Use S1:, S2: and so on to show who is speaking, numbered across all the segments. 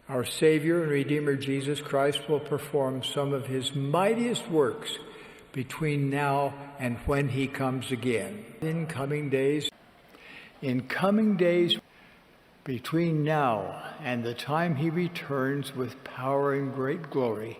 S1: Our Savior and Redeemer Jesus Christ will perform some of his mightiest works between now and when he comes again. In coming days, between now and the time he returns with power and great glory,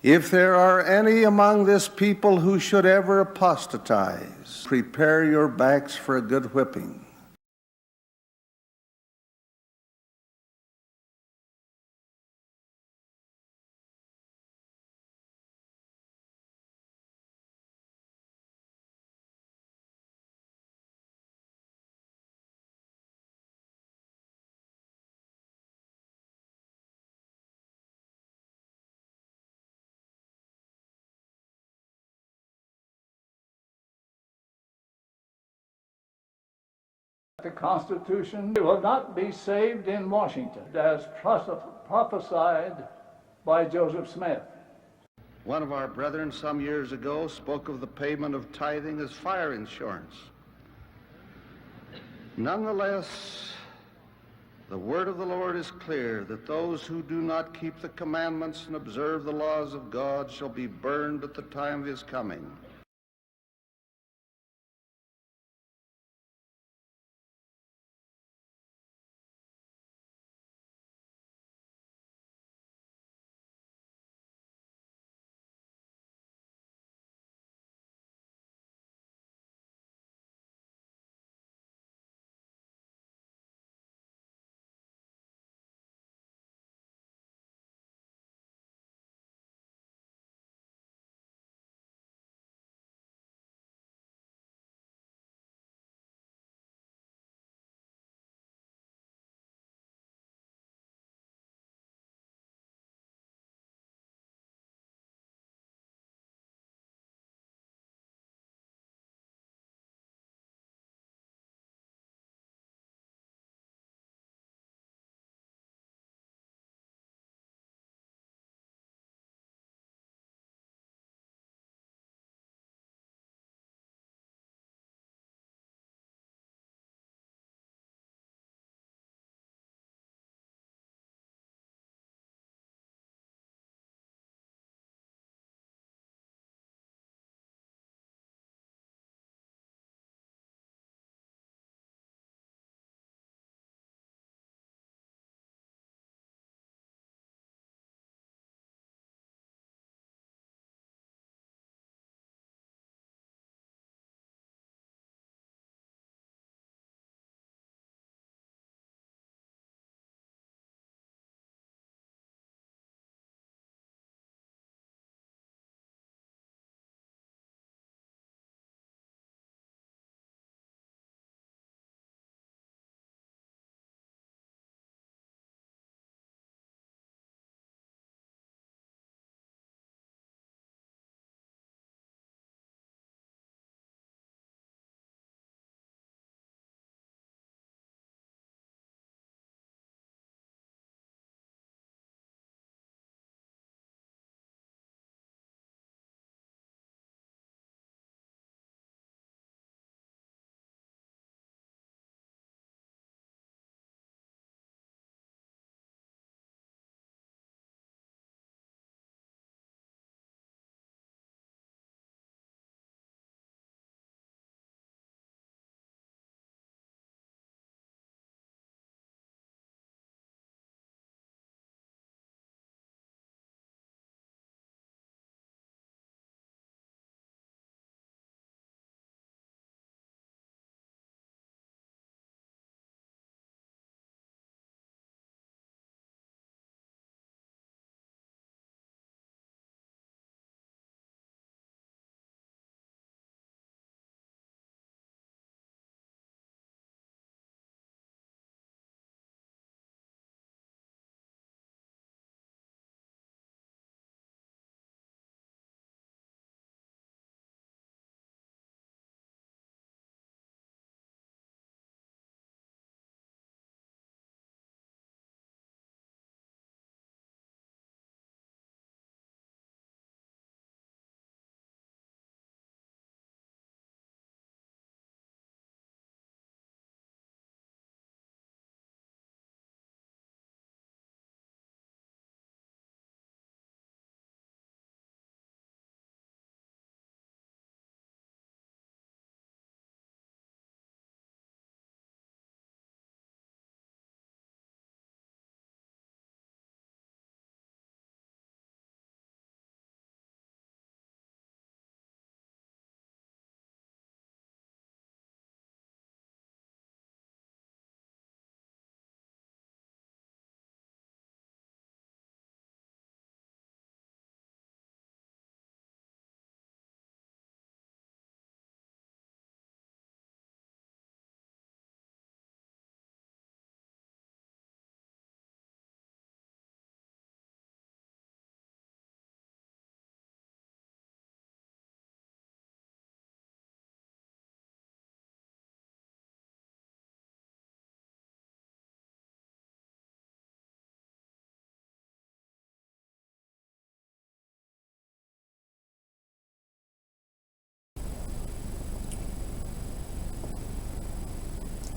S2: If there are any among this people who should ever apostatize, prepare your backs for a good whipping.
S3: The Constitution will not be saved in Washington, as prophesied by Joseph Smith.
S2: One of our brethren some years ago spoke of the payment of tithing as fire insurance. Nonetheless, the word of the Lord is clear that those who do not keep the commandments and observe the laws of God shall be burned at the time of his coming.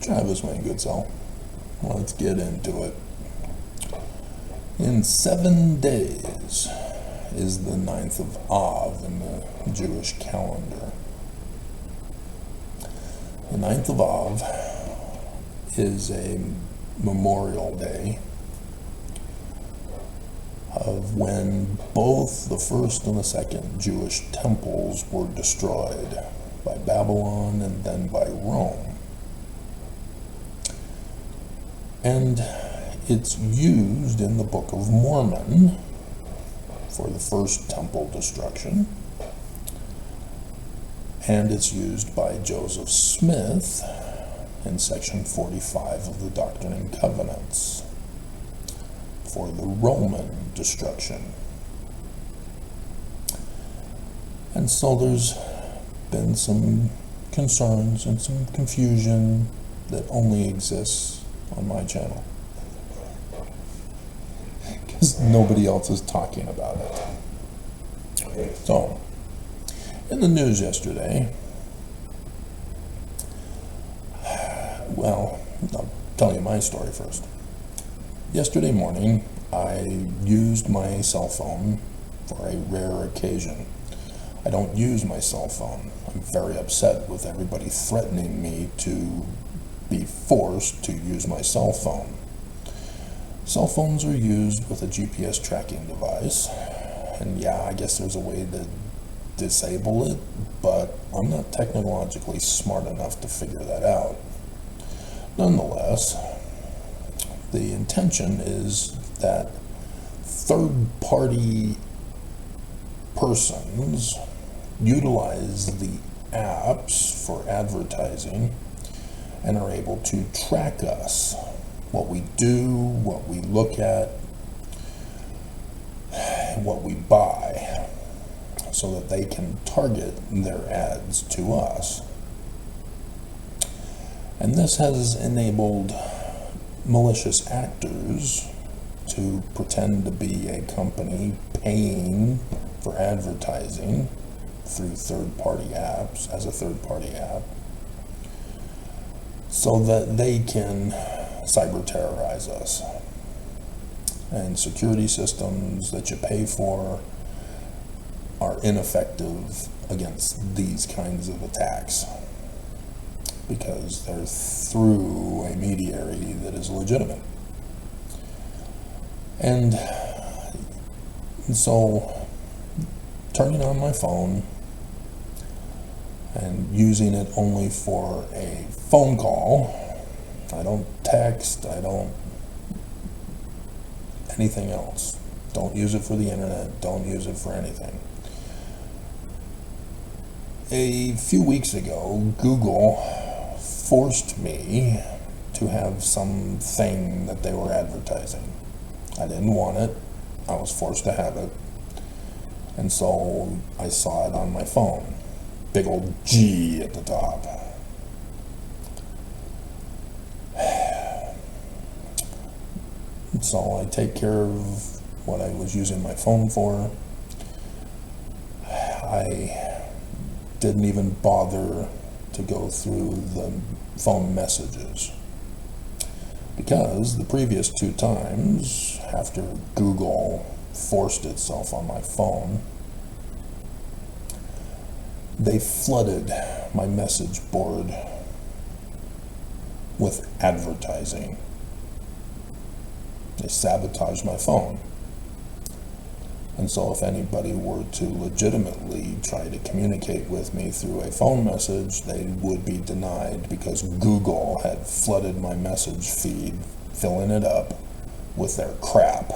S4: Travis, my good soul. Let's get into it. In 7 days is the 9th of Av in the Jewish calendar. The 9th of Av is a memorial day of when both the first and the second Jewish temples were destroyed by Babylon and then by Rome. And it's used in the Book of Mormon for the first temple destruction. And it's used by Joseph Smith in section 45 of the Doctrine and Covenants for the Roman destruction. And so there's been some concerns and some confusion that only exists on my channel, because nobody else is talking about it. So, in the news yesterday, well, I'll tell you my story first. Yesterday morning, I used my cell phone for a rare occasion. I don't use my cell phone. I'm very upset with everybody threatening me to be forced to use my cell phone. Cell phones are used with a GPS tracking device, and yeah, I guess there's a way to disable it, but I'm not technologically smart enough to figure that out. Nonetheless, the intention is that third-party persons utilize the apps for advertising and are able to track us, what we do, what we look at, what we buy, so that they can target their ads to us. And this has enabled malicious actors to pretend to be a company paying for advertising through third-party apps, as a third-party app, so that they can cyber terrorize us. And security systems that you pay for are ineffective against these kinds of attacks because they're through a mediary that is legitimate. And so turning on my phone and using it only for a phone call, I don't text, I don't anything else. Don't use it for the internet, don't use it for anything. A few weeks ago, Google forced me to have something that they were advertising. I didn't want it, I was forced to have it, and so I saw it on my phone. Big old G at the top. So I take care of what I was using my phone for. I didn't even bother to go through the phone messages, because the previous 2 times after Google forced itself on my phone, they flooded my message board with advertising. They sabotaged my phone. And so if anybody were to legitimately try to communicate with me through a phone message, they would be denied because Google had flooded my message feed, filling it up with their crap.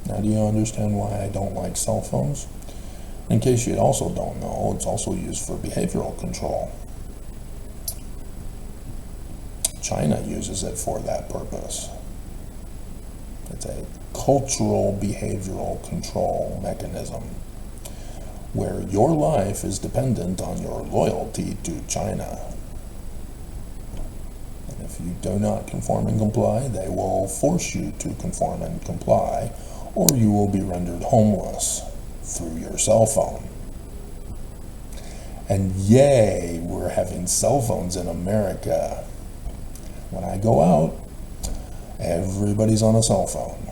S4: Now, do you understand why I don't like cell phones? In case you also don't know, it's also used for behavioral control. China uses it for that purpose. It's a cultural behavioral control mechanism where your life is dependent on your loyalty to China. And if you do not conform and comply, they will force you to conform and comply, or you will be rendered homeless through your cell phone. And yay, we're having cell phones in America. When I go out, everybody's on a cell phone.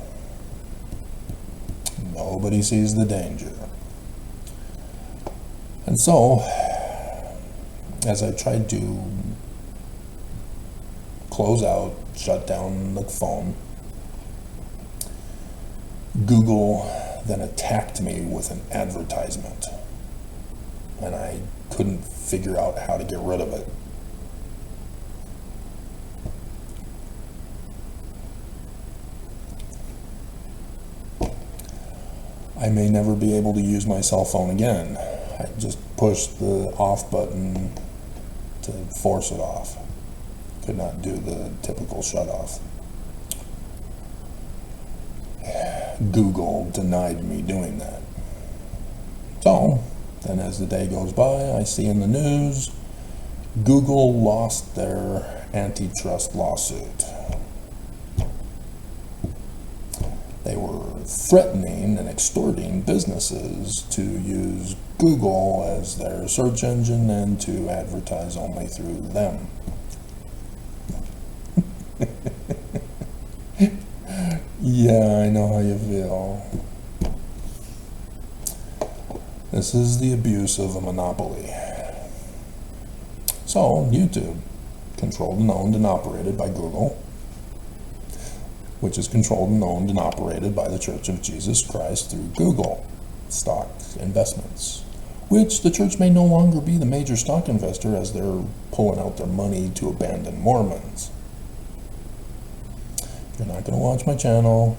S4: Nobody sees the danger. And so, as I tried to close out, shut down the phone, Google then attacked me with an advertisement, and I couldn't figure out how to get rid of it. I may never be able to use my cell phone again. I just pushed the off button to force it off. Could not do the typical shut off. Google denied me doing that. So, then as the day goes by, I see in the news, Google lost their antitrust lawsuit. They were threatening and extorting businesses to use Google as their search engine and to advertise only through them. Yeah, I know how you feel. This is the abuse of a monopoly. So, YouTube, controlled and owned and operated by Google, which is controlled and owned and operated by the Church of Jesus Christ through Google stock investments, which the church may no longer be the major stock investor as they're pulling out their money to abandon Mormons. You're not going to watch my channel,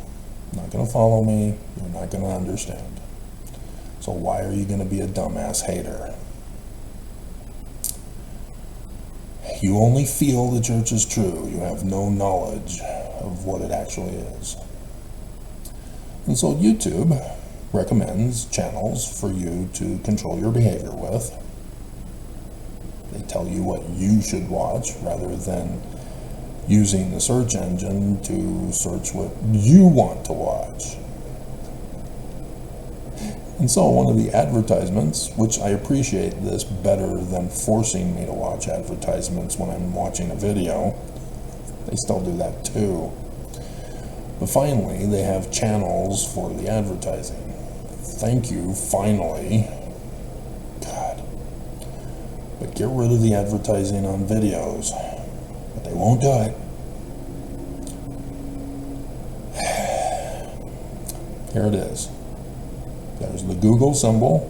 S4: you're not going to follow me, you're not going to understand. So why are you going to be a dumbass hater? You only feel the church is true. You have no knowledge of what it actually is. And so YouTube recommends channels for you to control your behavior with. They tell you what you should watch rather than using the search engine to search what you want to watch. And so one of the advertisements, which I appreciate this better than forcing me to watch advertisements when I'm watching a video, they still do that too. But finally, they have channels for the advertising. Thank you, finally. God. But get rid of the advertising on videos. But they won't do it. Here it is. There's the Google symbol.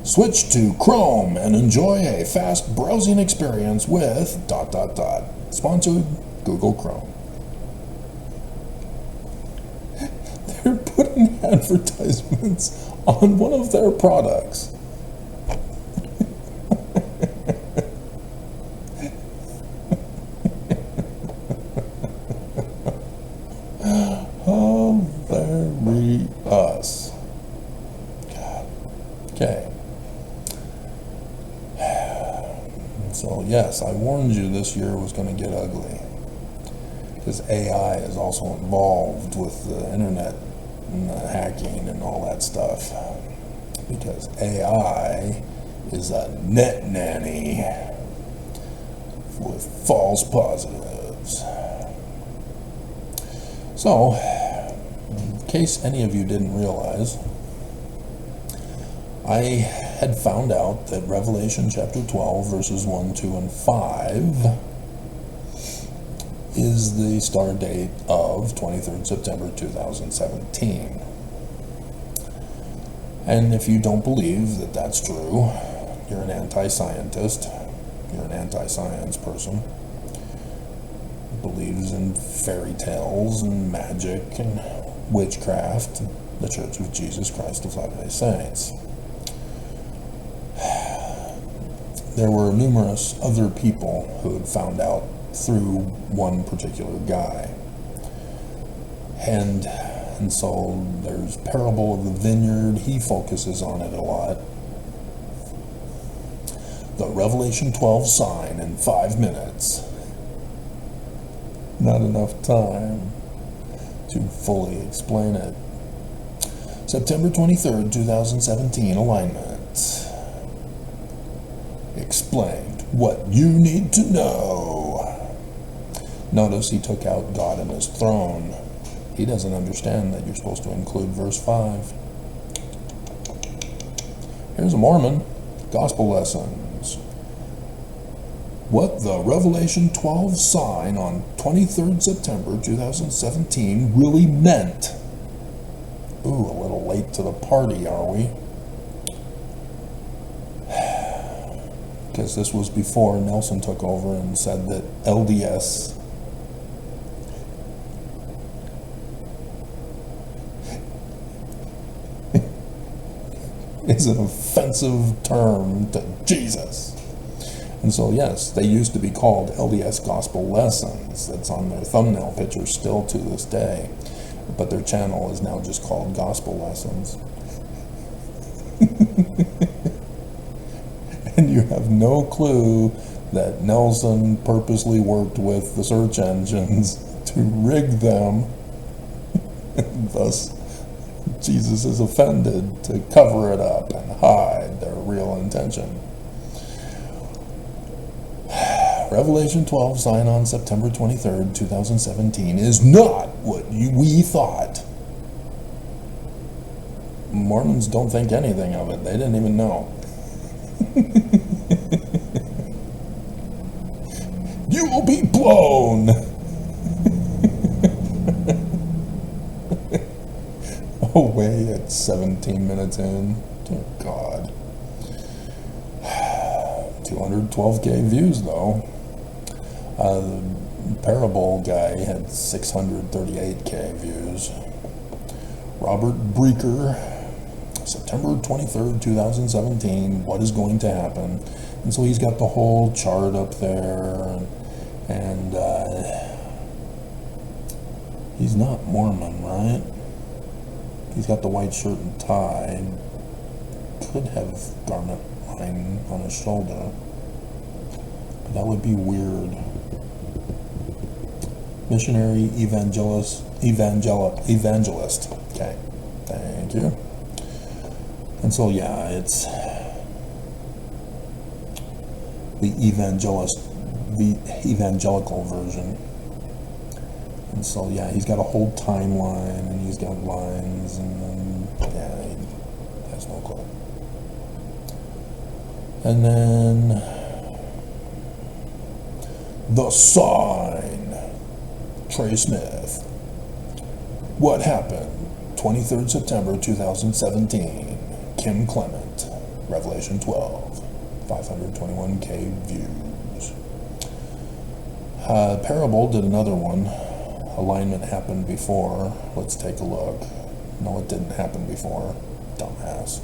S4: Switch to Chrome and enjoy a fast browsing experience with ... Sponsored Google Chrome. They're putting advertisements on one of their products. Oh, very us. God. Okay. So yes, I warned you this year was going to get ugly. Because AI is also involved with the internet and the hacking and all that stuff. Because AI is a net nanny with false positives. So, in case any of you didn't realize, I had found out that Revelation chapter 12, verses 1, 2, and 5 is the star date of 23rd September 2017. And if you don't believe that that's true, you're an anti-scientist, you're an anti-science person, believes in fairy tales and magic and witchcraft, the Church of Jesus Christ of Latter-day Saints. There were numerous other people who had found out through one particular guy. And so there's Parable of the Vineyard, he focuses on it a lot. The Revelation 12 sign in 5 minutes. Not enough time to fully explain it. September 23rd, 2017, alignment. explained what you need to know. Notice he took out God and his throne. He doesn't understand that you're supposed to include verse 5. Here's a Mormon. Gospel lessons. What the Revelation 12 sign on 23rd September 2017 really meant. Ooh, a little late to the party, are we? Because this was before Nelson took over and said that LDS is an offensive term to Jesus. And so, yes, they used to be called LDS Gospel Lessons. That's on their thumbnail picture still to this day. But their channel is now just called Gospel Lessons. And you have no clue that Nelson purposely worked with the search engines to rig them. Thus, Jesus is offended to cover it up and hide their real intention. Revelation 12 sign on September 23rd, 2017 is not what we thought. Mormons don't think anything of it. They didn't even know. You will be blown. Away at 17 minutes in. Dear God. 212K views though. The Parable guy had 638K views. Robert Breaker, September 23rd, 2017, what is going to happen? And so he's got the whole chart up there, and he's not Mormon, right? He's got the white shirt and tie. Could have garment line on his shoulder, but that would be weird. Missionary evangelist. Okay, thank you. And so, yeah, it's the evangelical version. And so, yeah, he's got a whole timeline, and he's got lines, and then, yeah, he has no clue. And then, the sign. Trey Smith. What happened? 23rd September 2017. Kim Clement. Revelation 12. 521K views. Parable did another one. Alignment happened before. Let's take a look. No, it didn't happen before. Dumbass.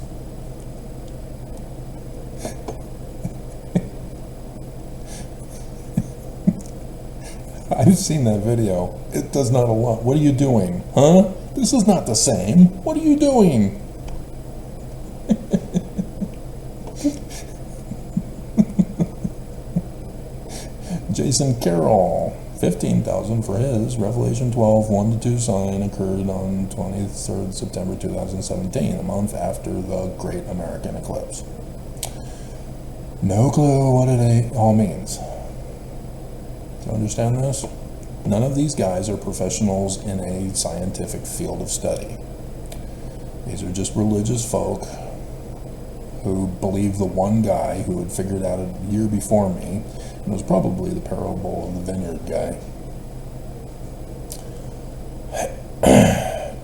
S4: I've seen that video. It does not align. What are you doing? Huh? This is not the same. What are you doing? Jason Carroll, 15,000 for his. Revelation 12, 1-2 sign occurred on 23rd September 2017, a month after the Great American Eclipse. No clue what it all means. Do you understand this? None of these guys are professionals in a scientific field of study. These are just religious folk who believe the one guy who had figured out a year before me, and was probably the Parable of the Vineyard guy.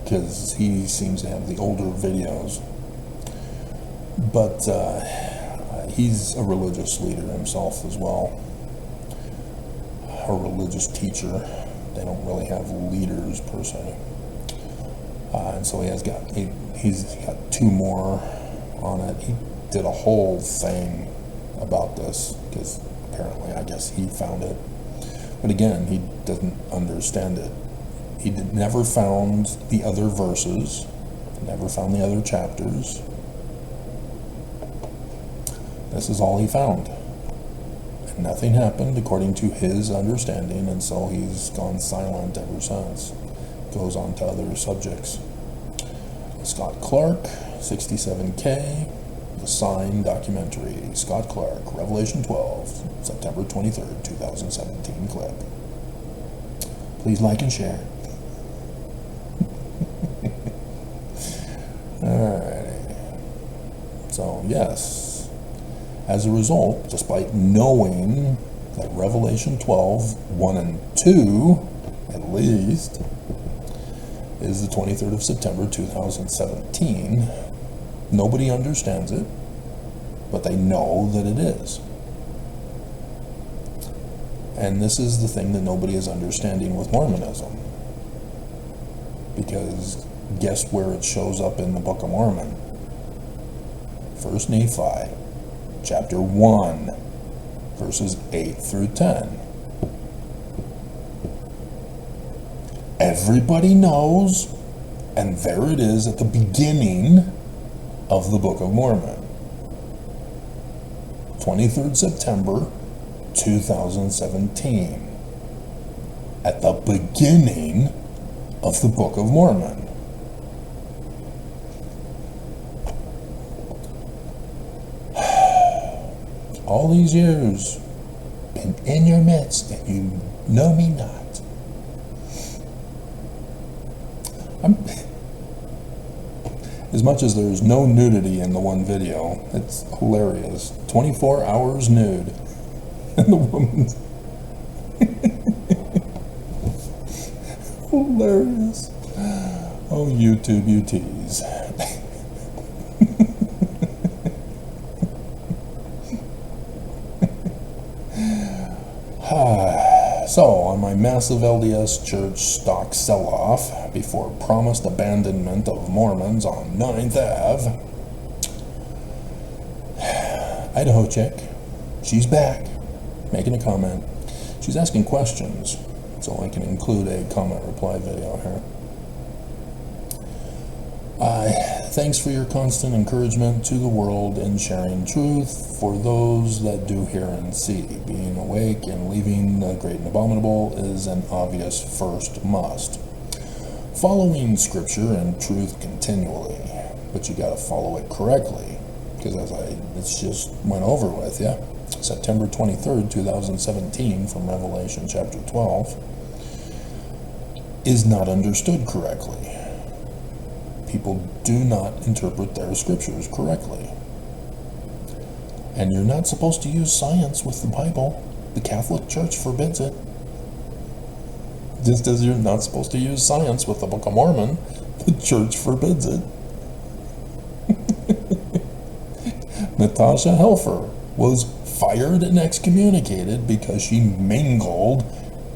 S4: Because he seems to have the older videos. But he's a religious leader himself as well. A religious teacher. They don't really have leaders per se. And so he's got 2 more on it. He did a whole thing about this because apparently, I guess he found it. But again, he doesn't understand it. He never found the other verses, never found the other chapters. This is all he found. And nothing happened according to his understanding, and so he's gone silent ever since. Goes on to other subjects. Scott Clark, 67K. The Sign documentary, Scott Clark, Revelation 12, September 23rd, 2017 clip. Please like and share. Alrighty. So, yes, as a result, despite knowing that Revelation 12, 1 and 2, at least, is the 23rd of September 2017, nobody understands it, but they know that it is. And this is the thing that nobody is understanding with Mormonism. Because guess where it shows up in the Book of Mormon? 1 Nephi, chapter 1, verses 8 through 10. Everybody knows, and there it is at the beginning of the Book of Mormon. 23rd September 2017. At the beginning of the Book of Mormon. All these years, been in your midst, and you know me not. As much as there's no nudity in the one video, it's hilarious. 24 hours nude. And the woman's hilarious. Oh, YouTube, you tease. So, on my massive LDS church stock sell-off before promised abandonment of Mormons on 9th Ave, Idaho chick, she's back, making a comment. She's asking questions, so I can include a comment-reply video here. Thanks for your constant encouragement to the world in sharing truth for those that do hear and see. Being awake and leaving the great and abominable is an obvious first must. Following scripture and truth continually, but you gotta follow it correctly, because it's just went over with, yeah? September 23rd, 2017, from Revelation chapter 12, is not understood correctly. People do not interpret their scriptures correctly. And you're not supposed to use science with the Bible. The Catholic Church forbids it. Just as you're not supposed to use science with the Book of Mormon, the Church forbids it. Natasha Helfer was fired and excommunicated because she mingled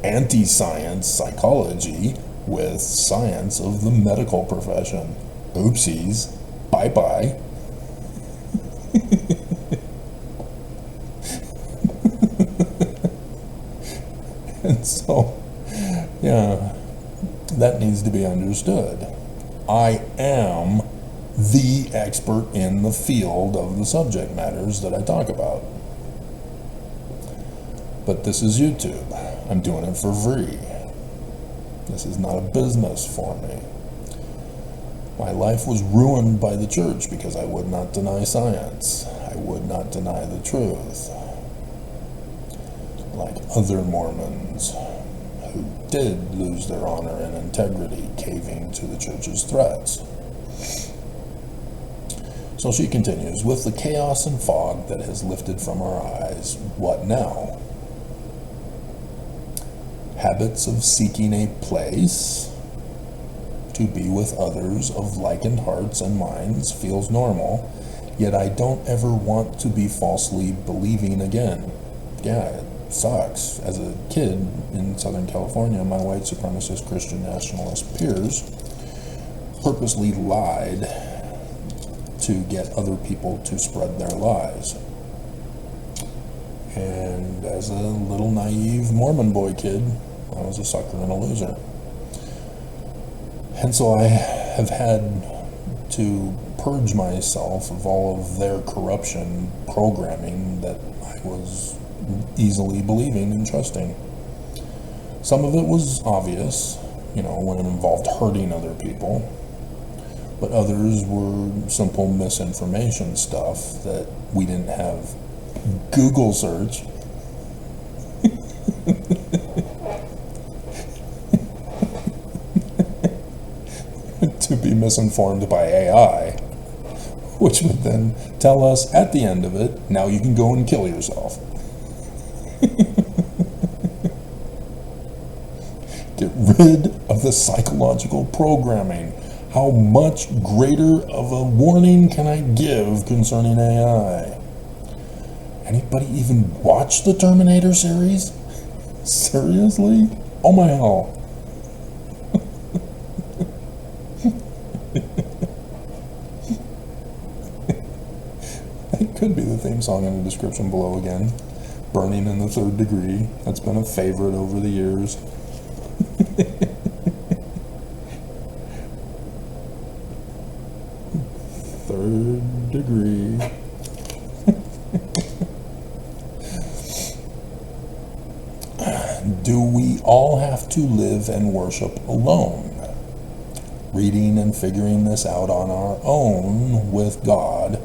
S4: anti-science psychology with science of the medical profession. Oopsies. Bye-bye. And so, yeah, that needs to be understood. I am the expert in the field of the subject matters that I talk about. But this is YouTube. I'm doing it for free. This is not a business for me. My life was ruined by the church because I would not deny science. I would not deny the truth. Like other Mormons who did lose their honor and integrity, caving to the church's threats. So she continues, with the chaos and fog that has lifted from our eyes, what now? Habits of seeking a place to be with others of likened hearts and minds feels normal, yet I don't ever want to be falsely believing again. Yeah, it sucks. As a kid in Southern California, my white supremacist Christian nationalist peers purposely lied to get other people to spread their lies. And as a little naive Mormon boy kid, I was a sucker and a loser. And so I have had to purge myself of all of their corruption programming that I was easily believing and trusting. Some of it was obvious, when it involved hurting other people. but others were simple misinformation stuff that we didn't have Google search. To be misinformed by AI, which would then tell us at the end of it, now you can go and kill yourself. Get rid of the psychological programming. How much greater of a warning can I give concerning AI? Anybody even watch the Terminator series? Seriously? Oh my hell. It could be the theme song in the description below again. Burning in the Third Degree. That's been a favorite over the years. Third Degree. Do we all have to live and worship alone? Reading and figuring this out on our own with God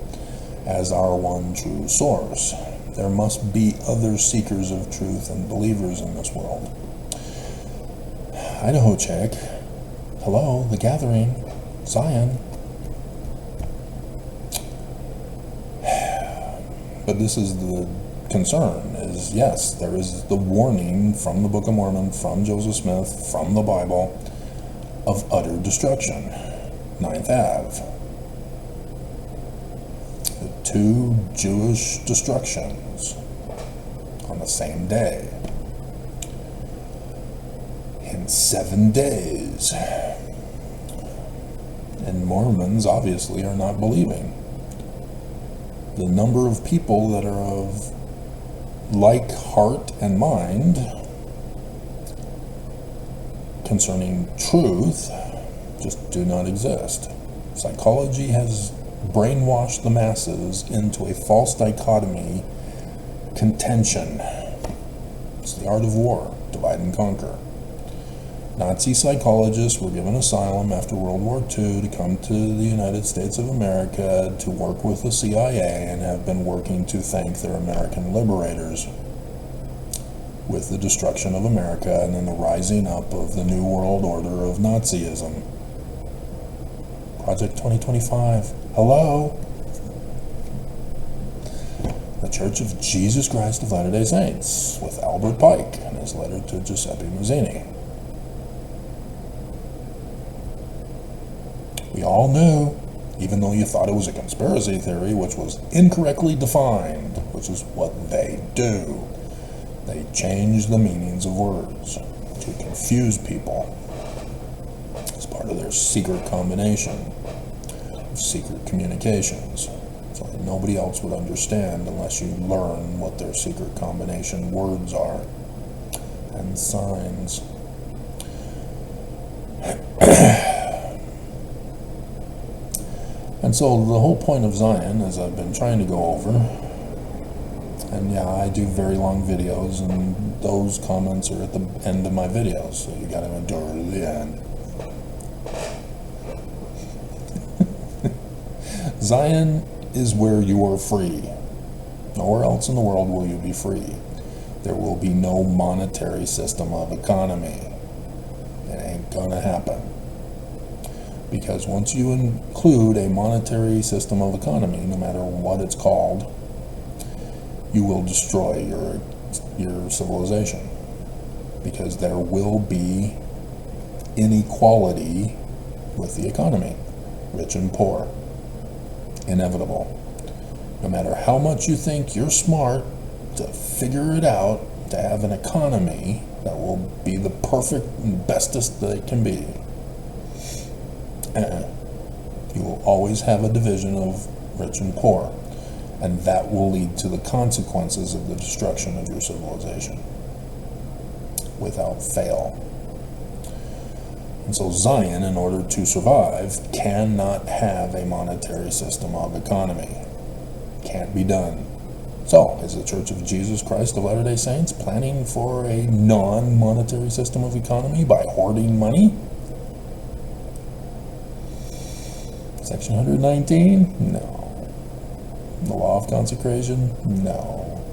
S4: as our one true source. There must be other seekers of truth and believers in this world. Idaho check. Hello, the gathering. Zion. But this is the concern, is yes, there is the warning from the Book of Mormon, from Joseph Smith, from the Bible, of utter destruction. 9th Ave. The 2 Jewish destructions on the same day. In 7 days. And Mormons obviously are not believing. The number of people that are of like heart and mind concerning truth just do not exist. Psychology has brainwashed the masses into a false dichotomy contention. It's the art of war, divide and conquer. Nazi psychologists were given asylum after World War II to come to the United States of America to work with the CIA and have been working to thank their American liberators with the destruction of America and then the rising up of the New World Order of Nazism. Project 2025. Hello? The Church of Jesus Christ of Latter-day Saints with Albert Pike and his letter to Giuseppe Mazzini. We all knew, even though you thought it was a conspiracy theory, which was incorrectly defined, which is what they do. They change the meanings of words to confuse people. It's part of their secret combination of secret communications. So that nobody else would understand unless you learn what their secret combination words are and signs. And so the whole point of Zion, as I've been trying to go over, and yeah, I do very long videos, and those comments are at the end of my videos, so you gotta endure to the end. Zion is where you are free. Nowhere else in the world will you be free. There will be no monetary system of economy. It ain't gonna happen. Because once you include a monetary system of economy, no matter what it's called, you will destroy your civilization. Because there will be inequality with the economy, rich and poor. Inevitable. No matter how much you think you're smart to figure it out, to have an economy that will be the perfect and bestest that it can be, you will always have a division of rich and poor, and that will lead to the consequences of the destruction of your civilization without fail. And so Zion, in order to survive, cannot have a monetary system of economy. Can't be done. So, is the Church of Jesus Christ of Latter-day Saints planning for a non-monetary system of economy by hoarding money? Section 119? No. The law of consecration? No.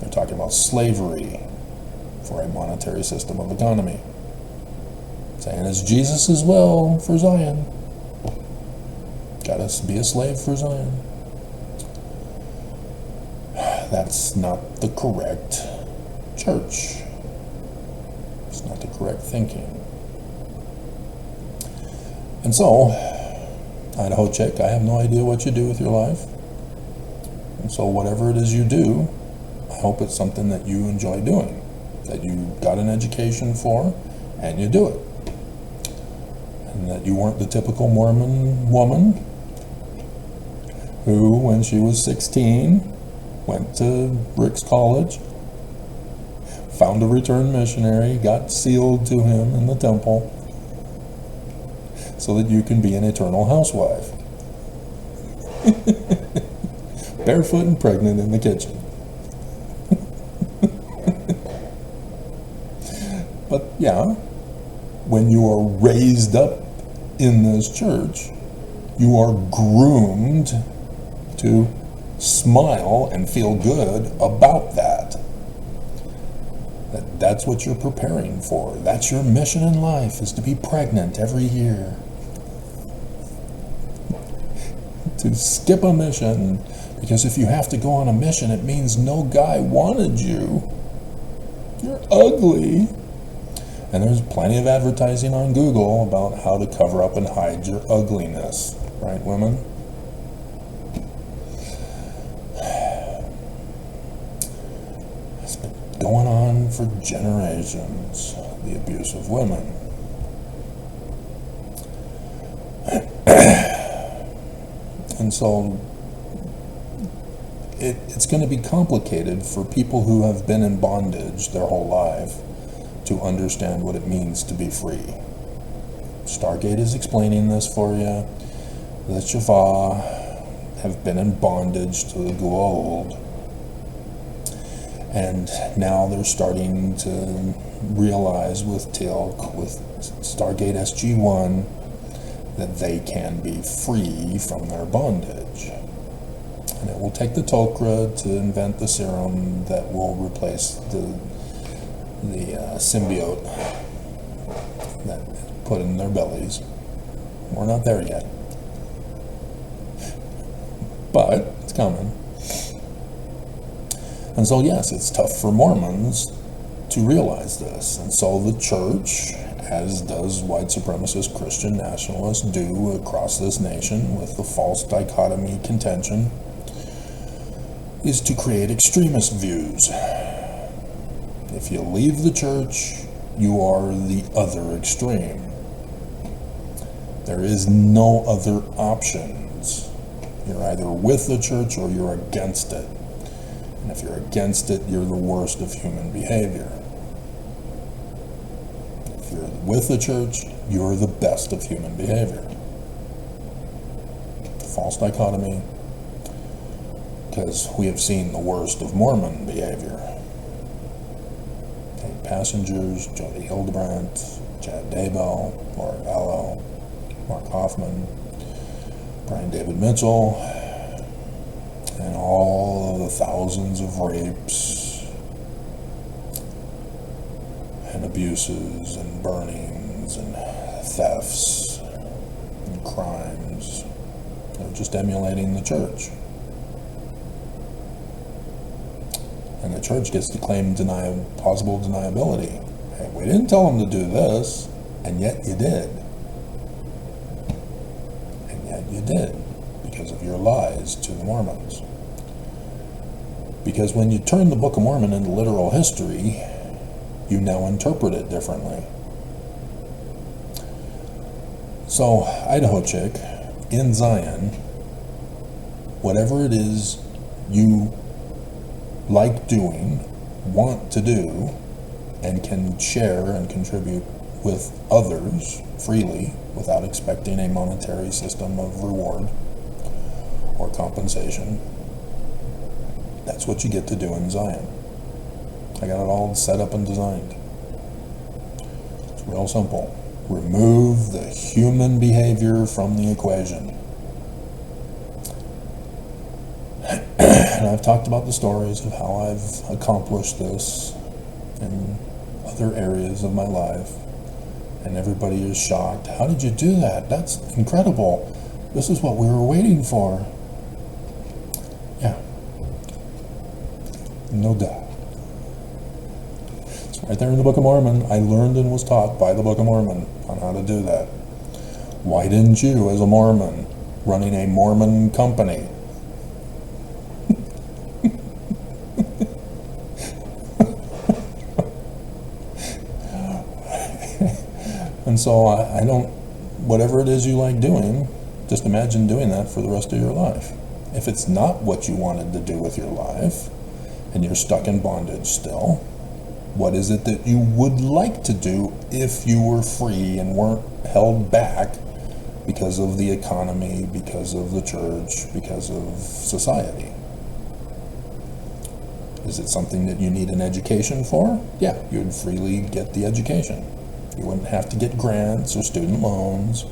S4: They're talking about slavery for a monetary system of economy. Saying it's Jesus' will for Zion. Gotta be a slave for Zion. That's not the correct church. It's not the correct thinking. And so, Idaho chick, I have no idea what you do with your life. And so whatever it is you do, I hope it's something that you enjoy doing, that you got an education for, and you do it. And that you weren't the typical Mormon woman who, when she was 16, went to Rick's College, found a returned missionary, got sealed to him in the temple, so that you can be an eternal housewife. Barefoot and pregnant in the kitchen. But yeah, when you are raised up in this church, you are groomed to smile and feel good about that. That's what you're preparing for. That's your mission in life, is to be pregnant every year. To skip a mission, because if you have to go on a mission, it means no guy wanted you. You're ugly. And there's plenty of advertising on Google about how to cover up and hide your ugliness. Right, women? It's been going on for generations, the abuse of women. And so it's going to be complicated for people who have been in bondage their whole life to understand what it means to be free. Stargate is explaining this for you. The Shava have been in bondage to the Goa'uld. And now they're starting to realize with Teal'c, with Stargate SG-1, that they can be free from their bondage. And it will take the Tok'ra to invent the serum that will replace the symbiote that is put in their bellies. We're not there yet. But it's coming. And so yes, it's tough for Mormons to realize this. And so the church, as does white supremacist Christian nationalists do across this nation with the false dichotomy contention, is to create extremist views. If you leave the church, you are the other extreme. There is no other options. You're either with the church or you're against it. And if you're against it, you're the worst of human behavior. If you're with the church, you're the best of human behavior. False dichotomy, because we have seen the worst of Mormon behavior. Kate Passengers, Jody Hildebrandt, Chad Daybell, Laura Vallow, Mark Hoffman, Brian David Mitchell, and all of the thousands of rapes and abuses and burnings and thefts and crimes. They're just emulating the church. And the church gets to claim plausible deniability. Hey, we didn't tell them to do this, and yet you did. And yet you did, because of your lies to the Mormons. Because when you turn the Book of Mormon into literal history, you now interpret it differently. So, Idaho chick, in Zion, whatever it is you like doing, want to do, and can share and contribute with others freely without expecting a monetary system of reward or compensation, that's what you get to do in Zion. I got it all set up and designed. It's real simple. Remove the human behavior from the equation. And I've talked about the stories of how I've accomplished this in other areas of my life, and everybody is shocked. How did you do that? That's incredible. This is what we were waiting for. Yeah. No doubt. It's right there in the Book of Mormon. I learned and was taught by the Book of Mormon on how to do that. Why didn't you, as a Mormon, running a Mormon company, and so I don't, whatever it is you like doing, just imagine doing that for the rest of your life. If it's not what you wanted to do with your life, and you're stuck in bondage still, what is it that you would like to do if you were free and weren't held back because of the economy, because of the church, because of society? Is it something that you need an education for? Yeah, you'd freely get the education. You wouldn't have to get grants or student loans.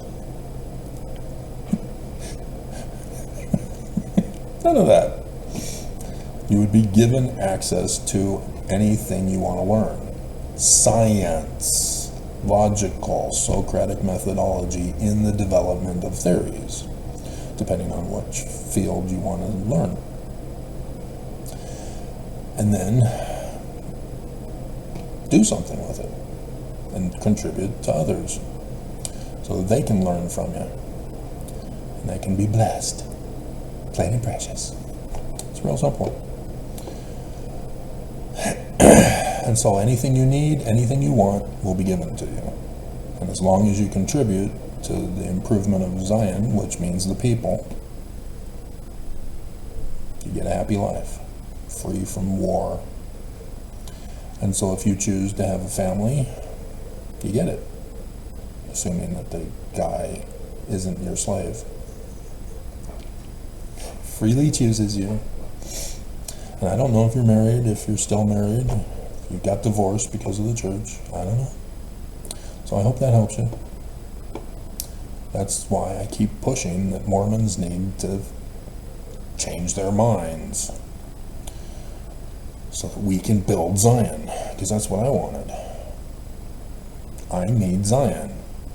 S4: None of that. You would be given access to anything you want to learn. Science, logical, Socratic methodology in the development of theories, depending on which field you want to learn. And then do something with it and contribute to others so that they can learn from you and they can be blessed, plain and precious. It's real simple. And so anything you need, anything you want will be given to you. And as long as you contribute to the improvement of Zion, which means the people, you get a happy life, free from war. And so if you choose to have a family, you get it, assuming that the guy isn't your slave. Freely chooses you. And I don't know if you're married, if you're still married, if you got divorced because of the church. I don't know. So I hope that helps you. That's why I keep pushing that Mormons need to change their minds so that we can build Zion, because that's what I wanted. I need Zion.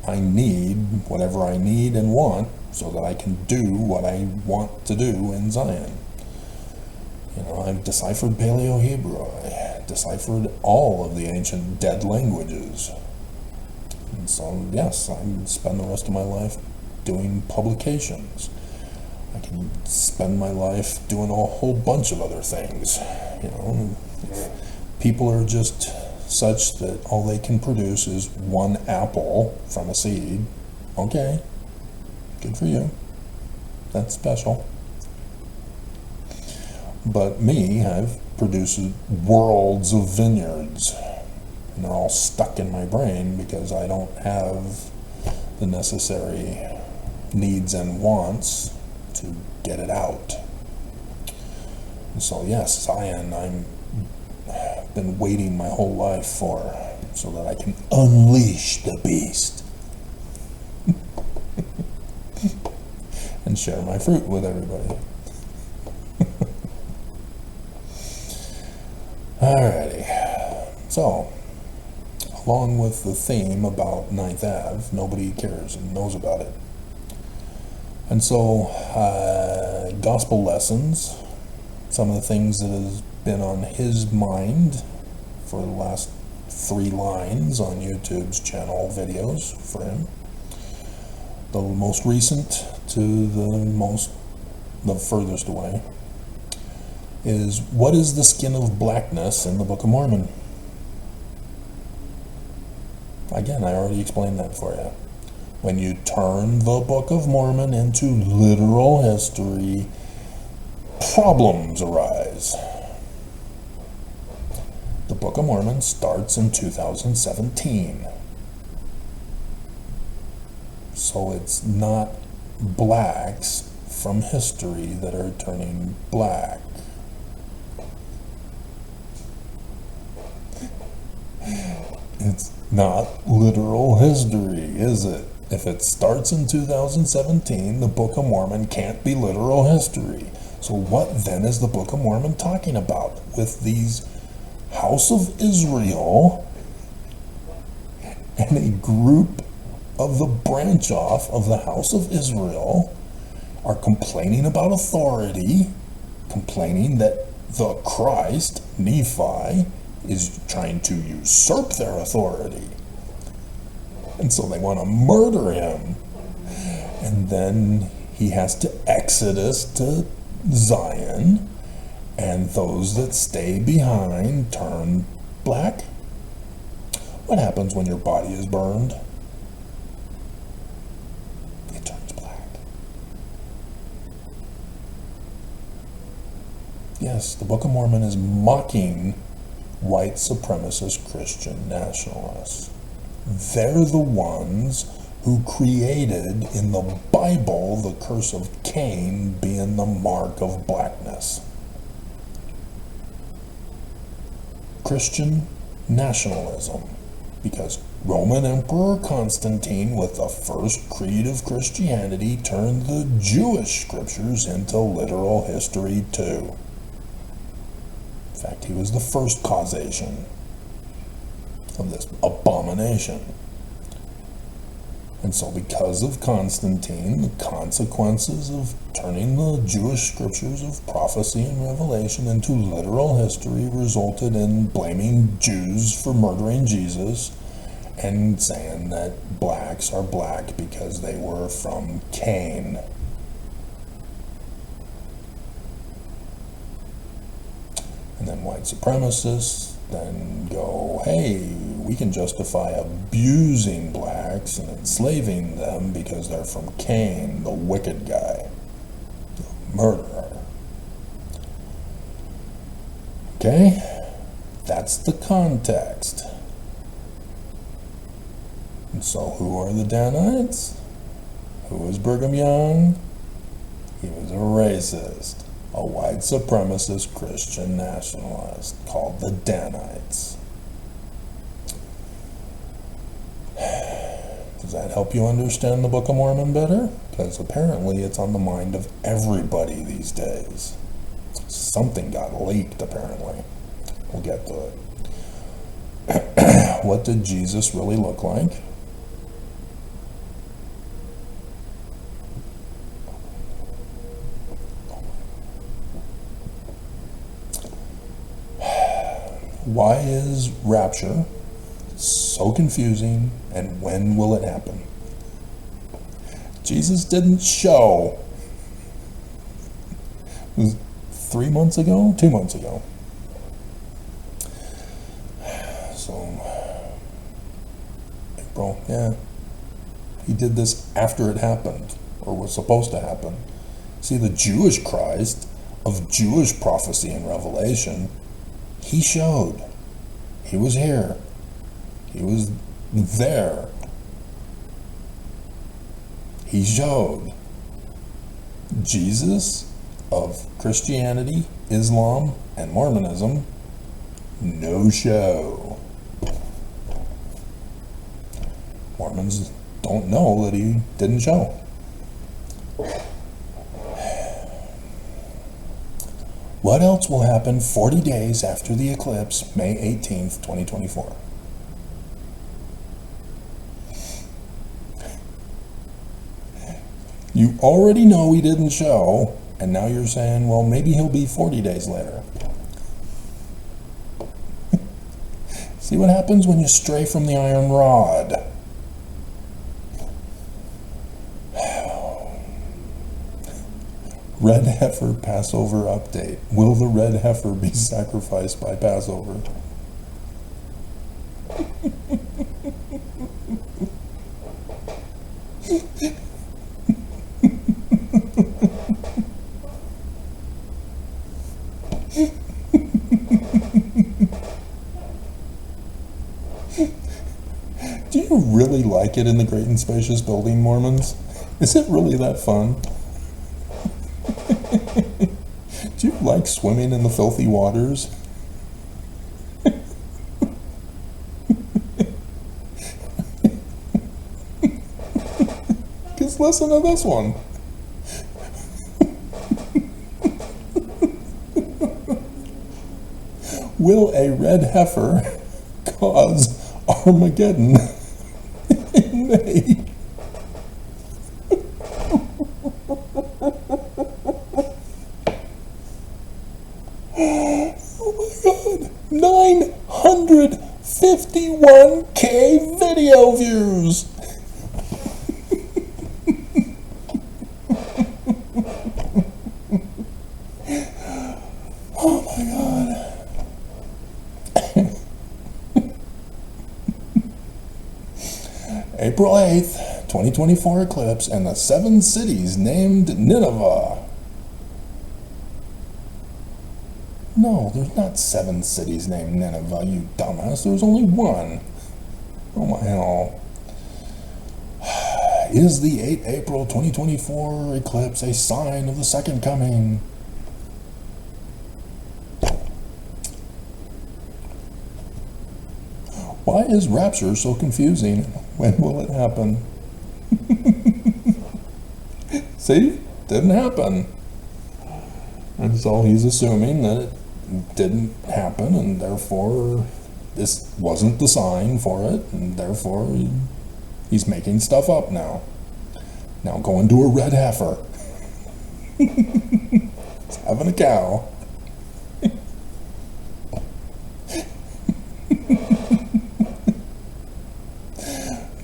S4: I need whatever I need and want so that I can do what I want to do in Zion. You know, I've deciphered Paleo-Hebrew. I deciphered all of the ancient dead languages. And so, yes, I can spend the rest of my life doing publications. I can spend my life doing a whole bunch of other things. You know, if people are just such that all they can produce is one apple from a seed, okay, good for you. That's special. But me, I've produced worlds of vineyards, and they're all stuck in my brain because I don't have the necessary needs and wants to get it out. And so yes, Zion, I've been waiting my whole life for, so that I can unleash the beast and share my fruit with everybody. Alrighty, so along with the theme about 9th Ave, nobody cares and knows about it. And so gospel lessons, some of the things that has been on his mind for the last 3 lines on YouTube's channel videos for him. The most recent to the furthest away is, what is the skin of blackness in the Book of Mormon? Again, I already explained that for you. When you turn the Book of Mormon into literal history, problems arise. The Book of Mormon starts in 2017. So it's not blacks from history that are turning black. not literal history, is it? If it starts in 2017, the Book of Mormon can't be literal history. So what then is the Book of Mormon talking about with these House of Israel and a group of the branch off of the House of Israel are complaining about authority, complaining that the Christ, Nephi, is trying to usurp their authority. And so they want to murder him. And then he has to exodus to Zion, and those that stay behind turn black. What happens when your body is burned? It turns black. Yes, the Book of Mormon is mocking white supremacist Christian nationalists. They're the ones who created in the Bible the curse of Cain being the mark of blackness. Christian nationalism, because Roman Emperor Constantine, with the first creed of Christianity, turned the Jewish scriptures into literal history too. In fact, he was the first causation of this abomination. And so because of Constantine, the consequences of turning the Jewish scriptures of prophecy and revelation into literal history resulted in blaming Jews for murdering Jesus and saying that blacks are black because they were from Cain. And then white supremacists then go, hey, we can justify abusing blacks and enslaving them because they're from Cain, the wicked guy, the murderer. Okay? That's the context. And so who are the Danites? Who was Brigham Young? He was a racist, a white supremacist Christian nationalist called the Danites. Does that help you understand the Book of Mormon better? Because apparently it's on the mind of everybody these days. Something got leaked, apparently. We'll get to it. What did Jesus really look like? Why is rapture so confusing, and when will it happen? Jesus didn't show. It was 3 months ago? 2 months ago. So, April, yeah. He did this after it happened, or was supposed to happen. See, the Jewish Christ of Jewish prophecy and revelation, he showed. He was here. He was there. He showed. Jesus of Christianity, Islam, and Mormonism, no show. Mormons don't know that he didn't show. What else will happen 40 days after the eclipse, May 18th, 2024? You already know he didn't show, and now you're saying, well, maybe he'll be 40 days later. See what happens when you stray from the iron rod? Red heifer Passover update. Will the red heifer be sacrificed by Passover? Do you really like it in the Great and Spacious Building, Mormons? Is it really that fun? Do you like swimming in the filthy waters? listen to this one. Will a red heifer cause Armageddon in May? Oh my God, 951K video views. Oh my God. April 8th, 2024 eclipse and the 7 cities named Nineveh. No, there's not 7 cities named Nineveh, you dumbass. There's only one. Oh my hell. Is the 8th April 2024 eclipse a sign of the second coming? Why is rapture so confusing? When will it happen? See? Didn't happen. And so he's assuming that it didn't happen, and therefore this wasn't the sign for it, and therefore he's making stuff up now. Now going to a red heifer. He's having a cow.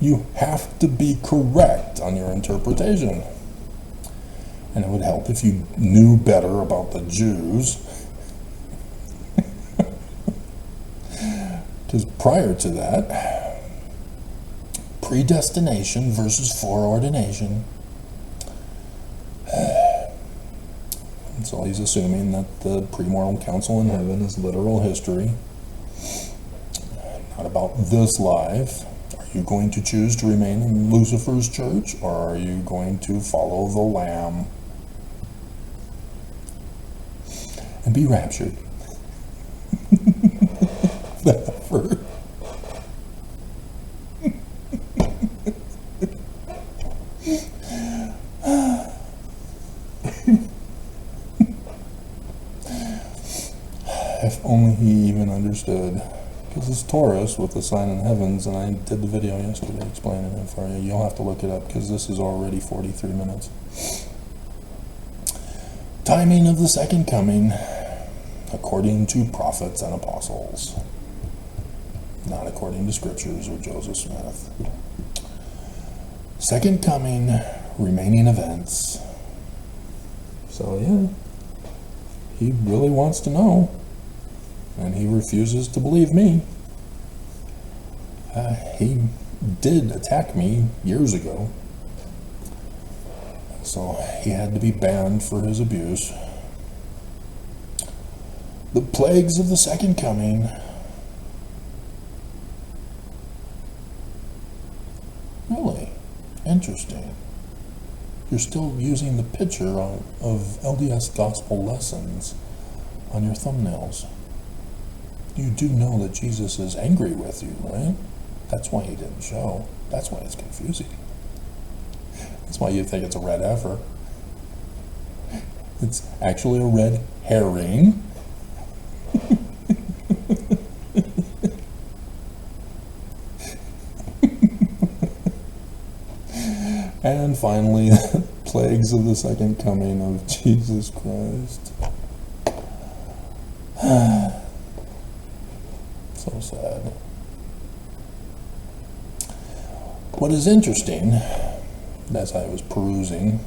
S4: You have to be correct on your interpretation. And it would help if you knew better about the Jews. Because prior to that, predestination versus foreordination. And so he's assuming that the premortal council in heaven is literal history, not about this life. Are you going to choose to remain in Lucifer's church, or are you going to follow the Lamb and be raptured? Never. If only he even understood. Because it's Taurus with the sign in the heavens, and I did the video yesterday explaining it for you. You'll have to look it up because this is already 43 minutes. Timing of the second coming, according to prophets and apostles, not according to scriptures or Joseph Smith. Second coming, remaining events. So yeah, he really wants to know. And he refuses to believe me. He did attack me years ago. So he had to be banned for his abuse. The plagues of the second coming. Really? Interesting. You're still using the picture of LDS Gospel Lessons on your thumbnails. You do know that Jesus is angry with you, right? That's why he didn't show. That's why it's confusing. That's why you think it's a red heifer. It's actually a red herring. And finally, the plagues of the second coming of Jesus Christ. So sad. What is interesting, as I was perusing,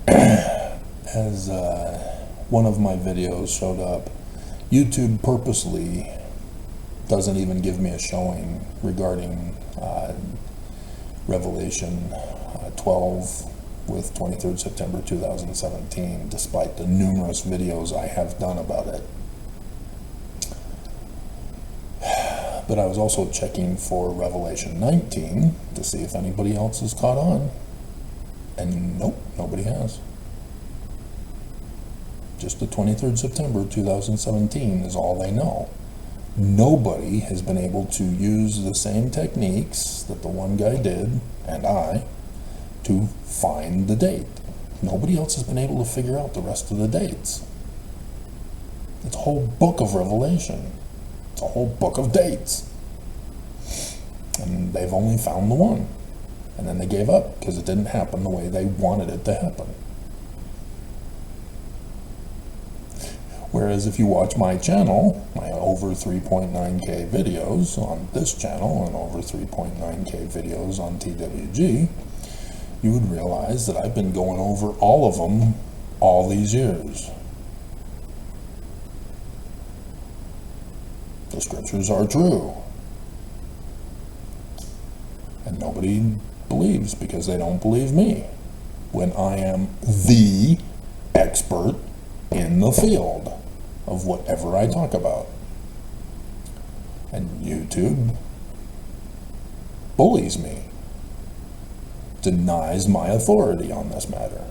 S4: as one of my videos showed up, YouTube purposely doesn't even give me a showing regarding Revelation 12 with 23rd September 2017, despite the numerous videos I have done about it. But I was also checking for Revelation 19 to see if anybody else has caught on. And nope, nobody has. Just the 23rd September 2017 is all they know. Nobody has been able to use the same techniques that the one guy did and I, to find the date. Nobody else has been able to figure out the rest of the dates. It's a whole book of Revelation. It's a whole book of dates. And they've only found the one. And then they gave up because it didn't happen the way they wanted it to happen. Whereas if you watch my channel, my over 3.9K videos on this channel and over 3.9K videos on TWG, you would realize that I've been going over all of them all these years. The scriptures are true. And nobody believes because they don't believe me when I am the expert in the field of whatever I talk about. And YouTube bullies me, denies my authority on this matter,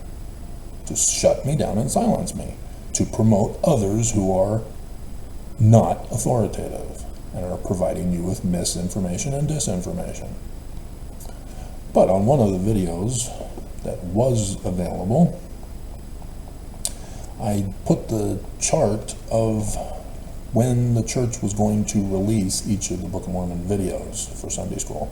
S4: to shut me down and silence me, to promote others who are not authoritative and are providing you with misinformation and disinformation. But on one of the videos that was available, I put the chart of when the church was going to release each of the Book of Mormon videos for Sunday school.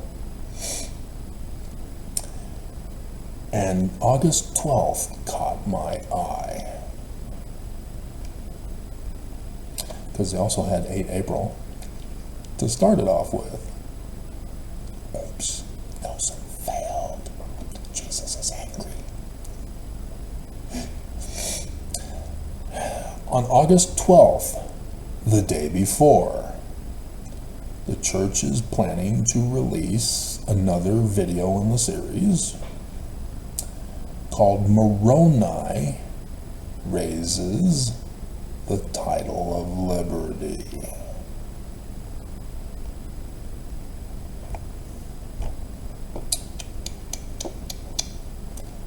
S4: And August 12th caught my eye. Because they also had 8 April to start it off with. Oops, Nelson failed. Jesus is angry. On August 12th, the day before, the church is planning to release another video in the series called Moroni Raises the Title of Liberty.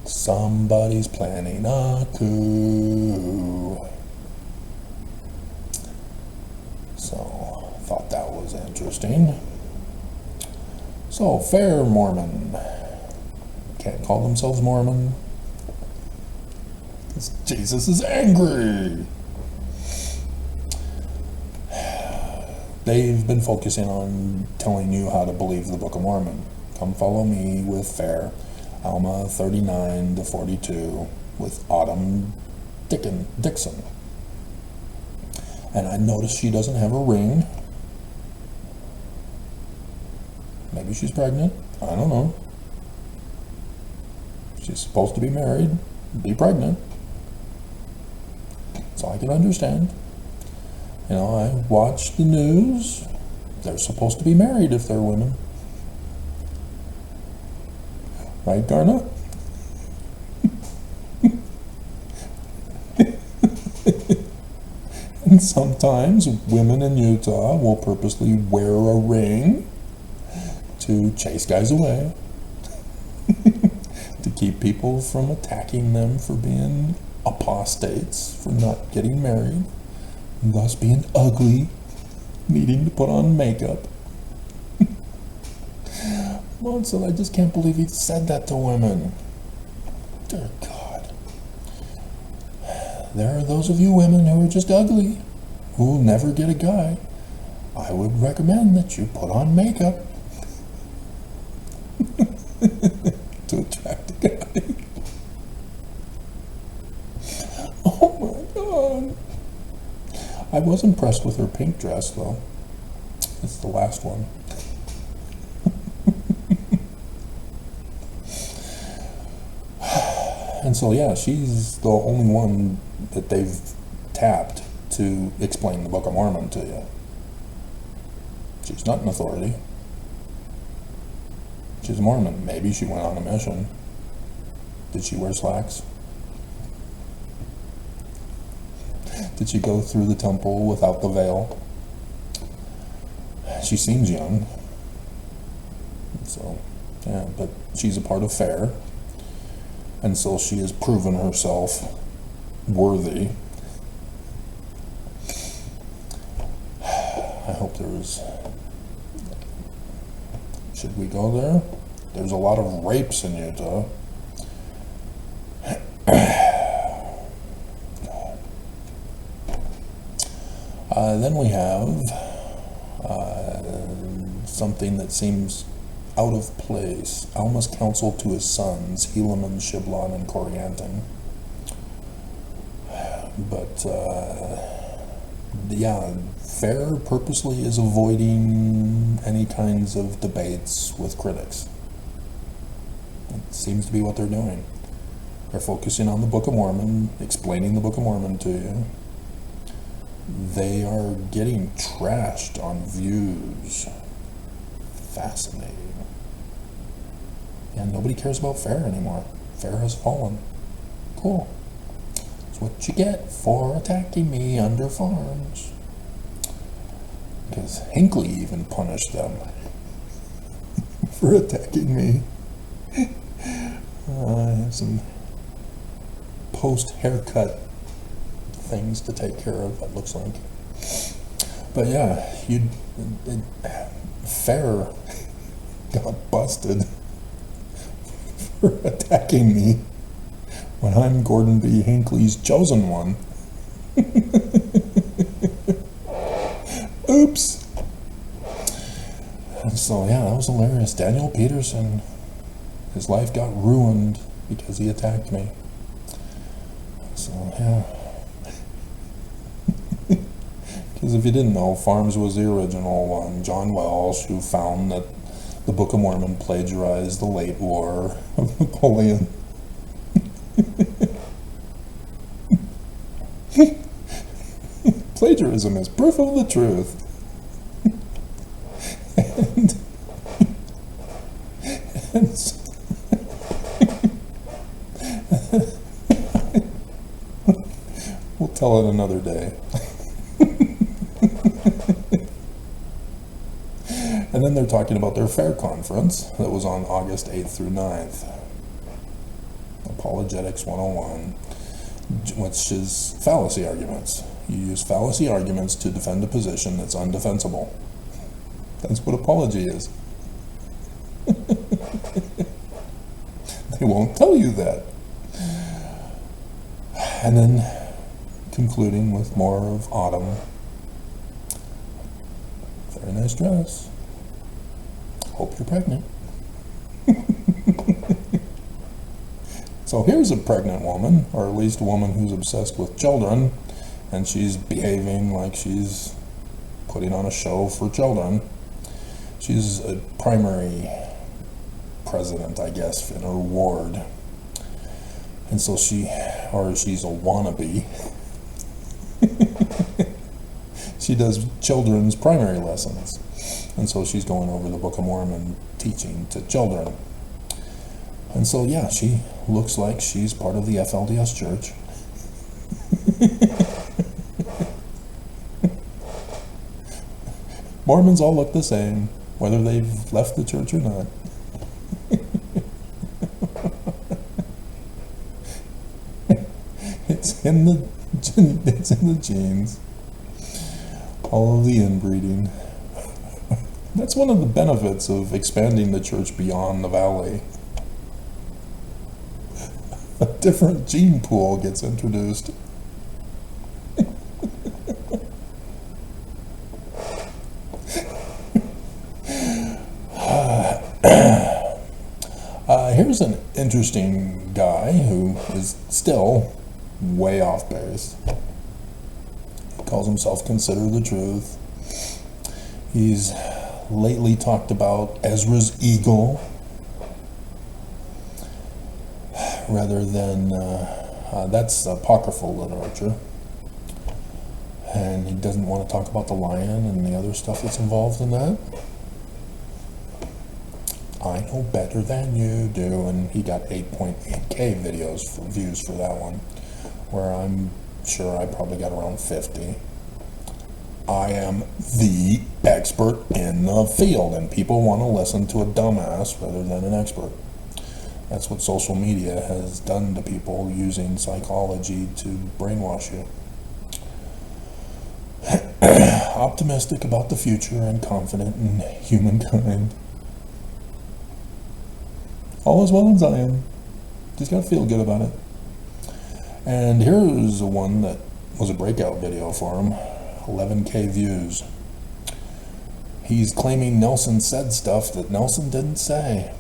S4: Somebody's planning a coup. So, thought that was interesting. So, fair Mormon. Can't call themselves Mormon because Jesus is angry. They've been focusing on telling you how to believe the Book of Mormon. Come follow me with Fair, Alma 39 to 42, with Autumn Dixon. And I noticed she doesn't have a ring. Maybe she's pregnant. I don't know. She's supposed to be married, be pregnant. So I can understand. You know, I watch the news. They're supposed to be married if they're women. Right, Darna? And sometimes women in Utah will purposely wear a ring to chase guys away, to keep people from attacking them for being apostates, for not getting married, and thus being ugly, needing to put on makeup. Well, so I just can't believe he said that to women. Dear God. There are those of you women who are just ugly, who will never get a guy. I would recommend that you put on makeup to attract a guy. Oh my God. I was impressed with her pink dress, though. It's the last one. And so, yeah, she's the only one that they've tapped to explain the Book of Mormon to you. She's not an authority. She's a Mormon. Maybe she went on a mission. Did she wear slacks? Did she go through the temple without the veil? She seems young. So, yeah, but she's a part of Fair. And so she has proven herself worthy. I hope there is... Should we go there? There's a lot of rapes in Utah. Then we have something that seems out of place. Alma's counsel to his sons, Helaman, Shiblon, and Corianton. But, yeah, Fair purposely is avoiding any kinds of debates with critics. It seems to be what they're doing. They're focusing on the Book of Mormon, explaining the Book of Mormon to you. They are getting trashed on views. Fascinating. And nobody cares about Fair anymore. Fair has fallen. Cool. That's what you get for attacking me under farms. Because Hinckley even punished them for attacking me. I have some post-haircut things to take care of, it looks like. But yeah, Fair got busted for attacking me when I'm Gordon B. Hinckley's chosen one. Oops. And so yeah, that was hilarious. Daniel Peterson, his life got ruined because he attacked me. So yeah. Because if you didn't know, Farms was the original one. John Welsh, who found that the Book of Mormon plagiarized the late war of Napoleon. Plagiarism is proof of the truth. and so we'll tell it another day. And then they're talking about their fair conference that was on August 8th through 9th. Apologetics 101, which is fallacy arguments. You use fallacy arguments to defend a position that's undefensible. That's what apology is. They won't tell you that. And then concluding with more of Autumn. Very nice dress. Hope you're pregnant. So here's a pregnant woman, or at least a woman who's obsessed with children, and she's behaving like she's putting on a show for children. She's a primary president, I guess, in her ward. And so she's a wannabe. She does children's primary lessons. And so she's going over the Book of Mormon teaching to children. And so, yeah, she looks like she's part of the FLDS church. Mormons all look the same, whether they've left the church or not. It's in the genes. All of the inbreeding. That's one of the benefits of expanding the church beyond the valley. A different gene pool gets introduced. Here's an interesting guy who is still way off base. He calls himself Consider the Truth. He's lately talked about Ezra's eagle rather than that's apocryphal literature, and he doesn't want to talk about the lion and the other stuff that's involved in that. I know better than you do, and he got 8.8k views for that one, where I'm sure I probably got around 50. I am the expert in the field, and people want to listen to a dumbass rather than an expert. That's what social media has done to people using psychology to brainwash you. Optimistic about the future and confident in humankind. All is well in Zion. Just gotta feel good about it. And here's one that was a breakout video for him. 11K views. He's claiming Nelson said stuff that Nelson didn't say.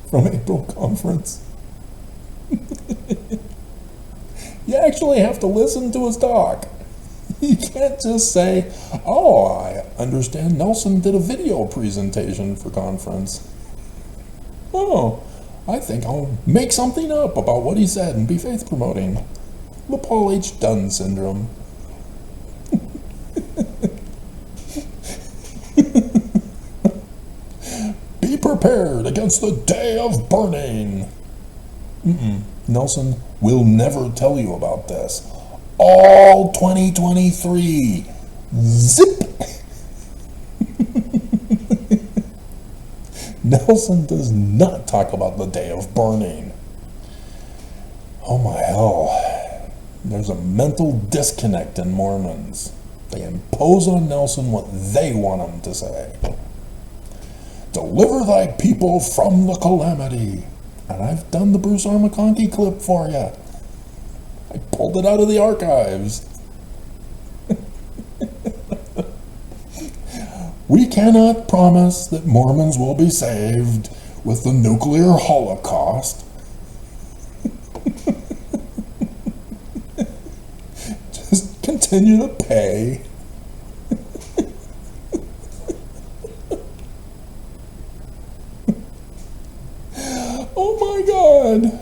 S4: From April conference. You actually have to listen to his talk. You can't just say, oh, I understand Nelson did a video presentation for conference. Oh, I think I'll make something up about what he said and be faith promoting. The Paul H. Dunn syndrome. Be prepared against the day of burning. Nelson will never tell you about this. All 2023. Zip! Nelson does not talk about the day of burning. Oh my hell. There's a mental disconnect in Mormons. They impose on Nelson what they want him to say. Deliver thy people from the calamity. And I've done the Bruce R. McConkie clip for you. I pulled it out of the archives. We cannot promise that Mormons will be saved with the nuclear holocaust. Just continue to pay. Oh my God.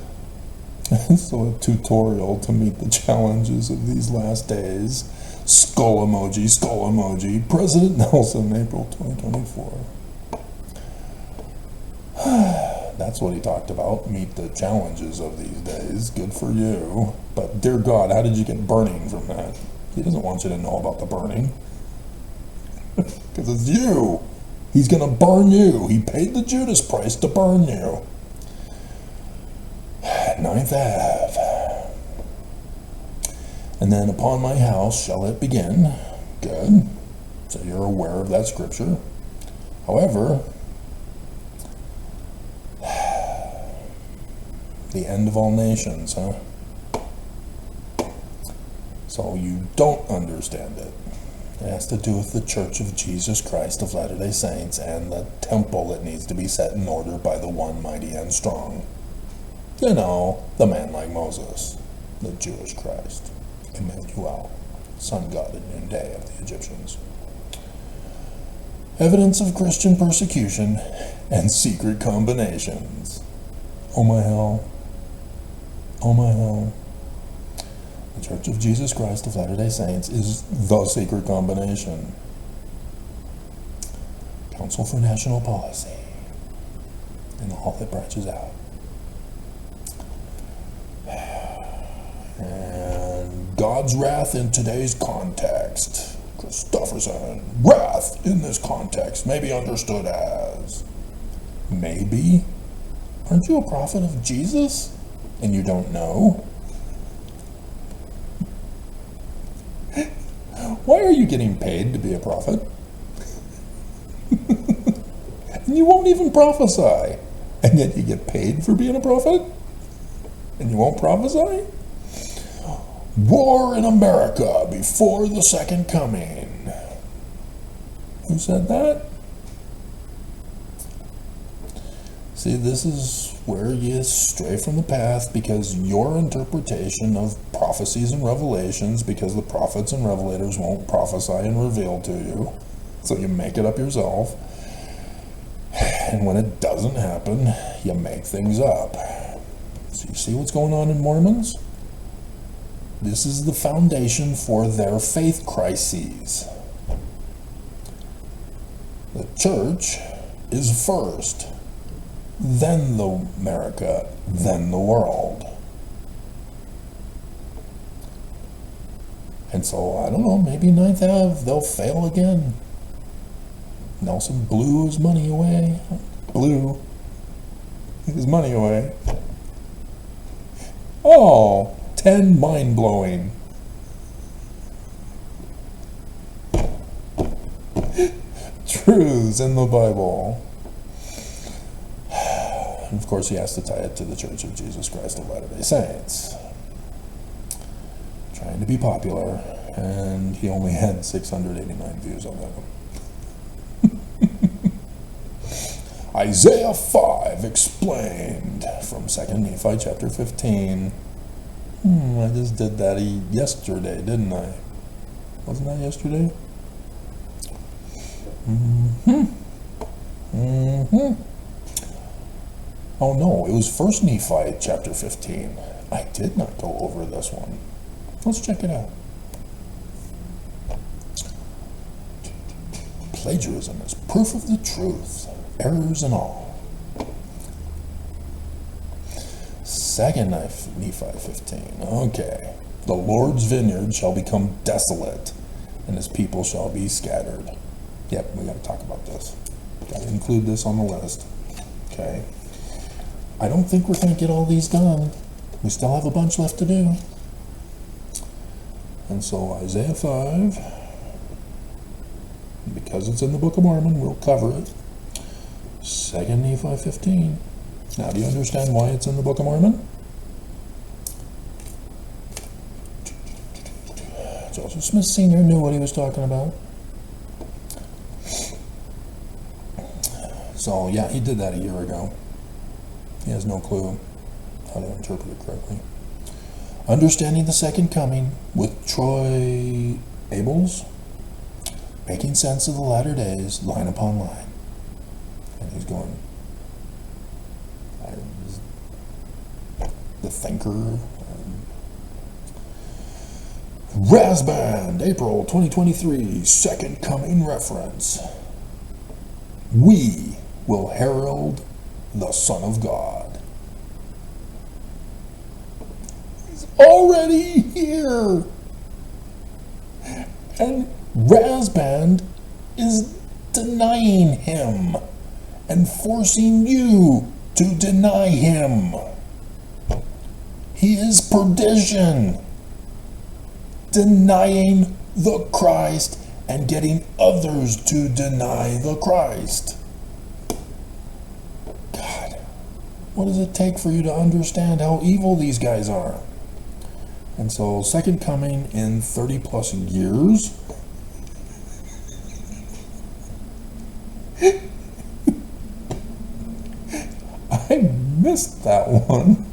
S4: So a tutorial to meet the challenges of these last days. Skull emoji, President Nelson, April 2024. That's what he talked about, meet the challenges of these days. Good for you. But dear God, how did you get burning from that? He doesn't want you to know about the burning. Because it's you. He's going to burn you. He paid the Judas price to burn you. 9th Ave. And then upon my house shall it begin. Good. So you're aware of that scripture. However, the end of all nations, huh? So you don't understand it. It has to do with the Church of Jesus Christ of Latter-day Saints and the temple that needs to be set in order by the one mighty and strong. You know, the man like Moses, the Jewish Christ, Emmanuel, sun god at noonday of the Egyptians. Evidence of Christian persecution and secret combinations. Oh my hell. Oh my hell. The Church of Jesus Christ of Latter-day Saints is the secret combination. Council for National Policy. And all that branches out. And God's wrath in today's context. Christofferson, wrath in this context may be understood as, maybe, aren't you a prophet of Jesus and you don't know? Why are you getting paid to be a prophet? And you won't even prophesy, and yet you get paid for being a prophet? And you won't prophesy? War in America before the second coming. Who said that? See, this is where you stray from the path because your interpretation of prophecies and revelations, because the prophets and revelators won't prophesy and reveal to you, so you make it up yourself. And when it doesn't happen, you make things up. So you see what's going on in Mormons? This is the foundation for their faith crises. The church is first, then the America, then the world. And so, I don't know, maybe 9th Ave, they'll fail again. Nelson blew his money away. Blew his money away. Oh, 10 mind-blowing. Truths in the Bible. And of course, he has to tie it to the Church of Jesus Christ of Latter-day Saints. Trying to be popular, and he only had 689 views on that one. Isaiah 5 explained from 2 Nephi chapter 15. I just did that yesterday, didn't I? Wasn't that yesterday? Oh no, it was 1 Nephi chapter 15. I did not go over this one. Let's check it out. Plagiarism is proof of the truth, errors and all. 2 Nephi 15. Okay. The Lord's vineyard shall become desolate, and his people shall be scattered. Yep, we got to talk about this. Got to include this on the list. Okay. I don't think we're going to get all these done. We still have a bunch left to do. And so Isaiah 5, because it's in the Book of Mormon, we'll cover it. 2 Nephi 15. Now, do you understand why it's in the Book of Mormon? Joseph Smith Sr. knew what he was talking about. So, yeah, he did that a year ago. He has no clue how to interpret it correctly. Understanding the Second Coming with Troy Abels, making sense of the latter days, line upon line. And he's going, the Thinker. Rasband, April 2023, Second Coming reference. We will herald the Son of God. He's already here. And Rasband is denying him and forcing you to deny him. He is perdition, denying the Christ and getting others to deny the Christ. God, what does it take for you to understand how evil these guys are? And so, Second Coming in 30 plus years. I missed that one.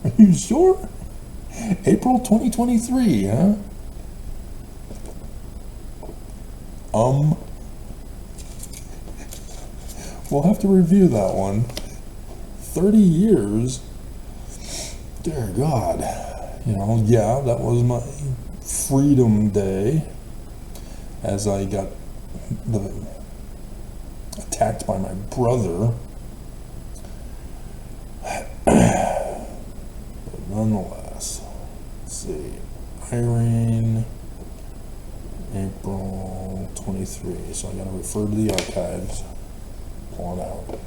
S4: Are you sure? April 2023, huh? We'll have to review that one. 30 years? Dear God. You know, yeah, that was my Freedom Day as I got attacked by my brother. But nonetheless, let's see. Irene, April 23. So I got to refer to the archives. Pull it out.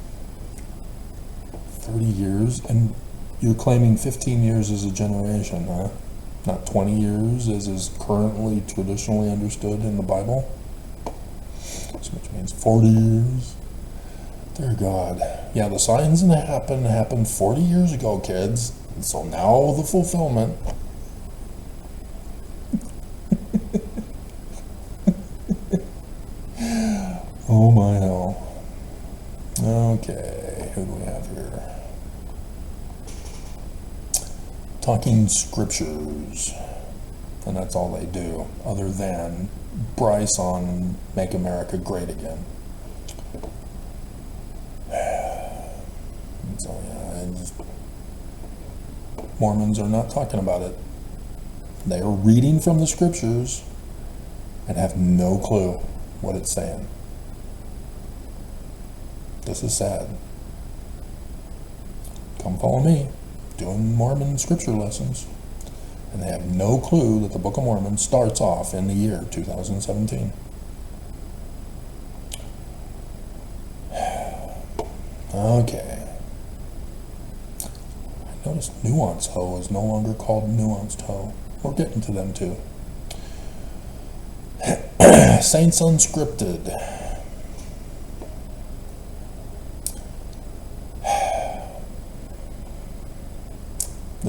S4: 30 years, and you're claiming 15 years as a generation, huh? Not 20 years as is currently traditionally understood in the Bible? So which means 40 years. Dear God. Yeah, the signs that happened 40 years ago, kids. And so now the fulfillment. Oh my hell. Okay, who do we have here? Talking scriptures. And that's all they do, other than Bryce on Make America Great Again. So yeah, Mormons are not talking about it. They are reading from the scriptures and have no clue what it's saying. This is sad. Come follow me, doing Mormon scripture lessons. And they have no clue that the Book of Mormon starts off in the year 2017. Okay. I noticed Nuance Ho is no longer called Nuanced Ho. We're getting to them too. Saints Unscripted.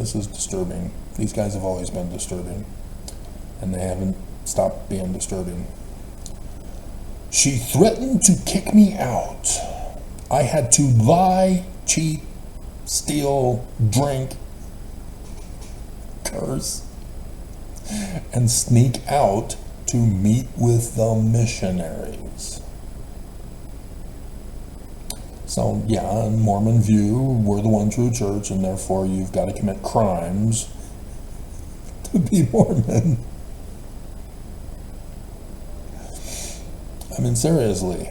S4: This is disturbing. These guys have always been disturbing, and they haven't stopped being disturbing. She threatened to kick me out. I had to lie, cheat, steal, drink, curse, and sneak out to meet with the missionaries. So, yeah, in Mormon view, we're the one true church, and therefore you've got to commit crimes to be Mormon. I mean, seriously.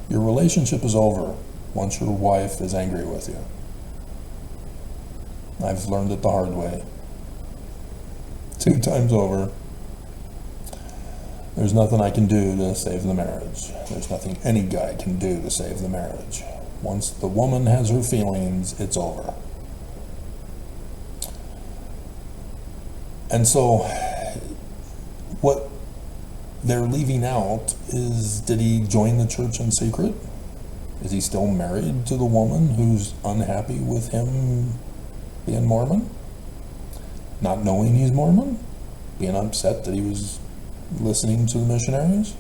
S4: Your relationship is over once your wife is angry with you. I've learned it the hard way. 2 times over. There's nothing I can do to save the marriage. There's nothing any guy can do to save the marriage. Once the woman has her feelings, it's over. And so, what they're leaving out is, did he join the church in secret? Is he still married to the woman who's unhappy with him being Mormon? Not knowing he's Mormon? Being upset that he was listening to the missionaries?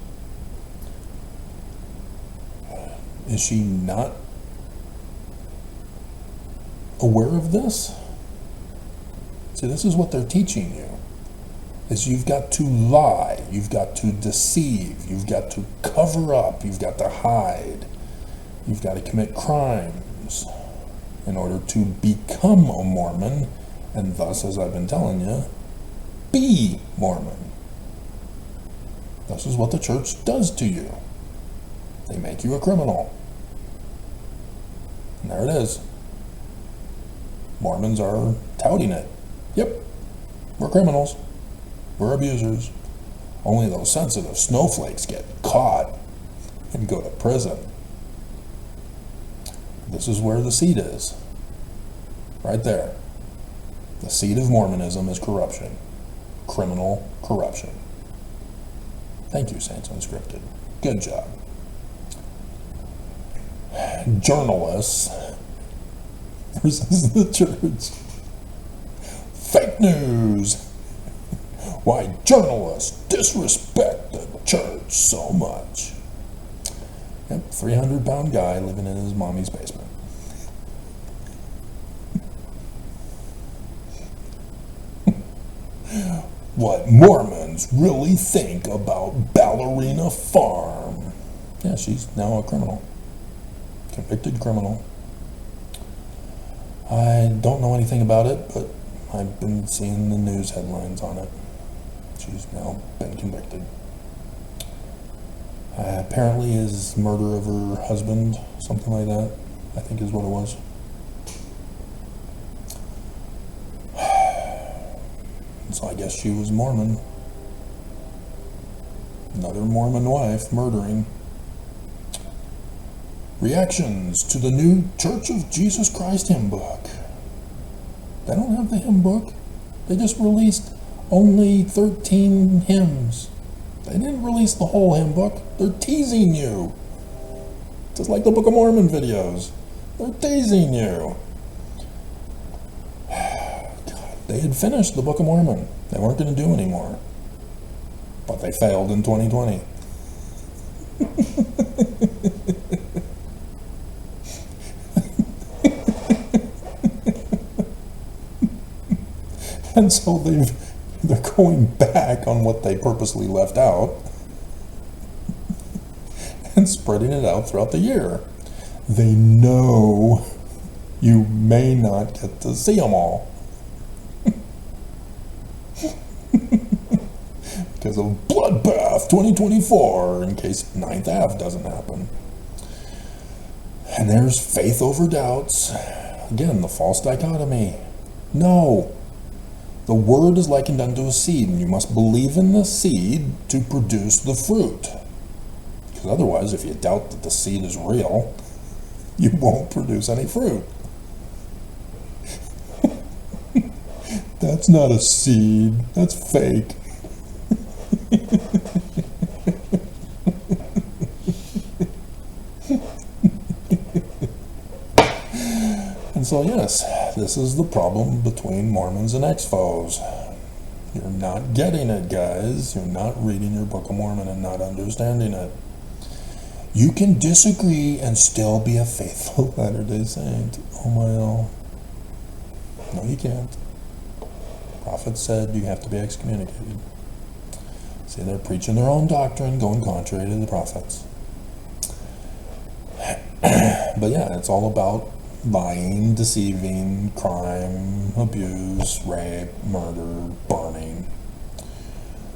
S4: Is she not aware of this? See, this is what they're teaching you. Is you've got to lie, you've got to deceive, you've got to cover up, you've got to hide, you've got to commit crimes in order to become a Mormon, and thus, as I've been telling you, be Mormon. This is what the church does to you. They make you a criminal. And there it is. Mormons are touting it. Yep, we're criminals. We're abusers. Only those sensitive snowflakes get caught and go to prison. This is where the seed is. Right there. The seed of Mormonism is corruption. Criminal corruption. Thank you, Saints Unscripted. Good job. Journalists versus the church. Fake news. Why journalists disrespect the church so much. Yep, 300-pound guy living in his mommy's basement. What Mormons really think about Ballerina Farm. Yeah, she's now a criminal. Convicted criminal. I don't know anything about it, but I've been seeing the news headlines on it. She's now been convicted. Apparently his murder of her husband, something like that, I think is what it was. So I guess she was Mormon. Another Mormon wife murdering. Reactions to the new Church of Jesus Christ hymn book. They don't have the hymn book. They just released only 13 hymns. They didn't release the whole hymn book. They're teasing you. Just like the Book of Mormon videos. They're teasing you. God, they had finished the Book of Mormon. They weren't going to do anymore. But they failed in 2020. And so they're going back on what they purposely left out and spreading it out throughout the year. They know you may not get to see them all because of Bloodbath 2024, in case 9th Ave doesn't happen. And there's faith over doubts. Again, the false dichotomy. No. The word is likened unto a seed, and you must believe in the seed to produce the fruit. Because otherwise, if you doubt that the seed is real, you won't produce any fruit. That's not a seed. That's fake. So yes, this is the problem between Mormons and ex-foes. You're not getting it, guys. You're not reading your Book of Mormon and not understanding it. You can disagree and still be a faithful Latter-day Saint. Oh my, no you can't. Prophet said you have to be excommunicated. See, they're preaching their own doctrine, going contrary to the prophets. But yeah, it's all about lying, deceiving, crime, abuse, rape, murder, burning.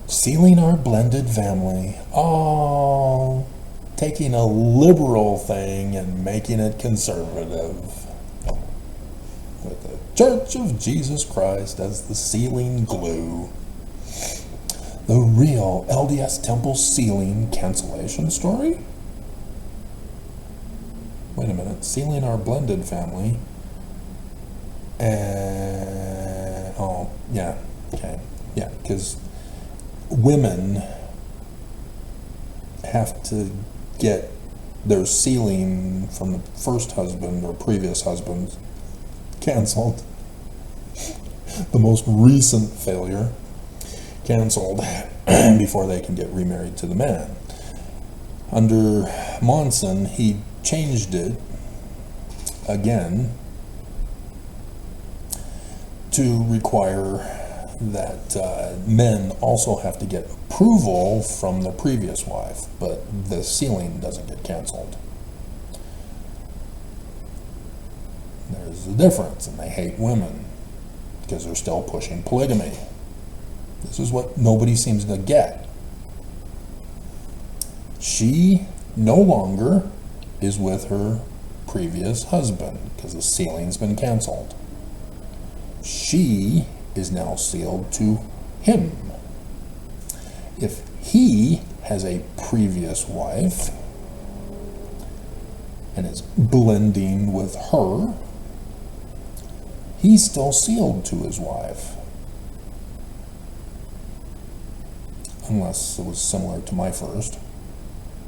S4: Sealing our blended family. Oh, taking a liberal thing and making it conservative. With the Church of Jesus Christ as the sealing glue. The real LDS Temple sealing cancellation story? Wait a minute, sealing our blended family. Oh, yeah, okay. Yeah, because women have to get their sealing from the first husband or previous husband canceled. The most recent failure canceled before they can get remarried to the man. Under Monson, he changed it again to require that men also have to get approval from the previous wife, but the sealing doesn't get canceled. There's a difference, and they hate women because they're still pushing polygamy. This is what nobody seems to get. She no longer is with her previous husband because the sealing's been canceled. She is now sealed to him. If he has a previous wife and is blending with her, he's still sealed to his wife. Unless it was similar to my first,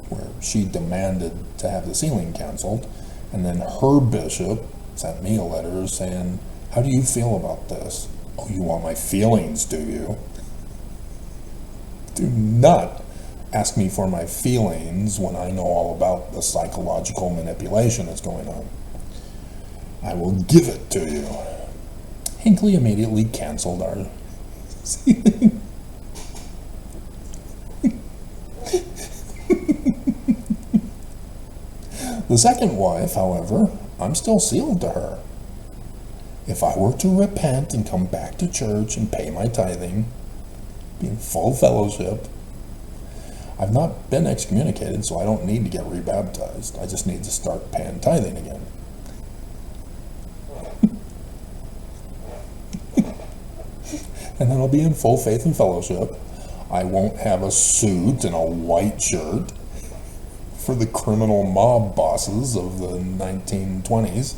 S4: where she demanded to have the sealing canceled, and then her bishop sent me a letter saying, "How do you feel about this?" "Oh, you want my feelings, do you?" Do not ask me for my feelings when I know all about the psychological manipulation that's going on. I will give it to you. Hinckley immediately canceled our sealing. The second wife, however, I'm still sealed to her. If I were to repent and come back to church and pay my tithing, be in full fellowship, I've not been excommunicated, so I don't need to get rebaptized. I just need to start paying tithing again. And then I'll be in full faith and fellowship. I won't have a suit and a white shirt for the criminal mob bosses of the 1920s.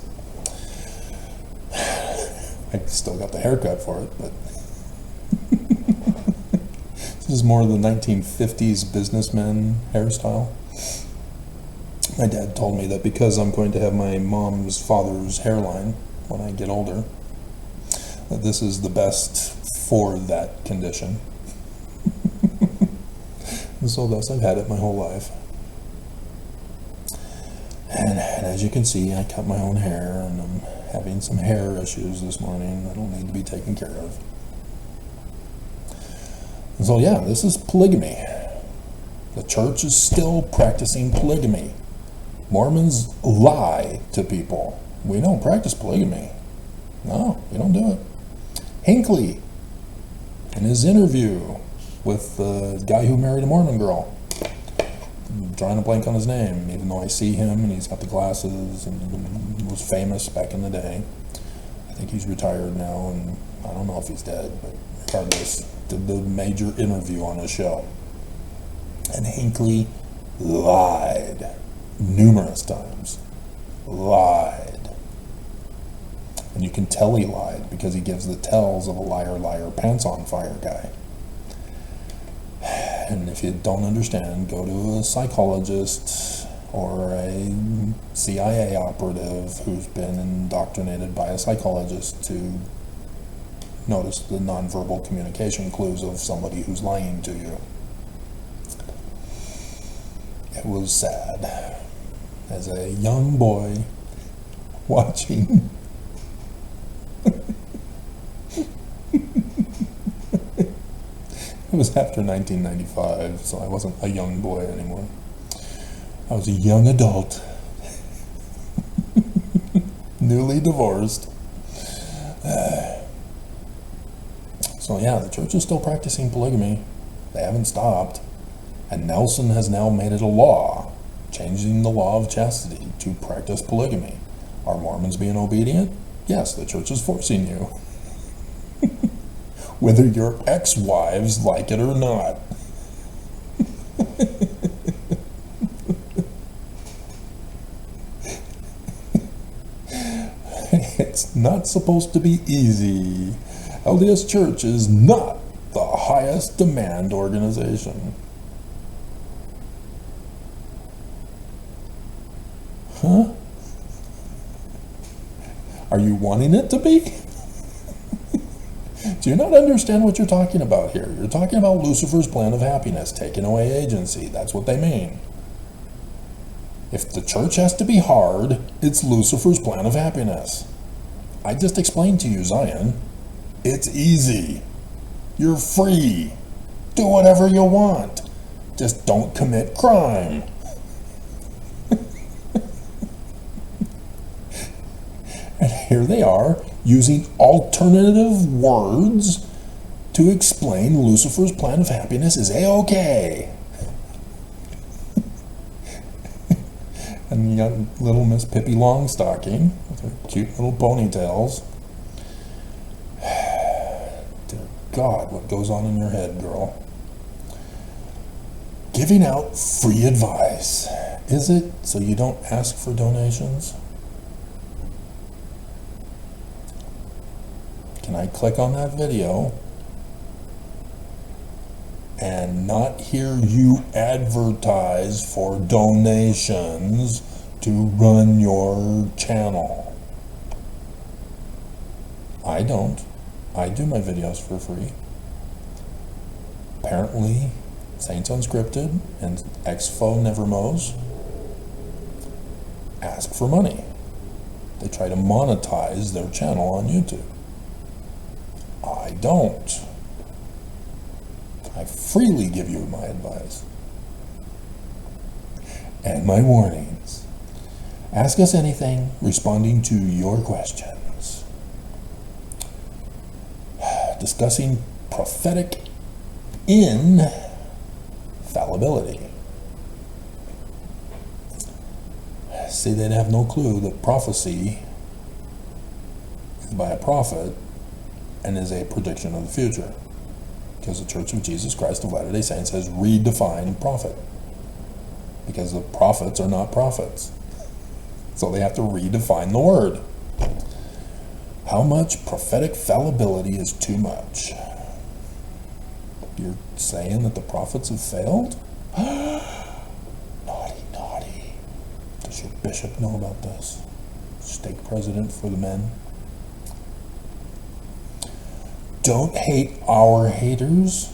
S4: I still got the haircut for it, but this is more the 1950s businessman hairstyle. My dad told me that because I'm going to have my mom's father's hairline when I get older, that this is the best for that condition. And so thus I've had it my whole life. And as you can see, I cut my own hair, and I'm having some hair issues this morning that'll need to be taken care of. And so yeah, this is polygamy. The church is still practicing polygamy. Mormons lie to people. We don't practice polygamy. No, we don't do it. Hinckley, in his interview with the guy who married a Mormon girl, I'm drawing a blank on his name, even though I see him and he's got the glasses and was famous back in the day. I think he's retired now, and I don't know if he's dead, but regardless, did the major interview on his show. And Hinckley lied numerous times. Lied. And you can tell he lied because he gives the tells of a liar, liar, pants on fire guy. And if you don't understand, go to a psychologist or a CIA operative who's been indoctrinated by a psychologist to notice the nonverbal communication clues of somebody who's lying to you. It was sad. As a young boy watching it was after 1995, so I wasn't a young boy anymore. I was a young adult, newly divorced. So yeah, the church is still practicing polygamy. They haven't stopped. And Nelson has now made it a law, changing the law of chastity to practice polygamy. Are Mormons being obedient? Yes, the church is forcing you. Whether your ex-wives like it or not. It's not supposed to be easy. LDS Church is not the highest demand organization. Huh? Are you wanting it to be? Do you not understand what you're talking about here? You're talking about Lucifer's plan of happiness, taking away agency. That's what they mean. If the church has to be hard, it's Lucifer's plan of happiness. I just explained to you, Zion. It's easy. You're free. Do whatever you want. Just don't commit crime. And here they are, using alternative words to explain Lucifer's plan of happiness is A-OK. And you got little Miss Pippi Longstocking with her cute little ponytails. Dear God, what goes on in your head, girl? Giving out free advice. Is it so you don't ask for donations? Can I click on that video and not hear you advertise for donations to run your channel? I don't. I do my videos for free. Apparently, Saints Unscripted and ExMo Nevermos ask for money. They try to monetize their channel on YouTube. I don't. I freely give you my advice and my warnings. Ask us anything, responding to your questions. Discussing prophetic infallibility. See, they'd have no clue that prophecy is by a prophet and is a prediction of the future, because the Church of Jesus Christ of Latter-day Saints has redefined prophet, because the prophets are not prophets, so they have to redefine the word. How much prophetic fallibility is too much? You're saying that the prophets have failed? Naughty, naughty. Does your bishop know about this? Stake president for the men? Don't hate our haters.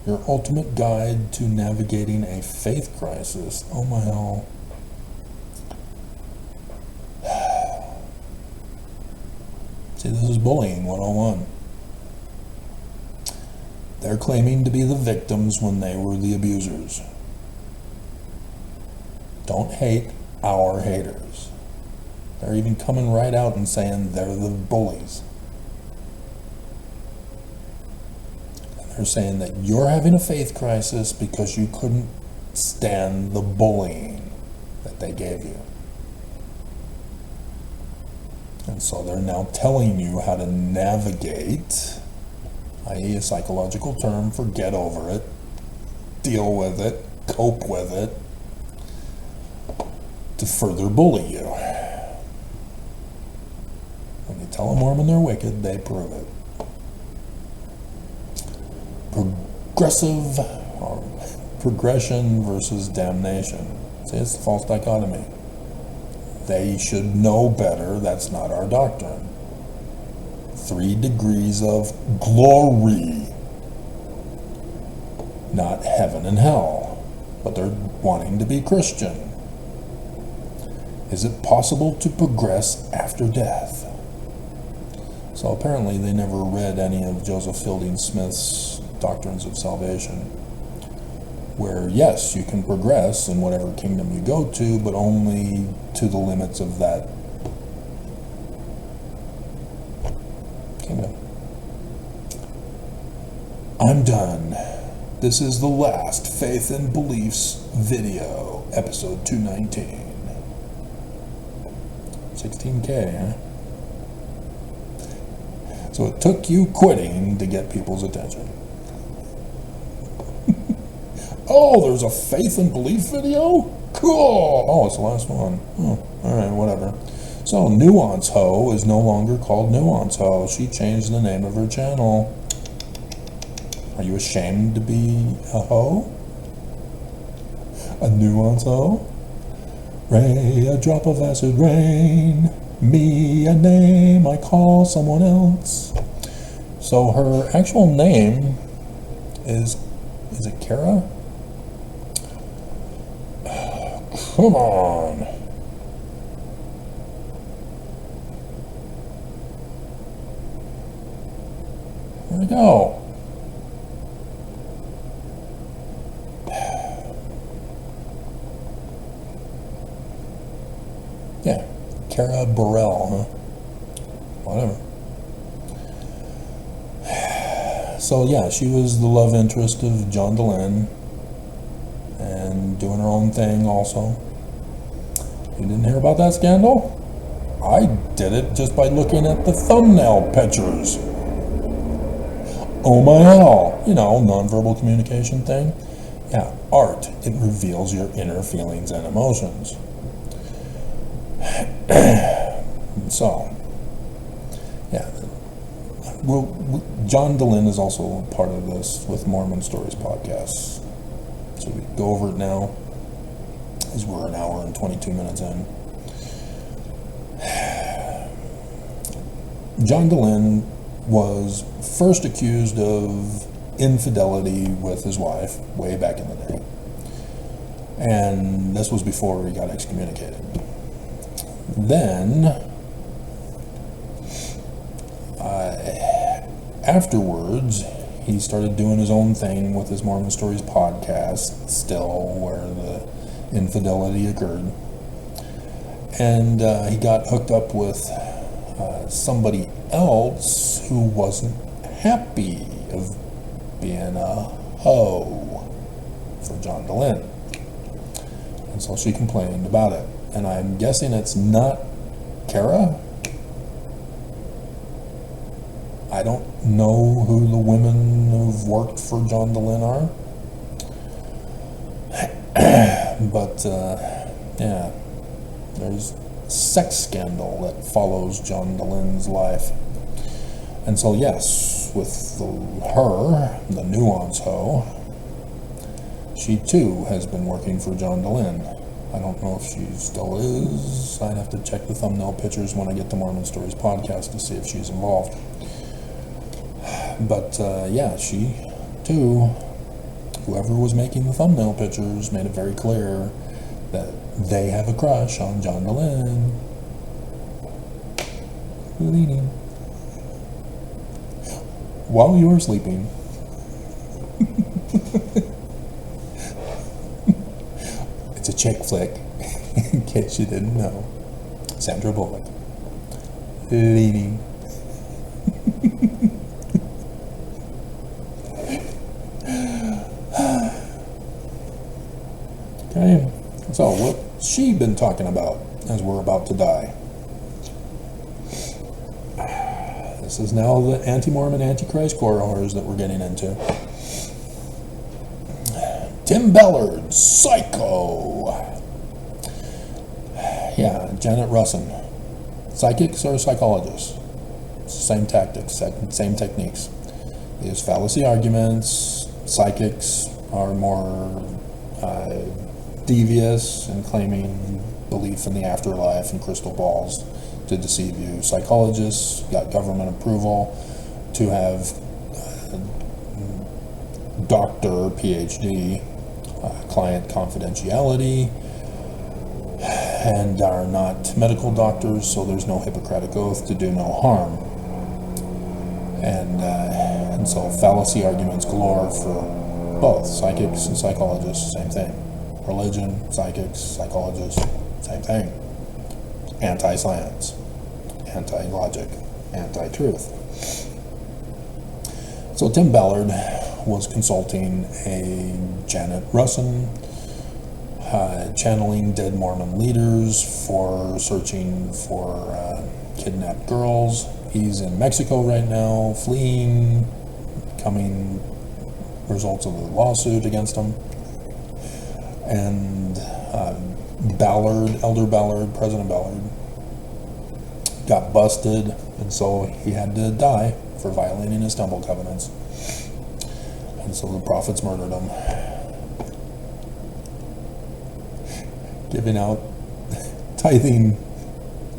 S4: Your ultimate guide to navigating a faith crisis. Oh my hell. See, this is bullying 101. They're claiming to be the victims when they were the abusers. Don't hate our haters. They're even coming right out and saying they're the bullies. And they're saying that you're having a faith crisis because you couldn't stand the bullying that they gave you. And so they're now telling you how to navigate, i.e. a psychological term for get over it, deal with it, cope with it, to further bully you. When you tell a Mormon they're wicked, they prove it. Progressive, or progression versus damnation. See, it's the false dichotomy. They should know better. That's not our doctrine. 3 degrees of glory, not heaven and hell, but they're wanting to be Christian. Is it possible to progress after death? So apparently they never read any of Joseph Fielding Smith's Doctrines of Salvation, where yes, you can progress in whatever kingdom you go to, but only to the limits of that kingdom. I'm done. This is the last Faith and Beliefs video, episode 219. 16K, huh? So it took you quitting to get people's attention. Oh, there's a Faith and Belief video? Cool! Oh, it's the last one. Oh, alright, whatever. So, Nuance Ho is no longer called Nuance Ho. She changed the name of her channel. Are you ashamed to be a hoe? A Nuance Ho? Ray, a drop of acid rain. Me, a name I call someone else. So her actual name is it Kara? Come on. Where'd it go? Yeah, Kara Burrell, huh? Whatever. So yeah, she was the love interest of John Dehlin, and doing her own thing also. You didn't hear about that scandal? I did it just by looking at the thumbnail pictures. Oh my hell, you know, nonverbal communication thing. Yeah, art, it reveals your inner feelings and emotions. So, yeah, John Dehlin is also part of this with Mormon Stories podcast. So we go over it now, as we're an hour and 22 minutes in. John Dehlin was first accused of infidelity with his wife way back in the day. And this was before he got excommunicated. Then, afterwards, he started doing his own thing with his Mormon Stories podcast, still, where the infidelity occurred. And he got hooked up with somebody else who wasn't happy of being a hoe for John Dehlin. And so she complained about it. And I'm guessing it's not Kara. I don't know who the women who've worked for John Dehlin are. But, yeah, there's a sex scandal that follows John Dehlin's life. And so, yes, with her, the Nuance Ho, she too has been working for John Dehlin. I don't know if she still is. I'd have to check the thumbnail pictures when I get the Mormon Stories podcast to see if she's involved. But, yeah, she, too, whoever was making the thumbnail pictures made it very clear that they have a crush on John Dehlin. Leaning. While you were sleeping. It's a chick flick, in case you didn't know. Sandra Bullock. Leaning. Okay, so what's she been talking about as we're about to die? This is now the anti-Mormon, anti-Christ core horrors that we're getting into. Tim Ballard, psycho. Yeah, Janet Russin. Psychics or psychologists? Same tactics, same techniques. They use fallacy arguments, psychics, are more devious and claiming belief in the afterlife and crystal balls to deceive you. Psychologists got government approval to have doctor, PhD, client confidentiality, and are not medical doctors, so there's no Hippocratic oath to do no harm. And so fallacy arguments galore for both psychics and psychologists, same thing. Religion, psychics, psychologists, same thing. Anti-science, anti-logic, anti-truth. So Tim Ballard was consulting a Janet Russin, channeling dead Mormon leaders for searching for kidnapped girls. He's in Mexico right now, fleeing, coming results of the lawsuit against him. And Ballard, Elder Ballard, President Ballard, got busted, and so he had to die for violating his temple covenants. And so the prophets murdered him, giving out tithing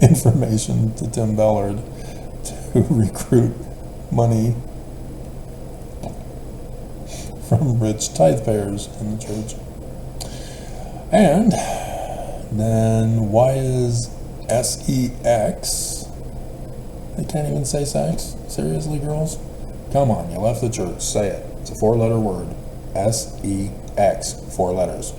S4: information to Tim Ballard to recruit money from rich tithe payers in the church. And then why is sex? They can't even say sex? Seriously, girls? Come on, you left the church. Say it. It's a 4-letter word. sex. 4 letters.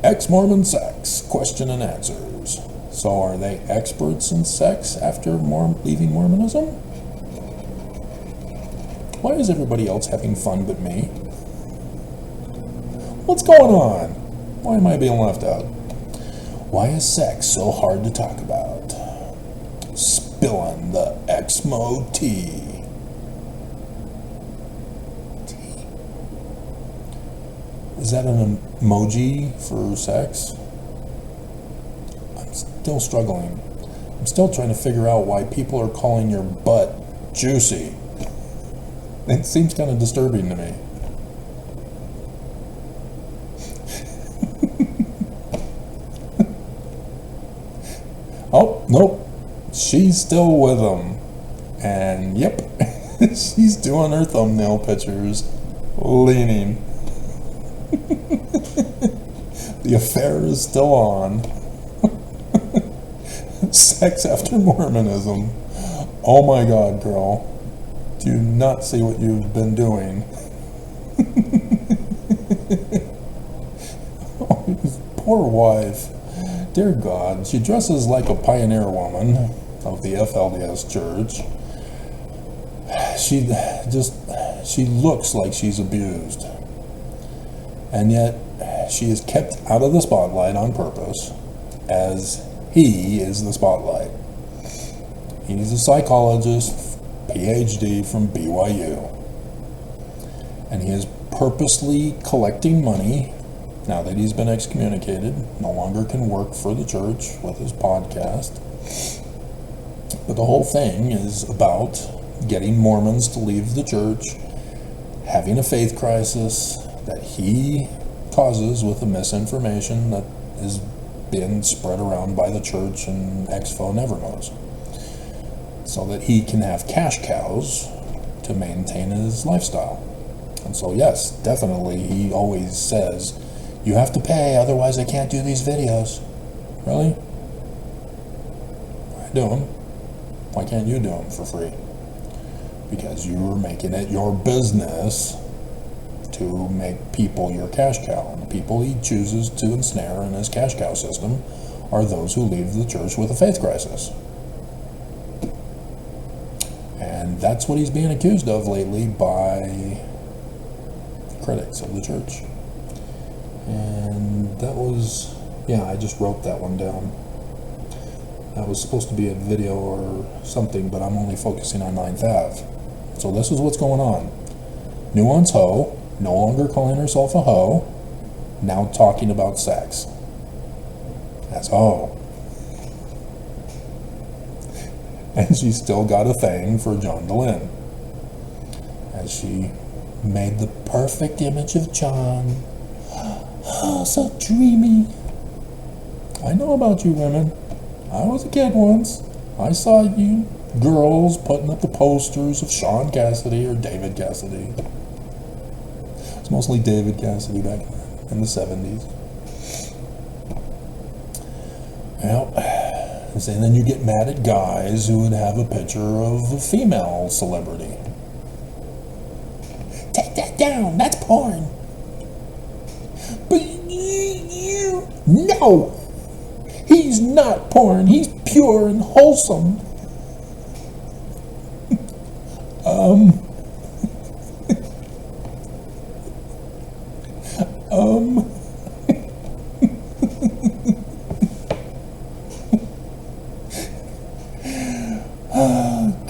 S4: Ex-Mormon sex. Question and answers. So are they experts in sex after leaving Mormonism? Why is everybody else having fun but me? What's going on? Why am I being left out? Why is sex so hard to talk about? Spilling the ExMo tea. Is that an emoji for sex? I'm still struggling. I'm still trying to figure out why people are calling your butt juicy. It seems kind of disturbing to me. Oh, nope. She's still with him. And yep, she's doing her thumbnail pictures, leaning. The affair is still on. Sex after Mormonism. Oh my God, girl. Do you not see what you've been doing? Oh, his poor wife. Dear God, she dresses like a pioneer woman of the FLDS church. She looks like she's abused. And yet, she is kept out of the spotlight on purpose, as he is the spotlight. He's a psychologist, PhD from BYU. And he is purposely collecting money, now that he's been excommunicated, no longer can work for the church with his podcast. But the whole thing is about getting Mormons to leave the church, having a faith crisis that he causes with the misinformation that is being spread around by the church and ExMo never knows, so that he can have cash cows to maintain his lifestyle. And so yes, definitely, he always says, you have to pay, otherwise I can't do these videos. Really? I do them. Why can't you do them for free? Because you're making it your business to make people your cash cow. The people he chooses to ensnare in his cash cow system are those who leave the church with a faith crisis. And that's what he's being accused of lately by critics of the church. And that was, yeah, I just wrote that one down. That was supposed to be a video or something, but I'm only focusing on 9th Ave. So this is what's going on. Nuance Ho, no longer calling herself a hoe, now talking about sex. That's Ho. And she's still got a thing for John DeLynn. as she made the perfect image of John. Oh, so dreamy. I know about you women. I was a kid once. I saw you girls putting up the posters of Sean Cassidy or David Cassidy. It's mostly David Cassidy back in the 70s. Well, and then you get mad at guys who would have a picture of a female celebrity. Take that down, that's porn. But you no, he's not porn, he's pure and wholesome. Oh,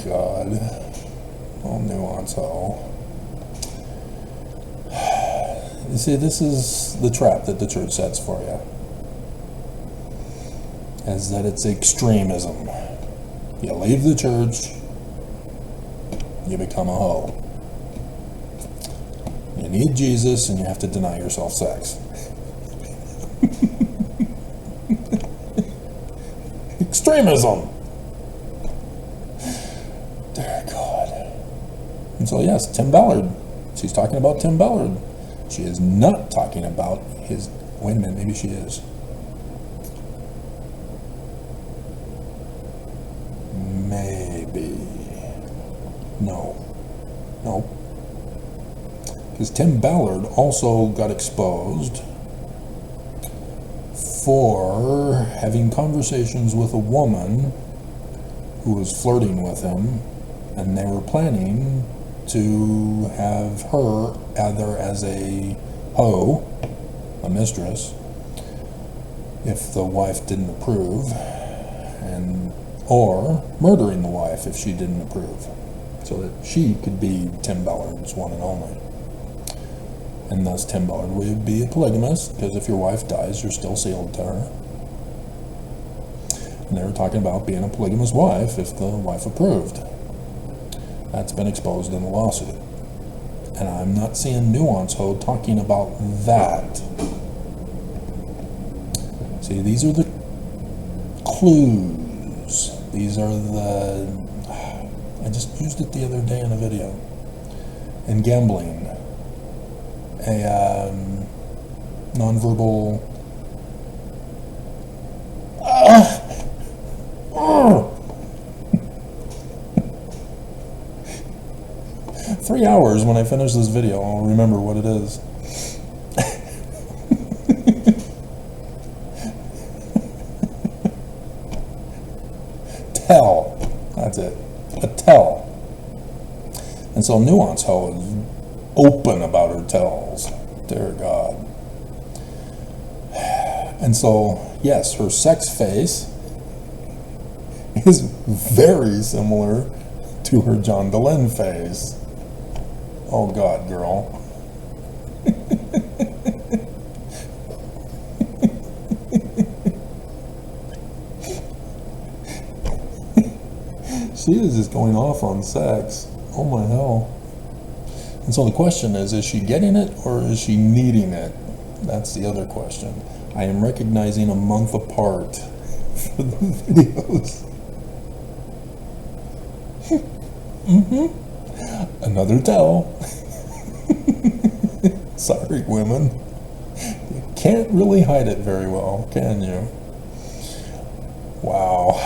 S4: God. Oh, nuance, oh. You see, this is the trap that the church sets for you. Is that it's extremism. You leave the church, you become a hoe. You need Jesus and you have to deny yourself sex. Extremism! Dear God. And so yes, Tim Ballard. She's talking about Tim Ballard. She is not talking about his... Wait a minute, maybe she is. Maybe. No. Because Tim Ballard also got exposed for having conversations with a woman who was flirting with him, and they were planning to have her either as a hoe, a mistress, if the wife didn't approve, or murdering the wife if she didn't approve, so that she could be Tim Ballard's one and only. And thus Tim Ballard would be a polygamist, because if your wife dies, you're still sealed to her. And they were talking about being a polygamous wife if the wife approved. That's been exposed in the lawsuit. And I'm not seeing Nuance Ho talking about that. See, these are the clues. These are the... I just used it the other day in a video. In gambling, a nonverbal... 3 hours when I finish this video, I'll remember what it is. Tell. That's it. A tell. And so Nuance Ho is open about her tells. Dear God. And so, yes, her sex face is very similar to her John Dehlin face. Oh God, girl. She is just going off on sex. Oh my hell. And so the question is she getting it or is she needing it? That's the other question. I am recognizing a month apart for the videos. Another tell. Sorry, women. You can't really hide it very well, can you? Wow.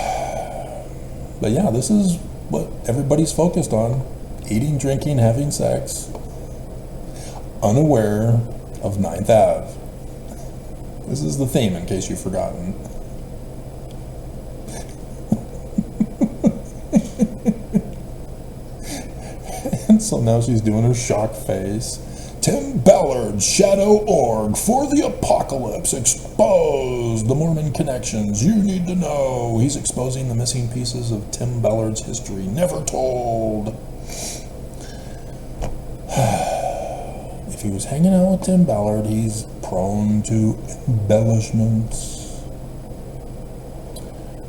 S4: But yeah, this is what everybody's focused on. Eating, drinking, having sex. Unaware of 9th Ave. This is the theme, in case you've forgotten. And so now she's doing her shock face. Tim Ballard's Shadow Org for the Apocalypse. Expose the Mormon connections you need to know. He's exposing the missing pieces of Tim Ballard's history never told. If he was hanging out with Tim Ballard, he's prone to embellishments.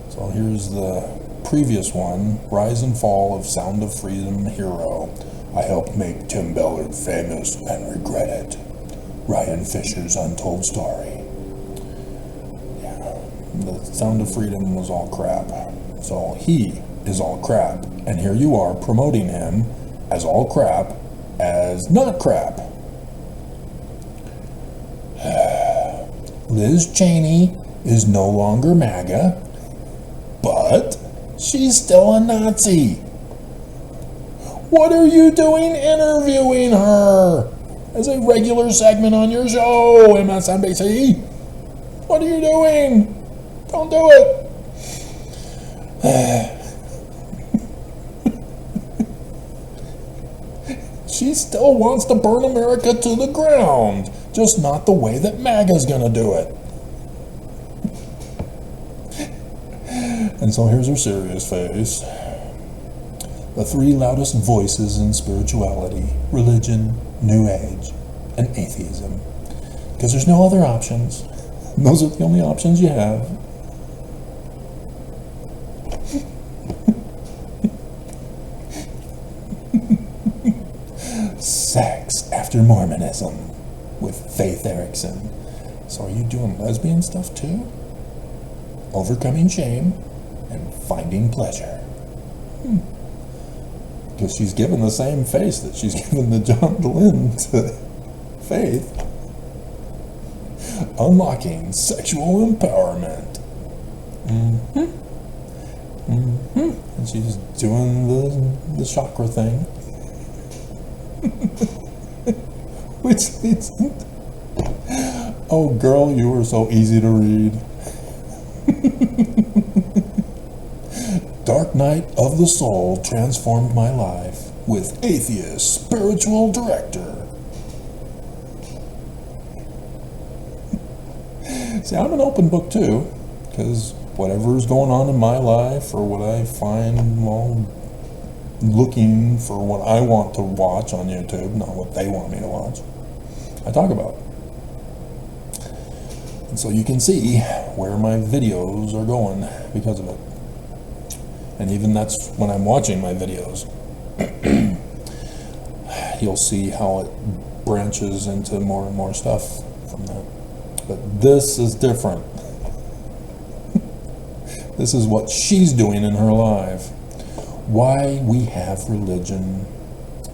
S4: So here's the previous one. Rise and Fall of Sound of Freedom Hero. I helped make Tim Ballard famous and regret it. Ryan Fisher's untold story. Yeah, the Sound of Freedom was all crap. So he is all crap. And here you are promoting him as all crap, as not crap. Liz Cheney is no longer MAGA, but she's still a Nazi. What are you doing interviewing her as a regular segment on your show, MSNBC? What are you doing? Don't do it. She still wants to burn America to the ground, just not the way that MAGA's gonna do it. And so here's her serious face. The three loudest voices in spirituality: religion, New Age, and atheism. Because there's no other options. Those are the only options you have. Sex after Mormonism with Faith Erickson. So are you doing lesbian stuff too? Overcoming shame and finding pleasure. Because she's given the same face that she's given to John Glenn to Faith. Unlocking sexual empowerment. And she's doing the chakra thing. Which leads... Oh girl, you were so easy to read. Dark Night of the Soul transformed my life with atheist spiritual director. See, I'm an open book too, because whatever's going on in my life or what I find while looking for what I want to watch on YouTube, not what they want me to watch, I talk about. And so you can see where my videos are going because of it. And even that's when I'm watching my videos. You'll see how it branches into more and more stuff from that. But this is different. This is what she's doing in her life. Why we have religion,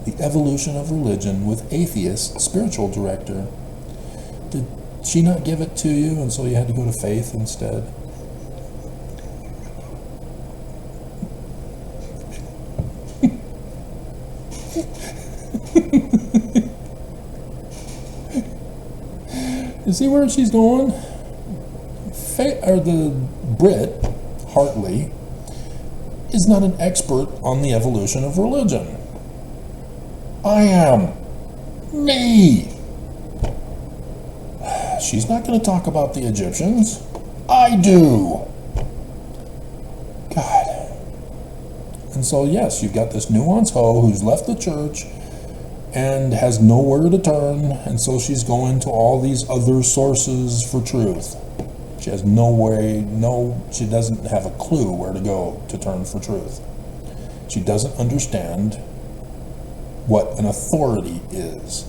S4: the evolution of religion with atheist spiritual director. Did she not give it to you and so you had to go to faith instead? You see where she's going? The Brit, Hartley, is not an expert on the evolution of religion. I am. Me. She's not going to talk about the Egyptians. I do. God. And so, yes, you've got this nuanced hoe who's left the church and has nowhere to turn, and so she's going to all these other sources for truth. She has she doesn't have a clue where to go to turn for truth. She doesn't understand what an authority is,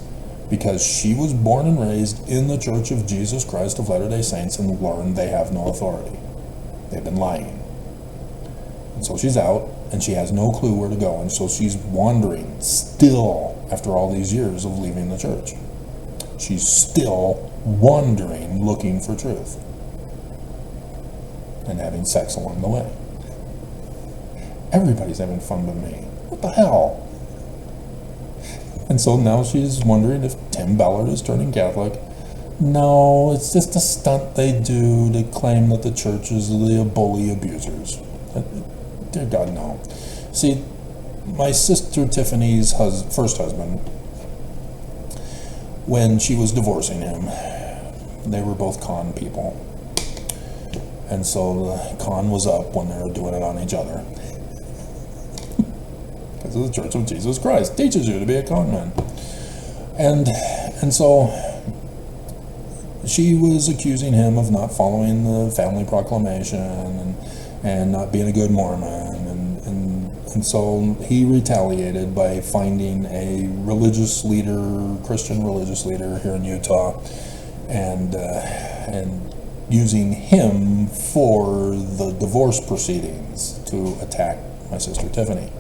S4: because she was born and raised in the Church of Jesus Christ of Latter-day Saints and learned they have no authority. They've been lying. And so she's out, and she has no clue where to go, and so she's wandering still after all these years of leaving the church. She's still wandering, looking for truth, and having sex along the way. Everybody's having fun with me. What the hell? And so now she's wondering if Tim Ballard is turning Catholic. No, it's just a stunt they do to claim that the church is the bully abusers. Dear God, no. See, my sister Tiffany's first husband, when she was divorcing him, they were both con people. And so the con was up when they were doing it on each other. Because the Church of Jesus Christ teaches you to be a con man. And so she was accusing him of not following the family proclamation and not being a good Mormon. And so he retaliated by finding a religious leader, Christian religious leader here in Utah, and using him for the divorce proceedings to attack my sister Tiffany.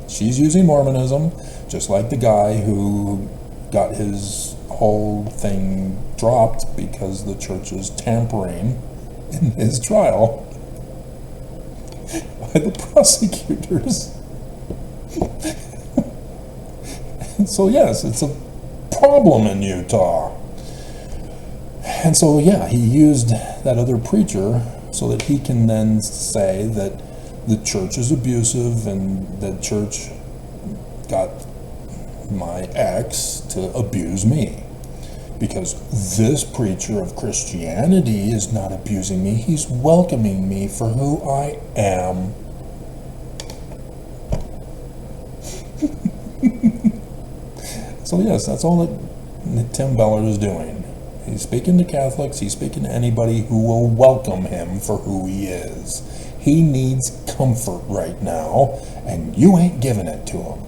S4: She's using Mormonism, just like the guy who got his whole thing dropped because the church is tampering in his trial by the prosecutors. And so yes, it's a problem in Utah. And so yeah, he used that other preacher so that he can then say that the church is abusive and the church got my ex to abuse me. Because this preacher of Christianity is not abusing me, he's welcoming me for who I am. So yes, that's all that Tim Ballard is doing. He's speaking to Catholics, he's speaking to anybody who will welcome him for who he is. He needs comfort right now, and you ain't giving it to him.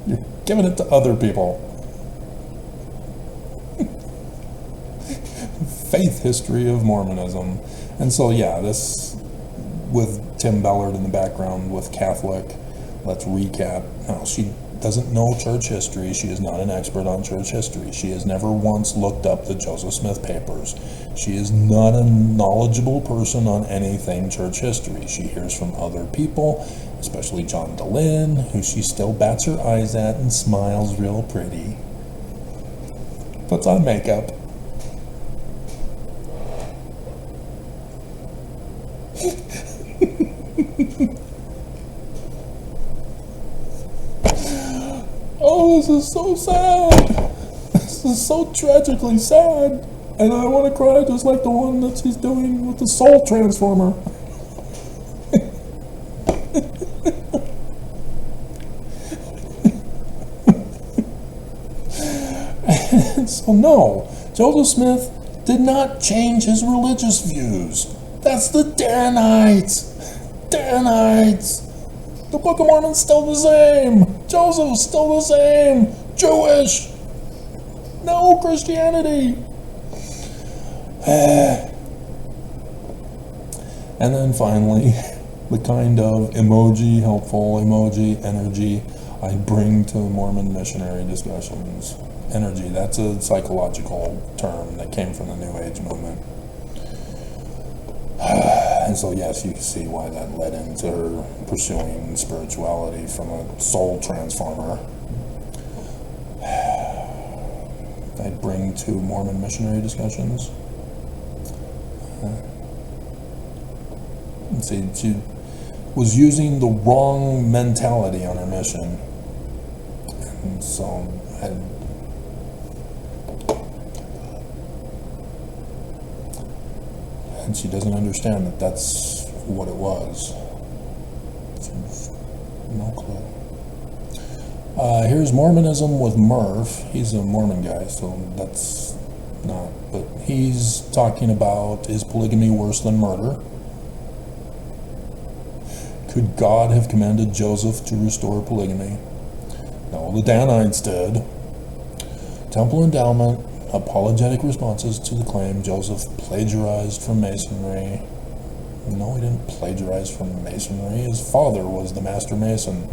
S4: You're giving it to other people. Faith history of Mormonism. And so yeah, this with Tim Ballard in the background with Catholic. Let's recap. Now, she doesn't know church history. She is not an expert on church history. She has never once looked up the Joseph Smith papers. She is not a knowledgeable person on anything church history. She hears from other people, especially John DeLynn, who she still bats her eyes at and smiles real pretty. Puts on makeup. Oh, this is so sad. This is so tragically sad. And I want to cry just like the one that she's doing with the soul transformer. And so no, Joseph Smith did not change his religious views. That's the Danites. Danites. The Book of Mormon's still the same. Joseph's still the same. Jewish. No Christianity. And then finally, the kind of emoji, helpful emoji, energy I bring to Mormon missionary discussions. Energy, that's a psychological term that came from the New Age movement. And so yes, you can see why that led into her pursuing spirituality from a soul transformer. I bring to Mormon missionary discussions. Let's see, she was using the wrong mentality on her mission. And so and she doesn't understand that that's what it was. No clue. Here's Mormonism with Murph. He's a Mormon guy, so that's not. But he's talking about, is polygamy worse than murder? Could God have commanded Joseph to restore polygamy? No, the Danites did. Temple endowment. Apologetic responses to the claim Joseph plagiarized from Masonry. No, he didn't plagiarize from Masonry. His father was the master Mason.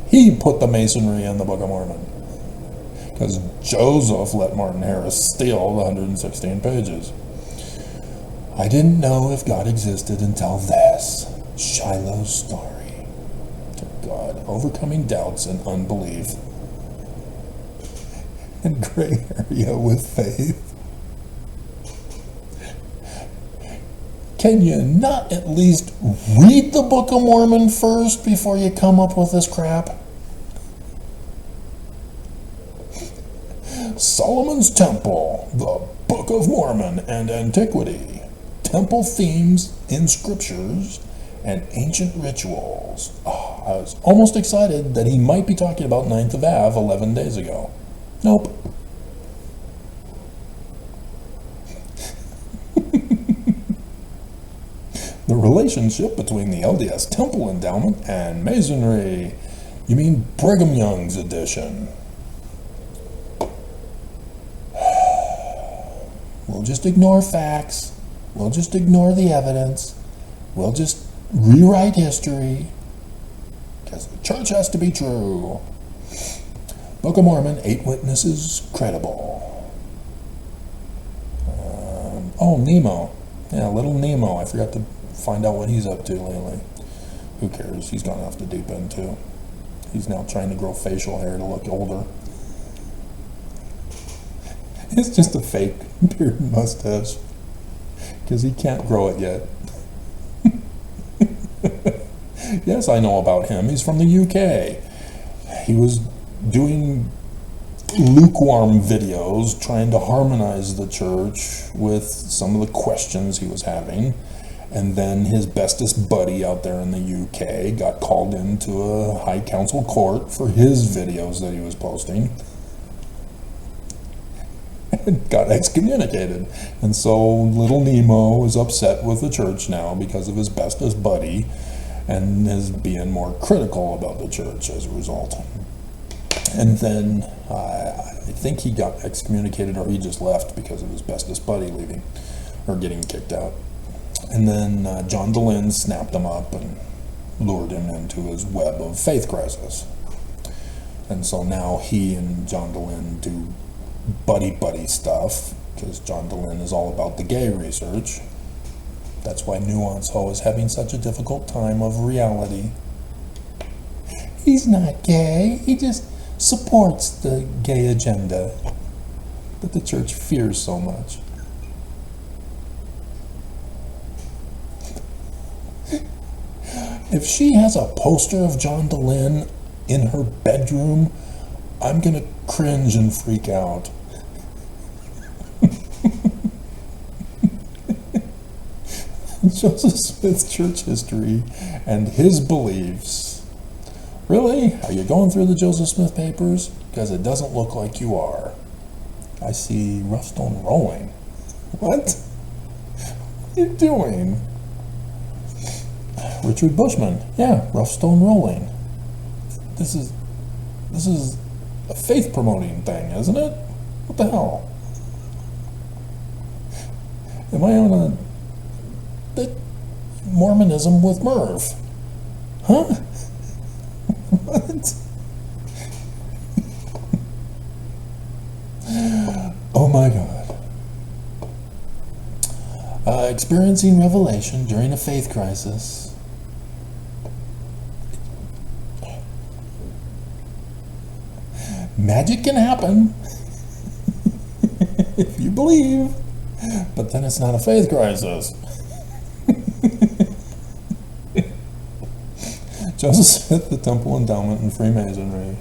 S4: He put the Masonry in the Book of Mormon. Because Joseph let Martin Harris steal the 116 pages. I didn't know if God existed until this. Shiloh's story. To God, overcoming doubts and unbelief. And gray area with faith. Can you not at least read the Book of Mormon first before you come up with this crap? Solomon's Temple, the Book of Mormon and Antiquity, Temple Themes in Scriptures, and Ancient Rituals. Oh, I was almost excited that he might be talking about 9th of Av 11 days ago. Nope. The relationship between the LDS Temple Endowment and Masonry. You mean Brigham Young's edition. We'll just ignore facts. We'll just ignore the evidence. We'll just rewrite history. Because the church has to be true. Book of Mormon, 8 witnesses credible. Nemo. Yeah, little Nemo. I forgot to find out what he's up to lately. Who cares? He's gone off the deep end too. He's now trying to grow facial hair to look older. It's just a fake beard and mustache. Because he can't grow it yet. Yes, I know about him. He's from the UK. He was doing lukewarm videos trying to harmonize the church with some of the questions he was having. And then his bestest buddy out there in the UK got called into a high council court for his videos that he was posting. And got excommunicated. And so little Nemo is upset with the church now because of his bestest buddy and is being more critical about the church as a result. And then I think he got excommunicated, or he just left because of his bestest buddy leaving or getting kicked out. And then John DeLynn snapped him up and lured him into his web of faith crisis. And so now he and John DeLynn do buddy stuff, because John DeLynn is all about the gay research. That's why Nuance Ho is having such a difficult time of reality. He's not gay, he just supports the gay agenda that the church fears so much. If she has a poster of John DeLynn in her bedroom, I'm gonna cringe and freak out. Joseph Smith's church history and his beliefs. Really? Are you going through the Joseph Smith papers? Because it doesn't look like you are. I see rough stone rolling. What? What are you doing? Richard Bushman. Yeah, rough stone rolling. This is a faith promoting thing, isn't it? What the hell? Am I on a Mormonism with Merv? Huh? What? Oh my God. Experiencing revelation during a faith crisis. Magic can happen if you believe, but then it's not a faith crisis. Joseph Smith, the Temple Endowment, and Freemasonry.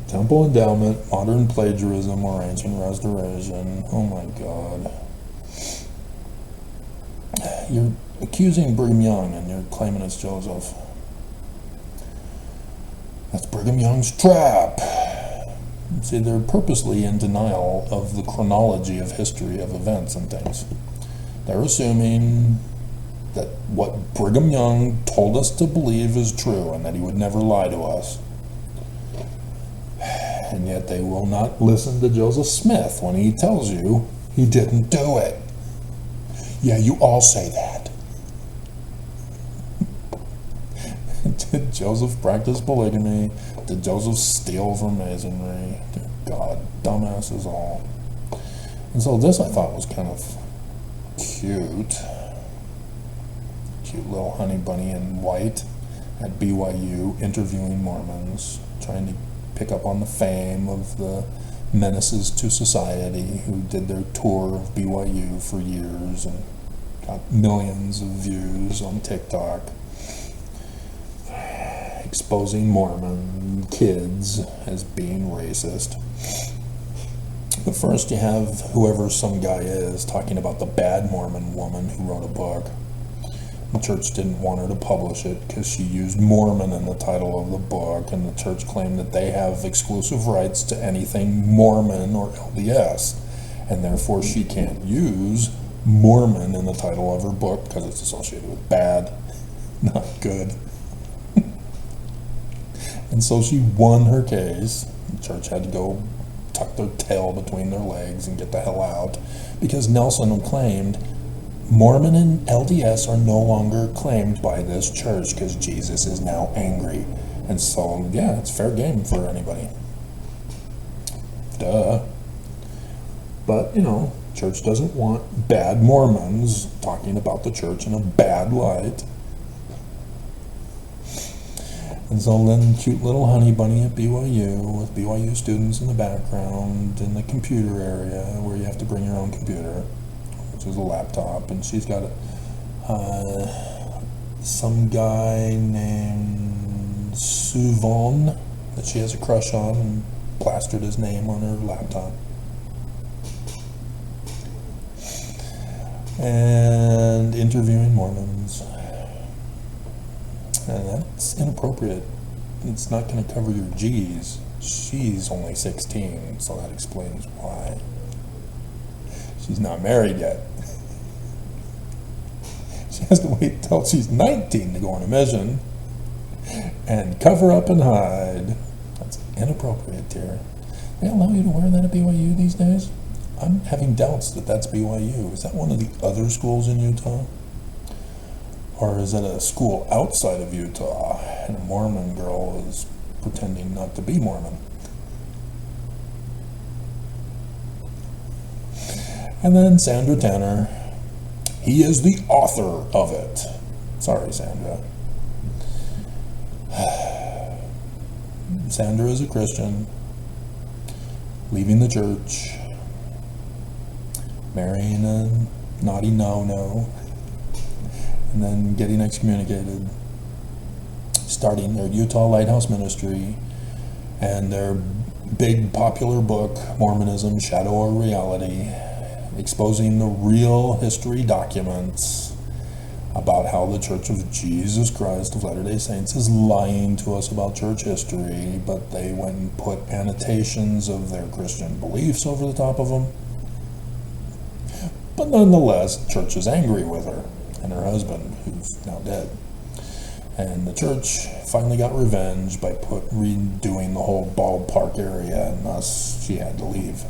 S4: Temple Endowment, modern plagiarism, or ancient restoration. Oh my God. You're accusing Brigham Young and you're claiming it's Joseph. That's Brigham Young's trap. See, they're purposely in denial of the chronology of history of events and things. They're assuming that what Brigham Young told us to believe is true and that he would never lie to us. And yet they will not listen to Joseph Smith when he tells you he didn't do it. Yeah, you all say that. Did Joseph practice polygamy? Did Joseph steal from Masonry? Dear God, dumbasses all. And so this I thought was kind of cute. Cute little honey bunny in white at BYU interviewing Mormons, trying to pick up on the fame of the menaces to society who did their tour of BYU for years and got millions of views on TikTok, exposing Mormon kids as being racist. But first you have whoever some guy is talking about the bad Mormon woman who wrote a book. The church didn't want her to publish it because she used Mormon in the title of the book, and the church claimed that they have exclusive rights to anything Mormon or LDS, and therefore she can't use Mormon in the title of her book because it's associated with bad, not good. And so she won her case. The church had to go tuck their tail between their legs and get the hell out because Nelson claimed Mormon and LDS are no longer claimed by this church because Jesus is now angry. And so, yeah, it's fair game for anybody. Duh. But, church doesn't want bad Mormons talking about the church in a bad light. And so then cute little honey bunny at BYU with BYU students in the background in the computer area where you have to bring your own computer, which is a laptop, and she's got some guy named Suvon that she has a crush on and plastered his name on her laptop. And interviewing Mormons. And that's inappropriate. It's not going to cover your G's. She's only 16, so that explains why. She's not married yet. She has to wait till she's 19 to go on a mission and cover up and hide. That's inappropriate, dear. They allow you to wear that at BYU these days? I'm having doubts that that's BYU. Is that one of the other schools in Utah? Or is it a school outside of Utah and a Mormon girl is pretending not to be Mormon? And then Sandra Tanner. He is the author of it. Sorry, Sandra. Sandra is a Christian, leaving the church, marrying a naughty no-no, and then getting excommunicated, starting their Utah Lighthouse Ministry, and their big popular book, Mormonism, Shadow or Reality, exposing the real history documents about how the Church of Jesus Christ of Latter-day Saints is lying to us about church history, but they went and put annotations of their Christian beliefs over the top of them. But nonetheless, the church is angry with her and her husband, who's now dead. And the church finally got revenge by redoing the whole ballpark area, and thus she had to leave.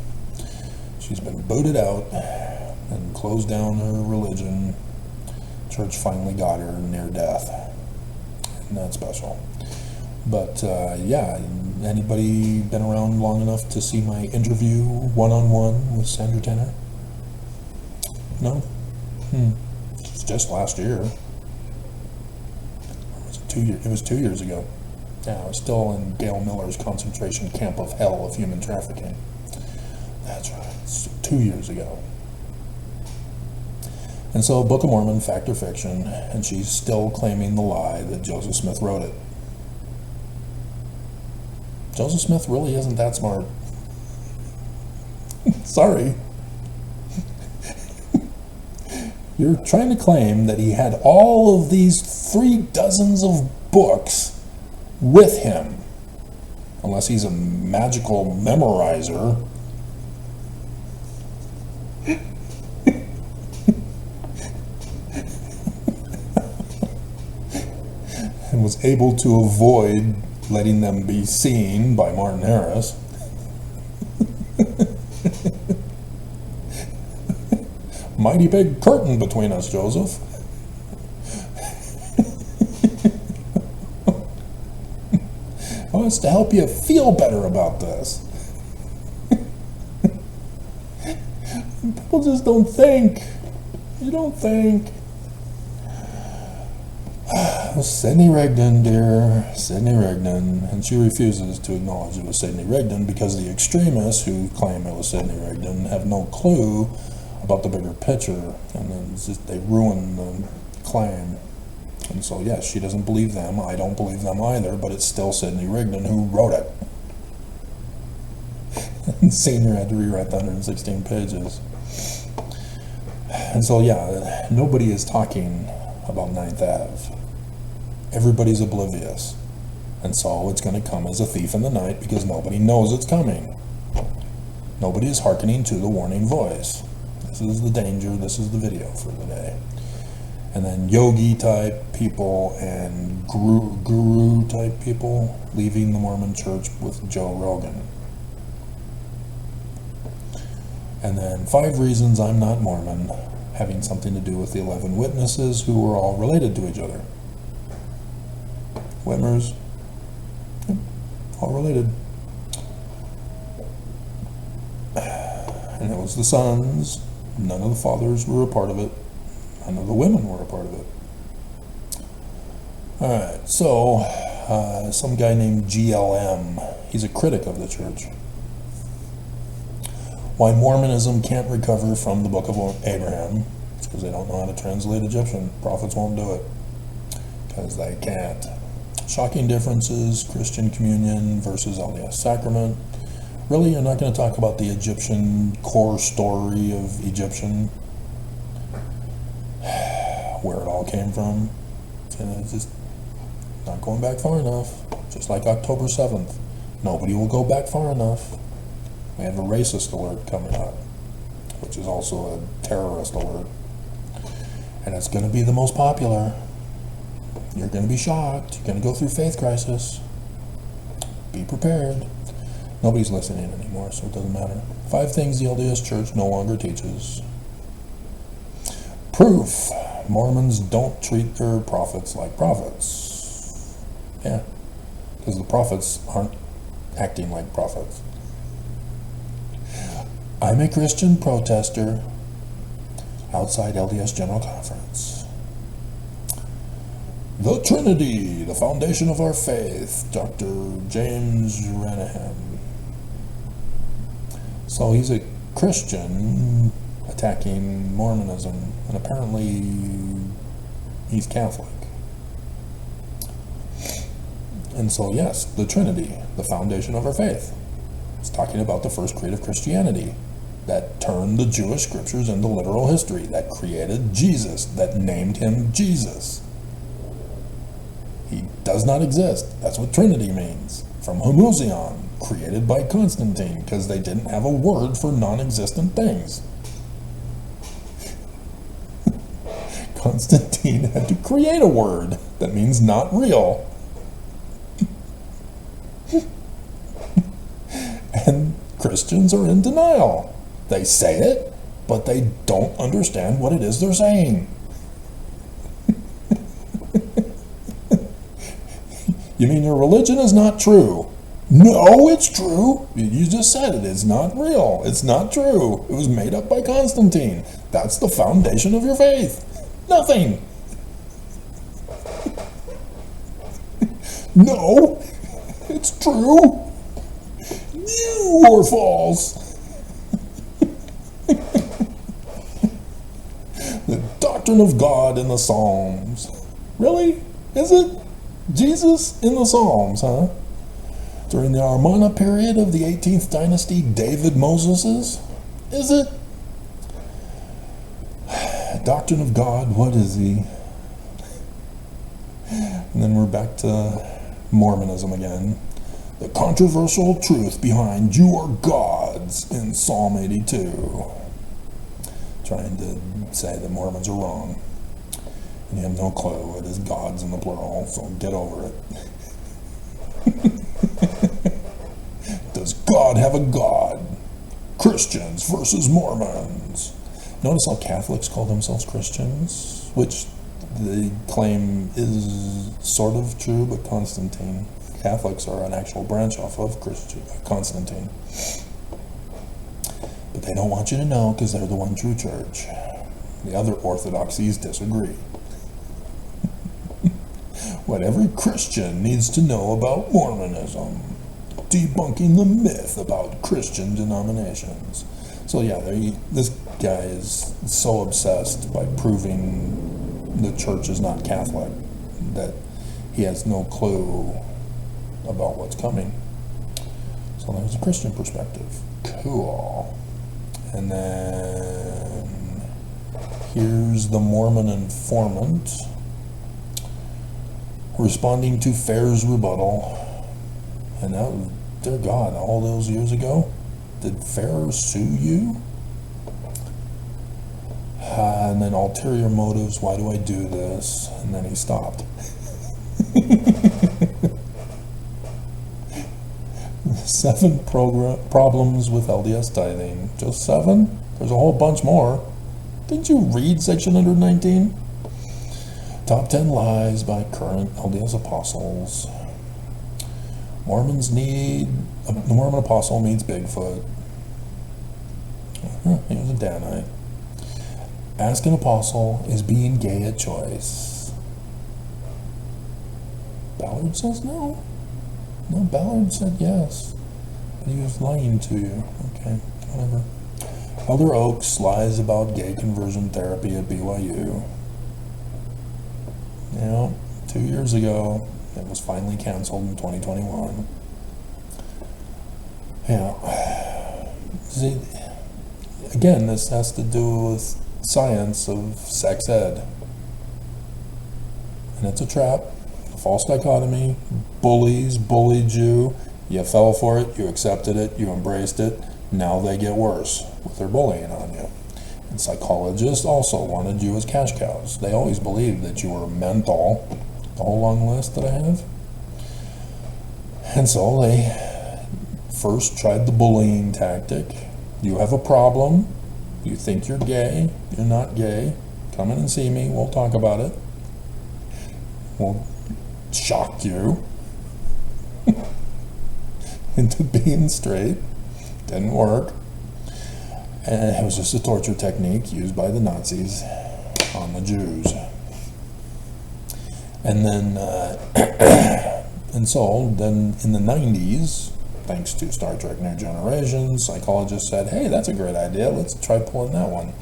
S4: She's been booted out and closed down her religion. Church finally got her near death. And that's special. But yeah, anybody been around long enough to see my interview one-on-one with Sandra Tanner? No? It's just last year. Or was it 2 years? It was 2 years ago. Yeah, I was still in Gail Miller's concentration camp of hell of human trafficking. That's right, it's 2 years ago. And so, Book of Mormon, fact or fiction, and she's still claiming the lie that Joseph Smith wrote it. Joseph Smith really isn't that smart. Sorry. You're trying to claim that he had all of these 3 dozens of books with him, unless he's a magical memorizer. And was able to avoid letting them be seen by Martin Harris. Mighty big curtain between us, Joseph. Oh, it's to help you feel better about this. People just don't think. You don't think. Sidney Rigdon, dear, Sidney Rigdon, and she refuses to acknowledge it was Sidney Rigdon because the extremists who claim it was Sidney Rigdon have no clue about the bigger picture, and then they ruin the claim. And so, yes, she doesn't believe them. I don't believe them either, but it's still Sidney Rigdon who wrote it. And Senior had to rewrite the 116 pages. And so, yeah, nobody is talking about 9th Ave. Everybody's oblivious. And so it's going to come as a thief in the night because nobody knows it's coming. Nobody is hearkening to the warning voice. This is the danger. This is the video for the day. And then yogi type people and guru type people leaving the Mormon church with Joe Rogan. And then 5 reasons I'm not Mormon, having something to do with the 11 witnesses who were all related to each other. Whitmers, yep, all related. And it was the sons. None of the fathers were a part of it. None of the women were a part of it. Alright, so some guy named GLM, he's a critic of the church. Why Mormonism can't recover from the Book of Abraham. It's because they don't know how to translate Egyptian. Prophets won't do it. Because they can't. Shocking differences, Christian communion versus LDS sacrament. Really, you're not going to talk about the Egyptian core story of Egyptian, where it all came from. And it's just not going back far enough. Just like October 7th. Nobody will go back far enough. We have a racist alert coming up, which is also a terrorist alert. And it's going to be the most popular. You're going to be shocked. You're going to go through faith crisis. Be prepared. Nobody's listening anymore, so it doesn't matter. 5 things the LDS Church no longer teaches. Proof. Mormons don't treat their prophets like prophets. Yeah, because the prophets aren't acting like prophets. I'm a Christian protester outside LDS General Conference. The Trinity, the foundation of our faith, Dr. James Ranahan. So he's a Christian attacking Mormonism, and apparently he's Catholic. And so yes, the Trinity, the foundation of our faith. It's talking about the first creed of Christianity that turned the Jewish scriptures into literal history, that created Jesus, that named him Jesus. He does not exist. That's what Trinity means. From homuzion, created by Constantine, because they didn't have a word for non-existent things. Constantine had to create a word that means not real. And Christians are in denial. They say it, but they don't understand what it is they're saying. You mean your religion is not true? No, it's true. You just said it. It's not real. It's not true. It was made up by Constantine. That's the foundation of your faith. Nothing. No, it's true. You are false. The doctrine of God in the Psalms. Really? Is it? Jesus in the Psalms, huh? During the Amarna period of the 18th dynasty, David Moses's? Is it? Doctrine of God, what is he? And then we're back to Mormonism again. The controversial truth behind "you are gods" in Psalm 82. Trying to say that Mormons are wrong. And you have no clue. It is gods in the plural, so get over it. Does God have a God? Christians versus Mormons. Notice how Catholics call themselves Christians, which they claim is sort of true, but Constantine. Catholics are an actual branch off of Constantine. But they don't want you to know because they're the one true church. The other orthodoxies disagree. What every Christian needs to know about Mormonism. Debunking the myth about Christian denominations. So yeah, this guy is so obsessed by proving the church is not Catholic that he has no clue about what's coming. So there's a Christian perspective. Cool. And then here's the Mormon informant responding to Fair's rebuttal. And that, dear God, all those years ago, did Fair sue you? and then ulterior motives, why do I do this? And then he stopped. 7 problems with LDS tithing. Just 7? There's a whole bunch more. Didn't you read section 119? Top 10 lies by current LDS apostles. The Mormon apostle meets Bigfoot. He was a Danite. Ask an apostle, is being gay a choice? Ballard says no. No, Ballard said yes. But he was lying to you. Okay, whatever. Elder Oaks lies about gay conversion therapy at BYU. Yeah, 2 years ago, it was finally canceled in 2021. Yeah. See, again, this has to do with science of sex ed. And it's a trap, a false dichotomy. Bullies bullied you, you fell for it, you accepted it, you embraced it. Now they get worse with their bullying on you. And psychologists also wanted you as cash cows. They always believed that you were mental, the whole long list that I have. And so they first tried the bullying tactic. You have a problem, you think you're gay, you're not gay, come in and see me, we'll talk about it. We'll shock you into being straight. Didn't work. And it was just a torture technique used by the Nazis on the Jews. And then, and so then in the 90s, thanks to Star Trek New Generation, psychologists said, hey, that's a great idea, let's try pulling that one.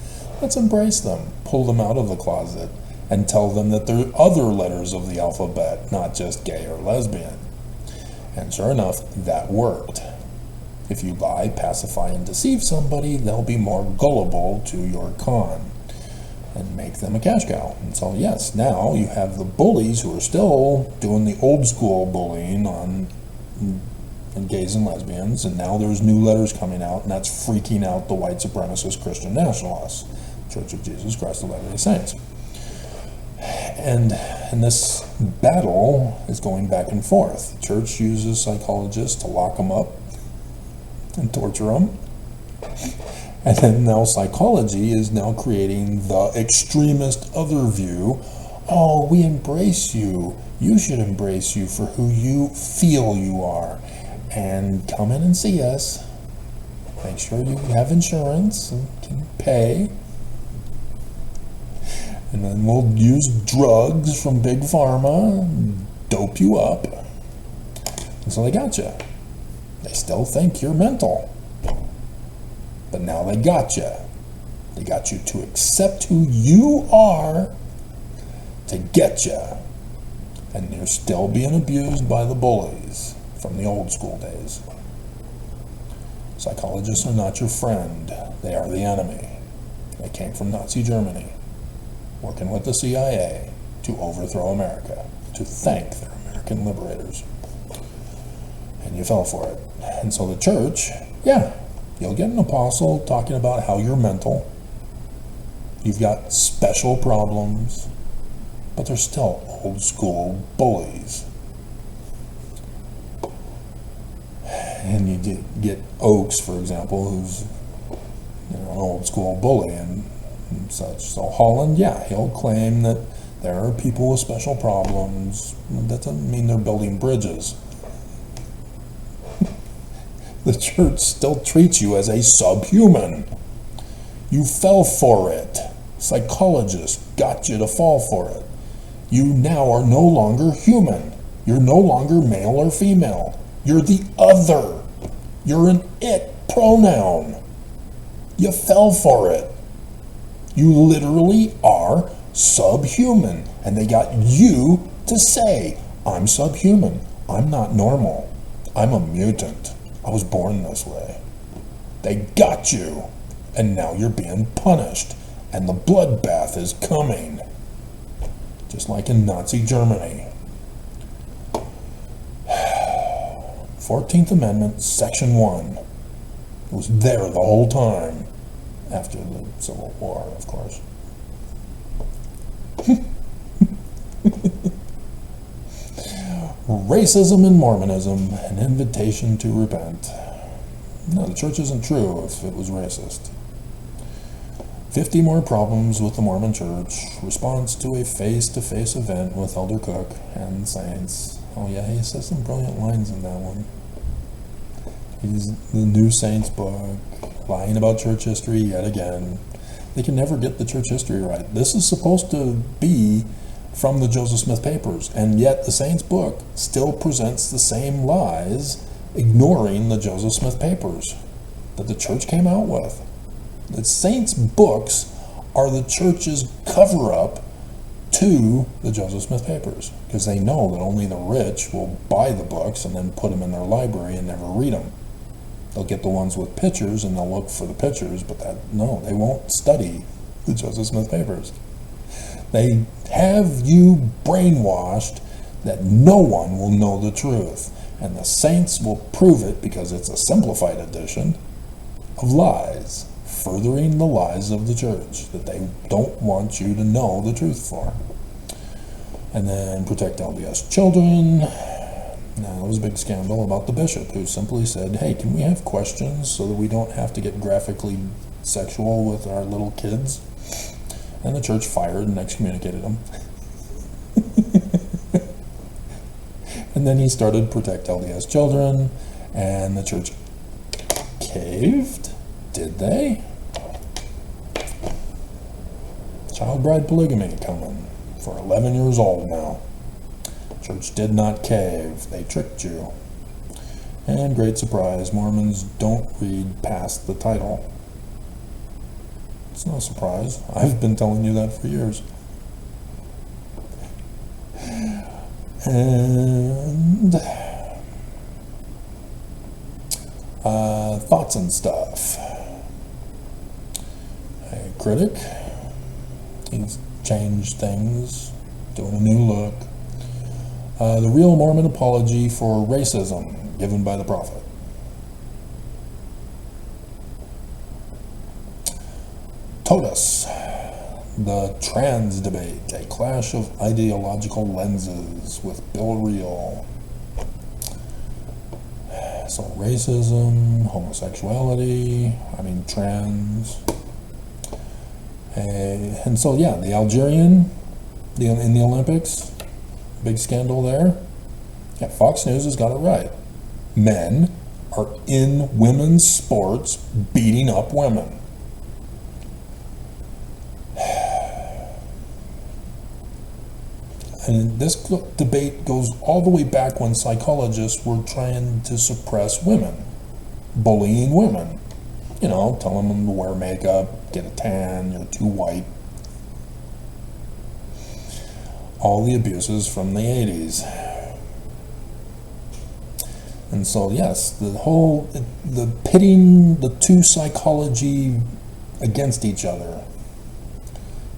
S4: Let's embrace them, pull them out of the closet, and tell them that they're other letters of the alphabet, not just gay or lesbian. And sure enough, that worked. If you lie, pacify, and deceive somebody, they'll be more gullible to your con and make them a cash cow. And so, yes, now you have the bullies who are still doing the old school bullying on gays and lesbians, and now there's new letters coming out, and that's freaking out the white supremacist Christian nationalists, Church of Jesus Christ of Latter-day Saints. And this battle is going back and forth. The church uses psychologists to lock them up and torture them. And then now psychology is now creating the extremist other view. Oh, we embrace you. You should embrace you for who you feel you are. And come in and see us. Make sure you have insurance and can pay. And then we'll use drugs from Big Pharma and dope you up. And so they got you. They still think you're mental. But now they got you. They got you to accept who you are to get you. And you're still being abused by the bullies from the old school days. Psychologists are not your friend. They are the enemy. They came from Nazi Germany, working with the CIA to overthrow America, to thank their American liberators. And you fell for it. And so the church, yeah, you'll get an apostle talking about how you're mental. You've got special problems, but they're still old school bullies. And you get Oaks, for example, who's an old school bully and such. So Halen, yeah, he'll claim that there are people with special problems. That doesn't mean they're building bridges. The church still treats you as a subhuman. You fell for it. Psychologists got you to fall for it. You now are no longer human. You're no longer male or female. You're the other. You're an it pronoun. You fell for it. You literally are subhuman. And they got you to say, I'm subhuman. I'm not normal. I'm a mutant. I was born this way. They got you. And now you're being punished. And the bloodbath is coming. Just like in Nazi Germany. 14th Amendment, Section 1. It was there the whole time. After the Civil War, of course. Racism in Mormonism, an invitation to repent. No, the church isn't true if it was racist. 50 more problems with the Mormon church. Response to a face-to-face event with Elder Cook and Saints. Oh yeah, he says some brilliant lines in that one. He's the New Saints book, lying about church history yet again. They can never get the church history right. This is supposed to be from the Joseph Smith papers, and yet the Saints book still presents the same lies, ignoring the Joseph Smith papers that the church came out with. The Saints books are the church's cover-up to the Joseph Smith papers, because they know that only the rich will buy the books and then put them in their library and never read them. They'll get the ones with pictures and they'll look for the pictures, but they won't study the Joseph Smith papers. They have you brainwashed that no one will know the truth, and the Saints will prove it because it's a simplified edition of lies, furthering the lies of the church that they don't want you to know the truth for. And then protect LDS children. Now, there was a big scandal about the bishop who simply said, hey, can we have questions so that we don't have to get graphically sexual with our little kids? And the church fired and excommunicated him. And then he started Protect LDS Children, and the church caved. Did they? Child bride polygamy coming for 11 years old now. Church did not cave. They tricked you. And great surprise, Mormons don't read past the title. It's no surprise. I've been telling you that for years. And thoughts and stuff. A critic. He's changed things, doing a new look. The real Mormon apology for racism given by the prophet. TOTUS, the trans debate, a clash of ideological lenses with Bill Reel. So racism, homosexuality, trans. And so, yeah, the Algerian in the Olympics, big scandal there. Yeah, Fox News has got it right. Men are in women's sports beating up women. And this debate goes all the way back when psychologists were trying to suppress women, bullying women. Telling them to wear makeup, get a tan, you're too white. All the abuses from the 80s. And so, yes, the pitting the two psychology against each other,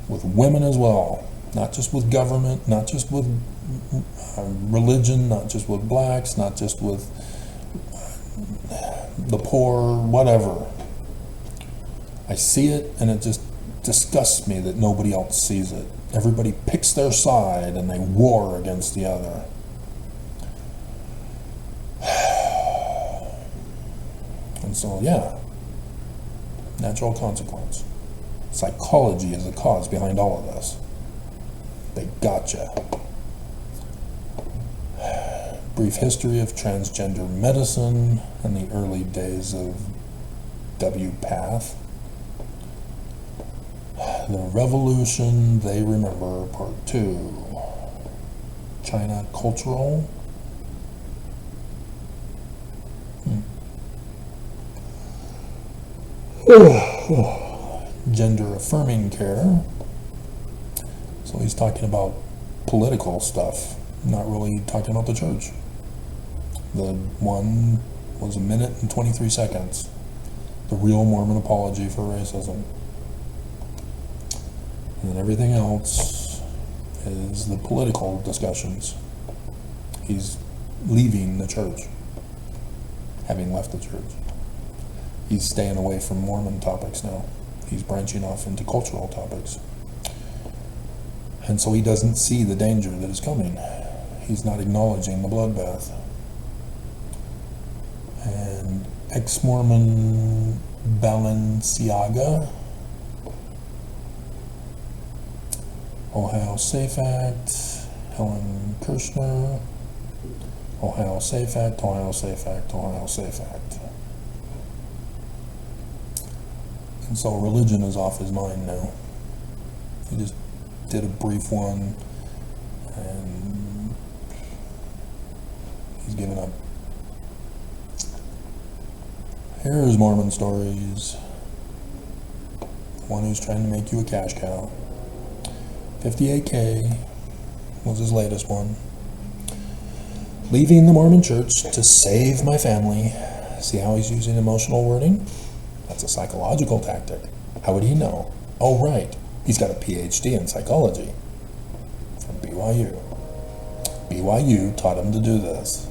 S4: with women as well. Not just with government, not just with religion, not just with blacks, not just with the poor, whatever. I see it, and it just disgusts me that nobody else sees it. Everybody picks their side, and they war against the other. And so, yeah, natural consequence. Psychology is the cause behind all of this. They gotcha. Brief history of transgender medicine and the early days of WPATH. The Revolution They Remember, Part 2. China Cultural. Gender affirming care. So he's talking about political stuff, not really talking about the church. The one was 1 minute and 23 seconds. The real Mormon apology for racism. And then everything else is the political discussions. He's leaving the church, having left the church. He's staying away from Mormon topics now. He's branching off into cultural topics. And so he doesn't see the danger that is coming. He's not acknowledging the bloodbath. And ex-Mormon Balenciaga, Ohio Safe Act, Helen Kirshner, Ohio Safe Act, Ohio Safe Act, Ohio Safe Act. And so religion is off his mind now. He just did a brief one, and he's given up. Here's Mormon Stories. The one who's trying to make you a cash cow. 58K was his latest one. Leaving the Mormon Church to save my family. See how he's using emotional wording? That's a psychological tactic. How would he know? Oh, right. He's got a PhD in psychology from BYU. BYU taught him to do this.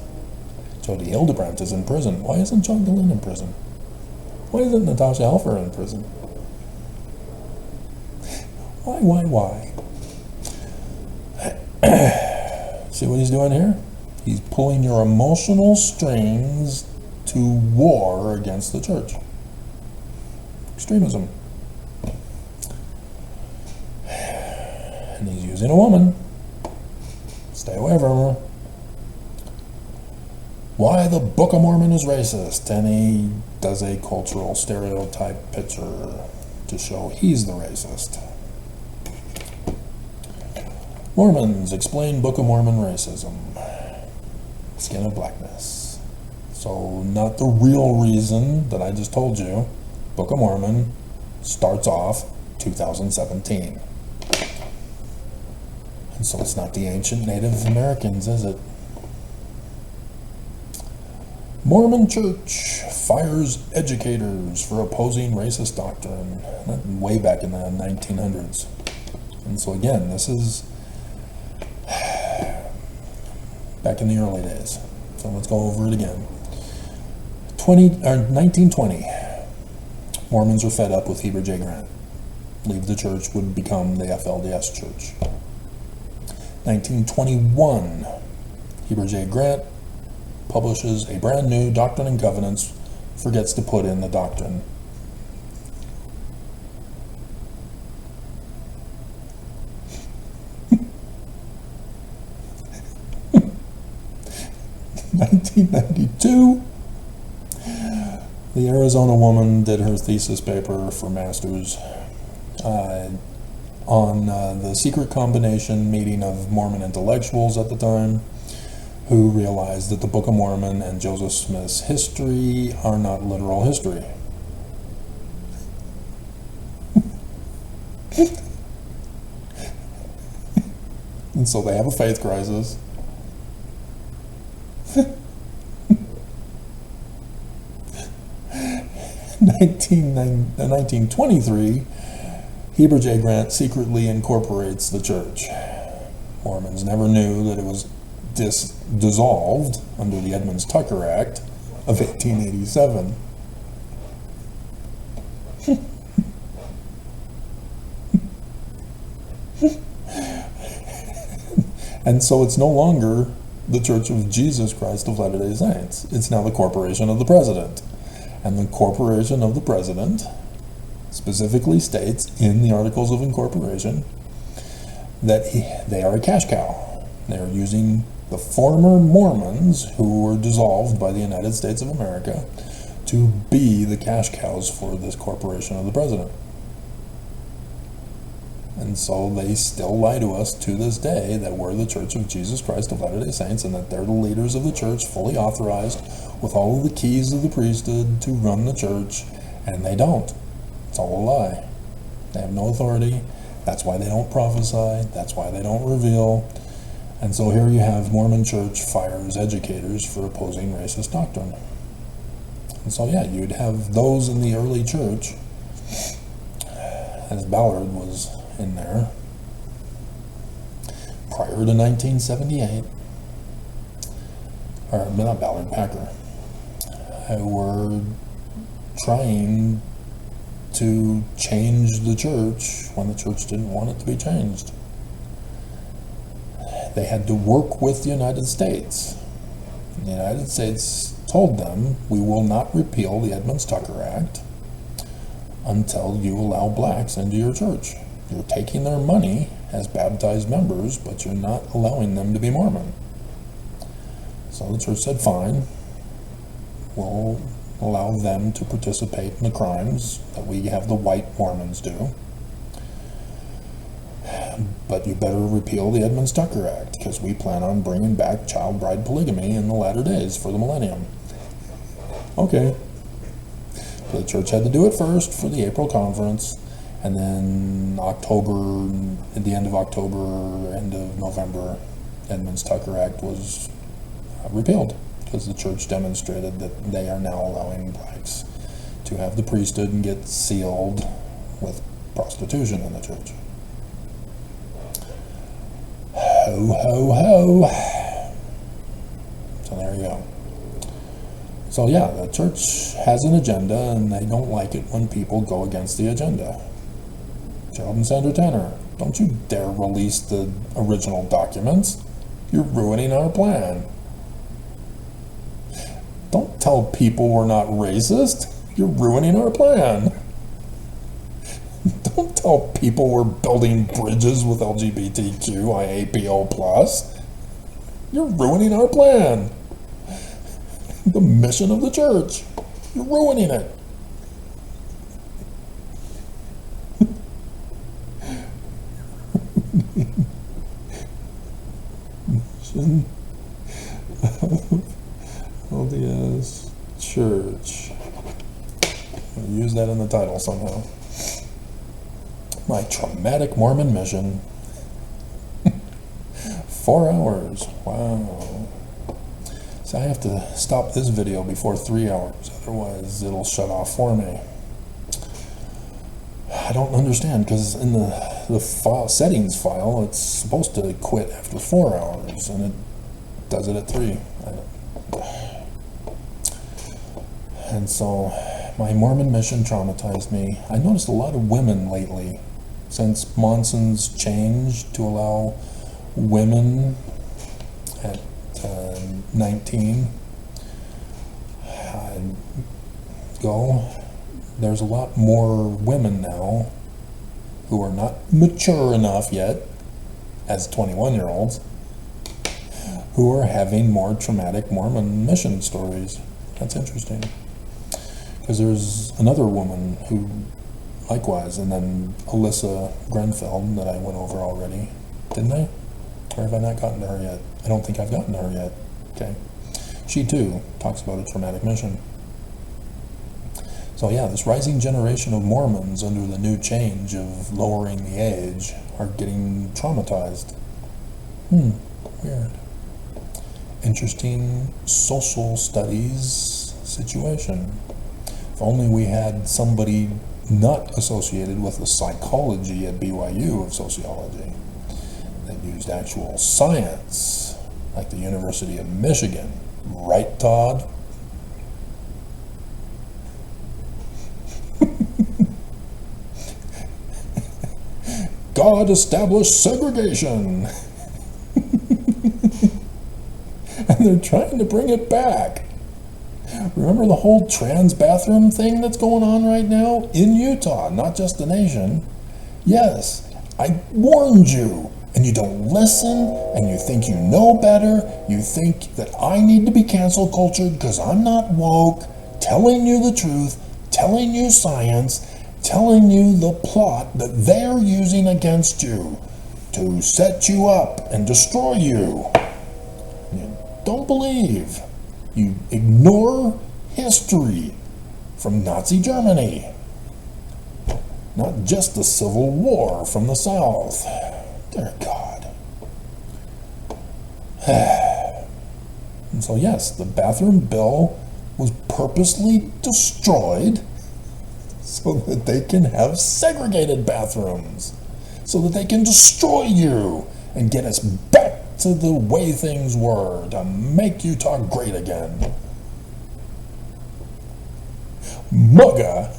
S4: Jody Hildebrandt is in prison. Why isn't John Glenn in prison? Why isn't Natasha Helfer in prison? Why? See what he's doing here? He's pulling your emotional strings to war against the church. Extremism. And he's using a woman. Stay away from her. Why the Book of Mormon is racist, and he does a cultural stereotype picture to show he's the racist. Mormons explain Book of Mormon racism. Skin of blackness. So not the real reason that I just told you. Book of Mormon starts off 2017. And so it's not the ancient Native Americans, is it? Mormon Church fires educators for opposing racist doctrine. Way back in the 1900s. And so again, this is back in the early days. So let's go over it again. 1920. Mormons are fed up with Heber J. Grant. Leave the church would become the FLDS church. 1921. Heber J. Grant publishes a brand new Doctrine and Covenants, forgets to put in the doctrine. In 1992, the Arizona woman did her thesis paper for master's on the secret combination meeting of Mormon intellectuals at the time, who realized that the Book of Mormon and Joseph Smith's history are not literal history. And so they have a faith crisis. In 1923, Heber J. Grant secretly incorporates the church. Mormons never knew that it was dissolved under the Edmunds-Tucker Act of 1887. And so it's no longer the Church of Jesus Christ of Latter-day Saints. It's now the Corporation of the President. And the Corporation of the President specifically states in the Articles of Incorporation that they are a cash cow. They are using the former Mormons who were dissolved by the United States of America to be the cash cows for this Corporation of the President. And so they still lie to us to this day that we're the Church of Jesus Christ of Latter-day Saints and that they're the leaders of the church, fully authorized with all of the keys of the priesthood to run the church, and they don't. It's all a lie. They have no authority. That's why they don't prophesy. That's why they don't reveal. And so here you have Mormon Church fires educators for opposing racist doctrine. And so yeah, you'd have those in the early church, as Ballard was in there, prior to 1978, or not Ballard, Packer, who were trying to change the church when the church didn't want it to be changed. they had to work with the United States. The United States told them, we will not repeal the Edmunds-Tucker Act until you allow blacks into your church. You're taking their money as baptized members, but you're not allowing them to be Mormon. So the church said, fine, we'll allow them to participate in the crimes that we have the white Mormons do. But you better repeal the Edmunds-Tucker Act, because we plan on bringing back child bride polygamy in the latter days for the millennium. Okay. So the church had to do it first for the April conference, and then October, at the end of October, end of November, Edmunds-Tucker Act was repealed, because the church demonstrated that they are now allowing blacks to have the priesthood and get sealed with prostitution in the church. Ho, ho, ho. So there you go. So yeah, the church has an agenda, and they don't like it when people go against the agenda. Gerald and Sandra Tanner, don't you dare release the original documents. You're ruining our plan. Don't tell people we're not racist. You're ruining our plan. Don't tell people we're building bridges with LGBTQIAPO+. You're ruining our plan. The mission of the church. You're ruining it. Mission of LDS Church. I'll use that in the title somehow. My traumatic Mormon mission. 4 hours. Wow. So I have to stop this video before 3 hours, otherwise it'll shut off for me. I don't understand, because in the file, settings file, it's supposed to quit after 4 hours, and it does it at 3. And so my Mormon mission traumatized me. I noticed a lot of women lately, since Monson's changed to allow women at 19 there's a lot more women now who are not mature enough yet as 21-year-olds who are having more traumatic Mormon mission stories. That's interesting, because there's another woman who likewise, and then Alyssa Grenfell that I went over already, didn't I? Or have I not gotten to her yet? I don't think I've gotten to her yet. Okay. She too talks about a traumatic mission. So yeah, this rising generation of Mormons under the new change of lowering the age are getting traumatized. Weird. Interesting social studies situation. If only we had somebody not associated with the psychology at BYU of sociology that used actual science, like the University of Michigan. Right, Todd? God established segregation. And they're trying to bring it back. Remember the whole trans bathroom thing that's going on right now in Utah, not just the nation? Yes, I warned you, and you don't listen, and you think you know better. You think that I need to be cancel cultured because I'm not woke, telling you the truth, telling you science, telling you the plot that they're using against you to set you up and destroy you. You don't believe. You ignore history from Nazi Germany, not just the Civil War from the South. Dear God. And so yes, the bathroom bill was purposely destroyed so that they can have segregated bathrooms, so that they can destroy you and get us back to the way things were, to make Utah great again. MAGA.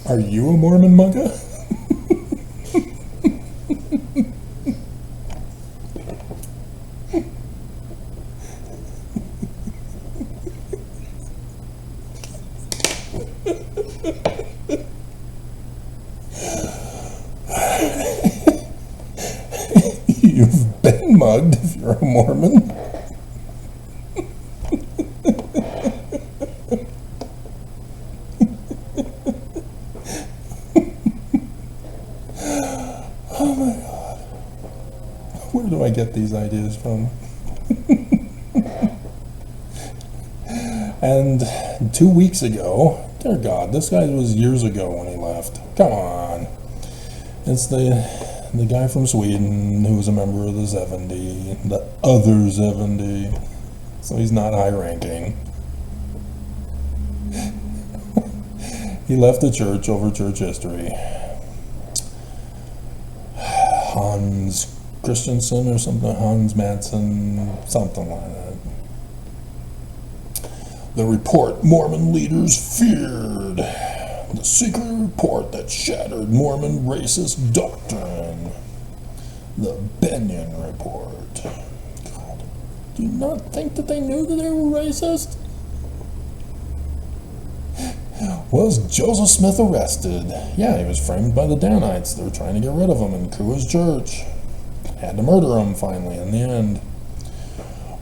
S4: Are you a Mormon, Mugga? You've been mugged if you're a Mormon. Oh my God. Where do I get these ideas from? And 2 weeks ago, dear God, this guy was years ago when he left. Come on. It's the guy from Sweden who was a member of the 70, the other 70. So he's not high ranking. He left the church over church history. Hans Christensen or something, Hans Madsen, something like that. The report Mormon leaders feared. The secret report that shattered Mormon racist doctrine. The Benyon Report. God, do you not think that they knew that they were racist? Was Joseph Smith arrested? Yeah, he was framed by the Danites. They were trying to get rid of him and coup his church. Had to murder him finally in the end.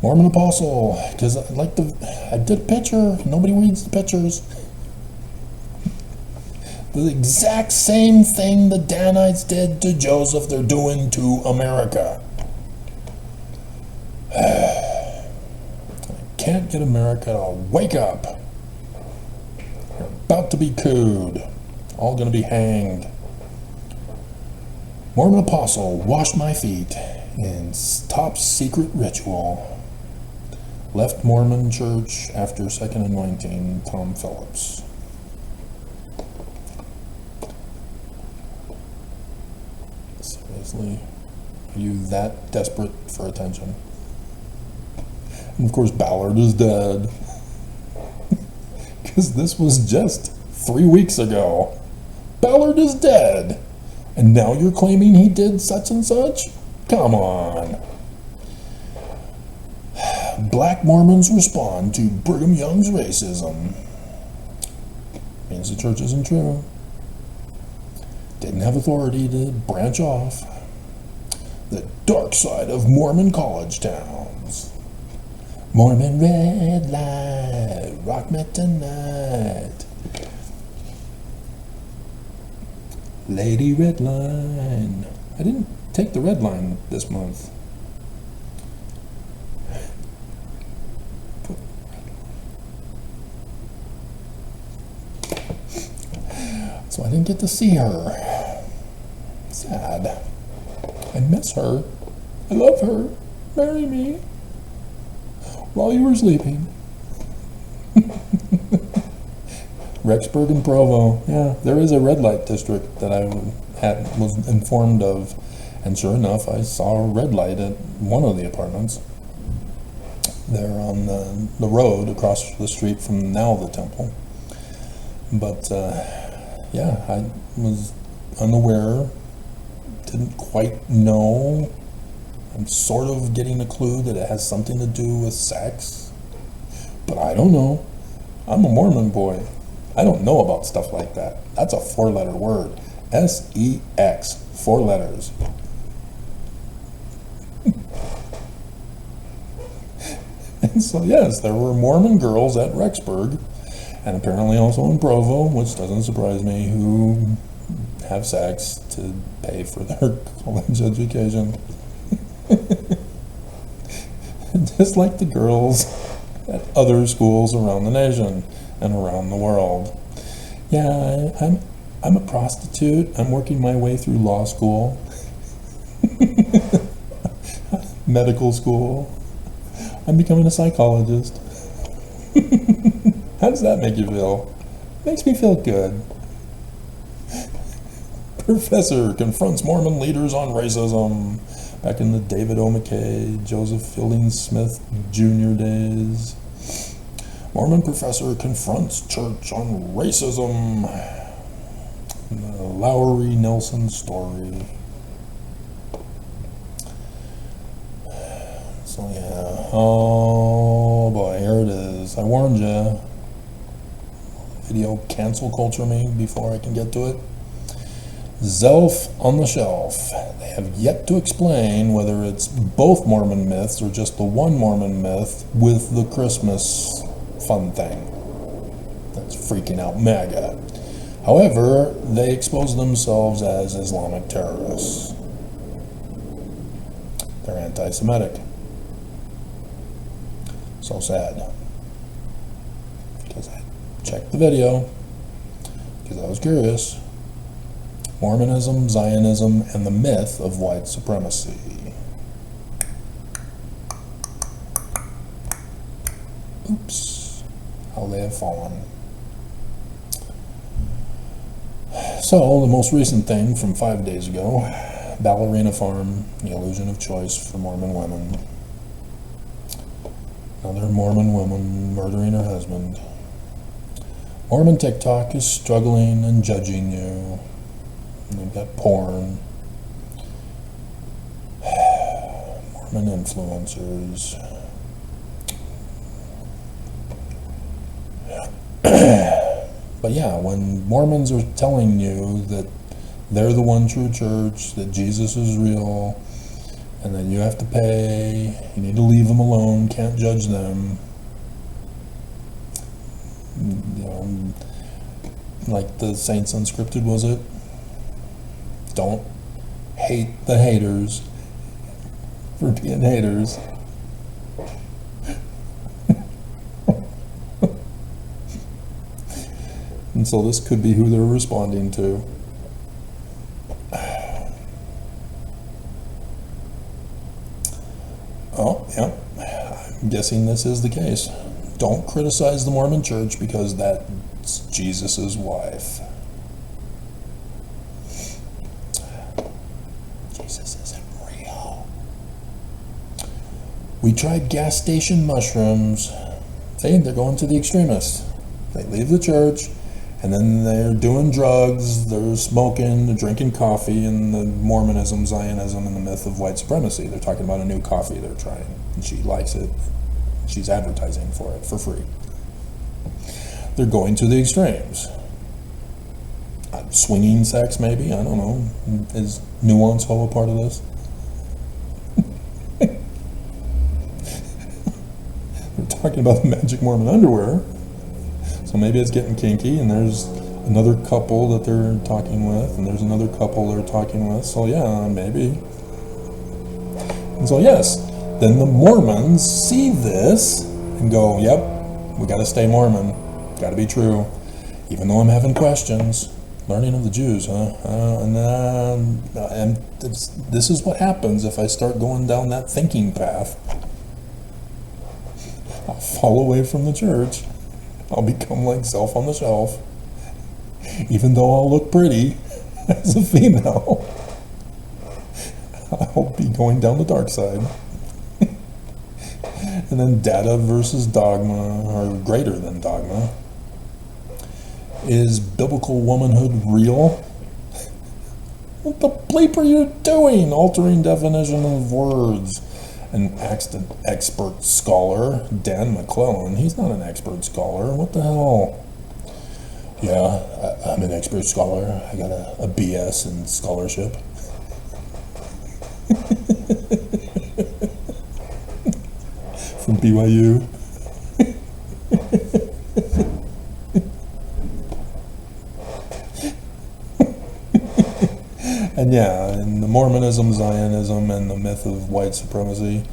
S4: Mormon Apostle, because I did a picture. Nobody reads the pictures. The exact same thing the Danites did to Joseph, they're doing to America. I can't get America to wake up. You're about to be cooed. All going to be hanged. Mormon Apostle washed my feet in top secret ritual. Left Mormon church after second anointing, Tom Phillips. Seriously? Are you that desperate for attention? And of course Ballard is dead. Because this was just 3 weeks ago. Ballard is dead. And now you're claiming he did such and such? Come on. Black Mormons respond to Brigham Young's racism. Means the church isn't true. Didn't have authority to branch off. The dark side of Mormon college towns. Mormon red light, rock me tonight. Lady Red Line. I didn't take the red line this month. So I didn't get to see her. Sad. I miss her. I love her. Marry me. While you were sleeping. Rexburg and Provo. Yeah, there is a red light district that I was informed of. And sure enough, I saw a red light at one of the apartments. They're on the road across the street from now the temple. But yeah, I was unaware, didn't quite know. I'm sort of getting a clue that it has something to do with sex, but I don't know. I'm a Mormon boy. I don't know about stuff like that. That's a 4-letter word. S-E-X, 4 letters. And so yes, there were Mormon girls at Rexburg, and apparently also in Provo, which doesn't surprise me, who have sex to pay for their college education. Just like the girls at other schools around the nation and around the world. Yeah, I'm a prostitute. I'm working my way through law school, medical school. I'm becoming a psychologist. How does that make you feel? Makes me feel good. Professor confronts Mormon leaders on racism. Back in the David O. McKay, Joseph Fielding Smith Jr. days. Mormon professor confronts church on racism. The Lowry Nelson story. So yeah, oh boy, here it is. I warned you. Video cancel culture me before I can get to it. Zelf on the shelf. They have yet to explain whether it's both Mormon myths or just the one Mormon myth with the Christmas fun thing. That's freaking out MAGA. However, they expose themselves as Islamic terrorists. They're anti-Semitic. So sad. Because I checked the video, because I was curious. Mormonism, Zionism, and the myth of white supremacy. Oops. How they have fallen. So, the most recent thing from 5 days ago, Ballerina Farm, the illusion of choice for Mormon women. Another Mormon woman murdering her husband. Mormon TikTok is struggling and judging you. And they've got porn. Mormon influencers. But yeah, when Mormons are telling you that they're the one true church, that Jesus is real, and that you have to pay, you need to leave them alone, can't judge them. You know, like the Saints Unscripted, was it? Don't hate the haters for being haters. And so this could be who they're responding to. Oh, yeah, I'm guessing this is the case. Don't criticize the Mormon Church because that's Jesus' wife. Jesus isn't real. We tried gas station mushrooms. See, they're going to the extremists. They leave the church, and then they're doing drugs, they're smoking, they're drinking coffee, and the Mormonism, Zionism, and the myth of white supremacy. They're talking about a new coffee they're trying, and she likes it. She's advertising for it for free. They're going to the extremes. Swinging sex, maybe? I don't know. Is Nuance Ho a part of this? They're talking about the magic Mormon underwear. So maybe it's getting kinky, and there's another couple that they're talking with, and there's another couple they're talking with. So yeah, maybe. And so yes, then the Mormons see this and go, yep, we got to stay Mormon. Got to be true. Even though I'm having questions. Learning of the Jews, huh? And this is what happens if I start going down that thinking path. I'll fall away from the church. I'll become like Self on the Shelf. Even though I'll look pretty as a female, I'll be going down the dark side. And then data versus dogma, or greater than dogma. Is biblical womanhood real? What the bleep are you doing? Altering definition of words. An expert scholar, Dan McClellan, he's not an expert scholar. What the hell? Yeah, I'm an expert scholar. I got a BS in scholarship. From BYU. And yeah, in the Mormonism, Zionism, and the myth of white supremacy,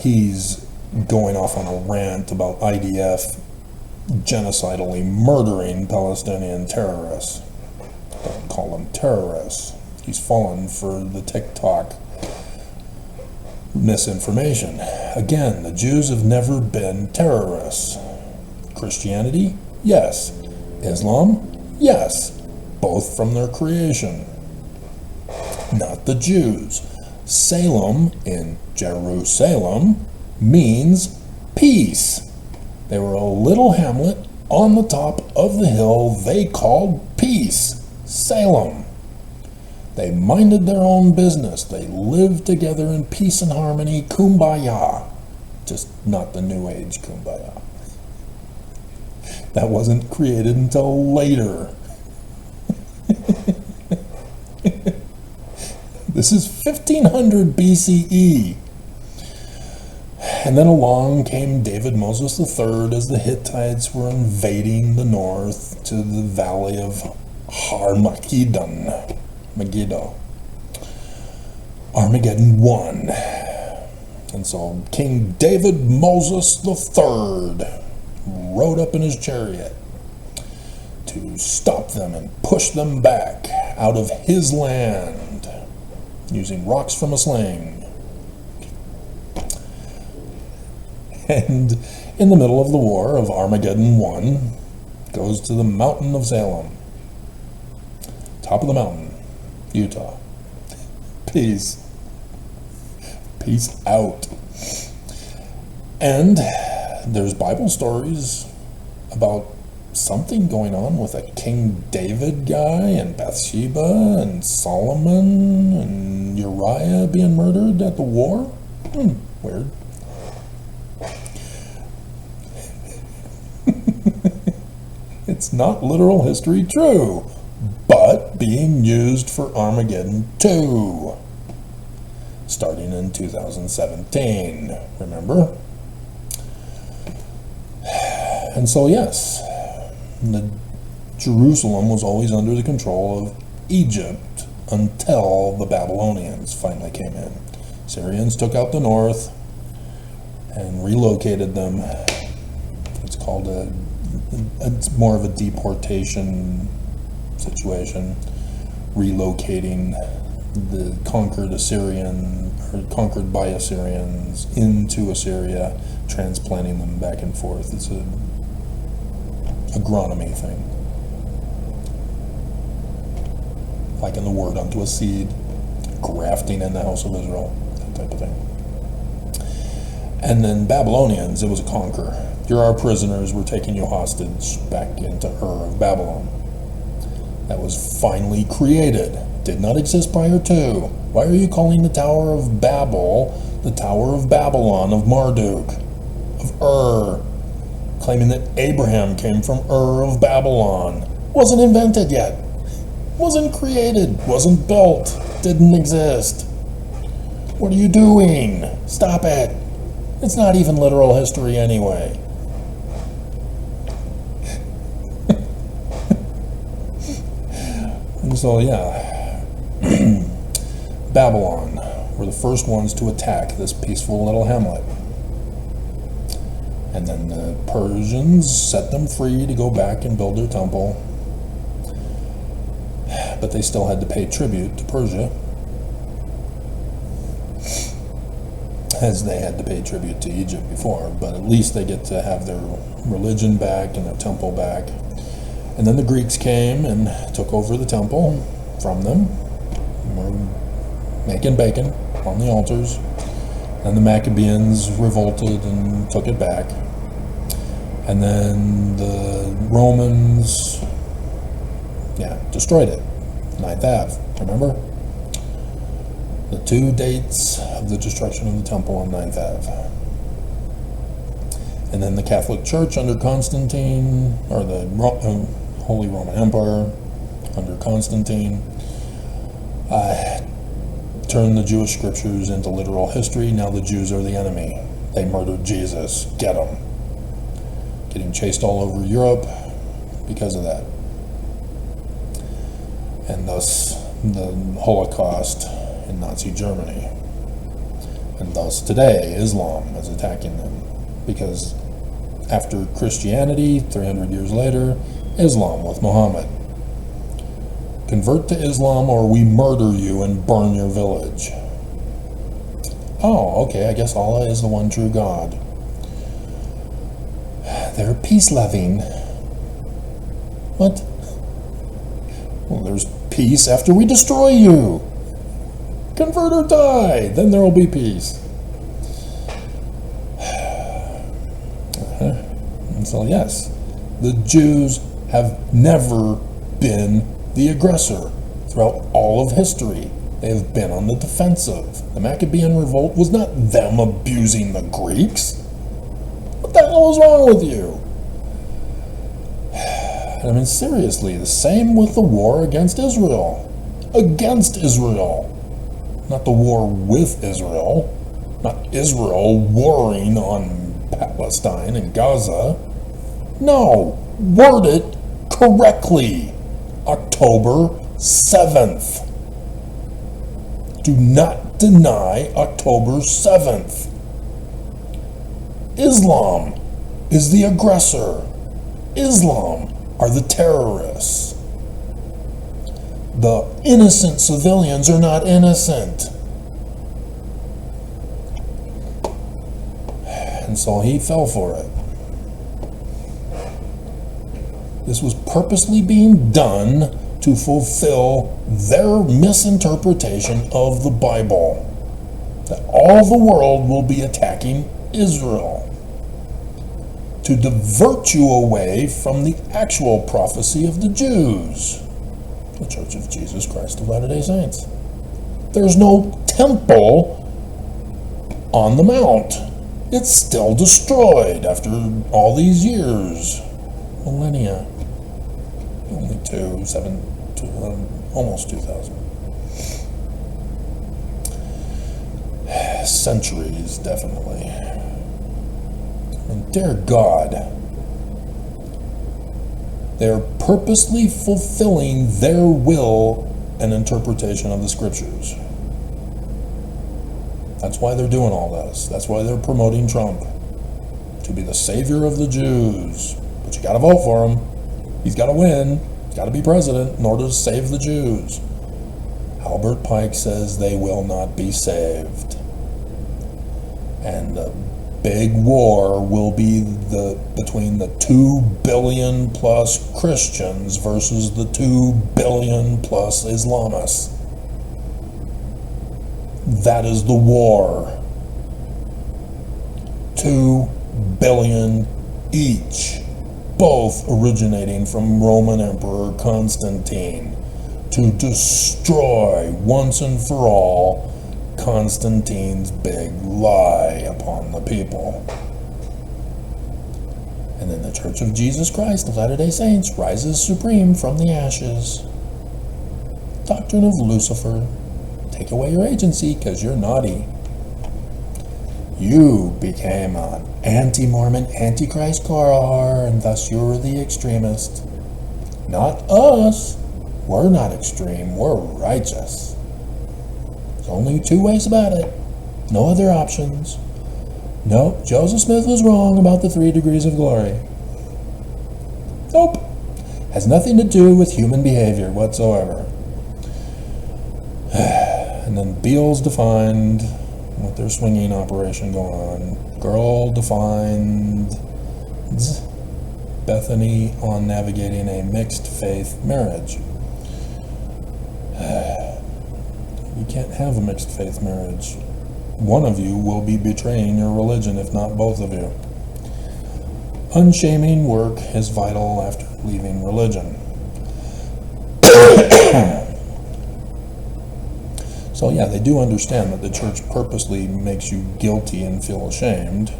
S4: he's going off on a rant about IDF genocidally murdering Palestinian terrorists. Don't call them terrorists. He's fallen for the TikTok misinformation. Again, the Jews have never been terrorists. Christianity? Yes. Islam? Yes. Both from their creation. Not the Jews. Salem, in Jerusalem, means peace. They were a little hamlet on the top of the hill they called peace. Salem. They minded their own business. They lived together in peace and harmony, kumbaya. Just not the New Age kumbaya. That wasn't created until later. This is 1500 BCE. And then along came David Moses III as the Hittites were invading the north to the valley of Armageddon. Armageddon won. And so King David Moses III rode up in his chariot to stop them and push them back out of his land using rocks from a sling. And in the middle of the war of Armageddon 1 goes to the mountain of Salem. Top of the mountain, Utah. Peace. Peace out. And there's Bible stories about something going on with a King David guy and Bathsheba and Solomon and Uriah being murdered at the war. Weird. It's not literal history true, but being used for Armageddon 2, starting in 2017, remember? And so yes, Jerusalem was always under the control of Egypt until the Babylonians finally came in. Syrians took out the north and relocated them. It's called it's more of a deportation situation, relocating the conquered Assyrian or conquered by Assyrians into Assyria, transplanting them back and forth. It's a agronomy thing, like in the word unto a seed, grafting in the house of Israel, that type of thing. And then Babylonians, it was a conquer. You're our prisoners, we're taking you hostage back into Ur of Babylon. That was finally created. Did not exist prior to. Why are you calling the Tower of Babel the Tower of Babylon, of Marduk, of Ur, claiming that Abraham came from Ur of Babylon? Wasn't invented yet. Wasn't created. Wasn't built. Didn't exist. What are you doing? Stop it. It's not even literal history anyway. And so, yeah, Babylon were the first ones to attack this peaceful little hamlet. And then the Persians set them free to go back and build their temple. But they still had to pay tribute to Persia, as they had to pay tribute to Egypt before. But at least they get to have their religion back and their temple back. And then the Greeks came and took over the temple from them. Were making bacon on the altars. And the Maccabees revolted and took it back. And then the Romans, destroyed it. 9th Ave, remember? The 2 dates of the destruction of the temple on 9th Ave. And then the Catholic Church under Constantine, or the Holy Roman Empire under Constantine, turned the Jewish scriptures into literal history. Now the Jews are the enemy. They murdered Jesus. Get them. Getting chased all over Europe because of that. And thus the Holocaust in Nazi Germany. And thus today Islam is attacking them, because after Christianity, 300 years later, Islam with Muhammad. Convert to Islam or we murder you and burn your village. Oh, okay, I guess Allah is the one true God. They're peace-loving. What? Well, there's peace after we destroy you. Convert or die, then there will be peace. And so yes, the Jews have never been the aggressor throughout all of history. They have been on the defensive. The Maccabean revolt was not them abusing the Greeks. What the hell is wrong with you? I mean, seriously, the same with the war against Israel. Against Israel. Not the war with Israel. Not Israel warring on Palestine and Gaza. No, word it correctly. October 7th. Do not deny October 7th. Islam is the aggressor. Islam are the terrorists. The innocent civilians are not innocent. And so he fell for it. This was purposely being done to fulfill their misinterpretation of the Bible. That all the world will be attacking Israel. To divert you away from the actual prophecy of the Jews. The Church of Jesus Christ of Latter-day Saints. There's no temple on the mount. It's still destroyed after all these years. Millennia. Only almost 2,000. Centuries, definitely. And dear God, they're purposely fulfilling their will and interpretation of the scriptures. That's why they're doing all this. That's why they're promoting Trump to be the savior of the Jews. But you gotta vote for him. He's gotta win. He's gotta be president in order to save the Jews. Albert Pike says they will not be saved. And the big war will be between the 2 billion plus Christians versus the 2 billion plus Islamists. That is the war. 2 billion each, both originating from Roman Emperor Constantine, to destroy once and for all Constantine's big lie upon the people. And then the Church of Jesus Christ of Latter-day Saints rises supreme from the ashes. Doctrine of Lucifer. Take away your agency because you're naughty. You became an anti-Mormon, anti-Christ car, and thus you're the extremist. Not us. We're not extreme. We're righteous. There's only 2 ways about it. No other options. Nope, Joseph Smith was wrong about the 3 degrees of glory. Nope. Has nothing to do with human behavior whatsoever. And then Beals defined with their swinging operation going on. Girl defined Bethany on navigating a mixed faith marriage. You can't have a mixed faith marriage. One of you will be betraying your religion, if not both of you. Unshaming work is vital after leaving religion. So yeah, they do understand that the church purposely makes you guilty and feel ashamed,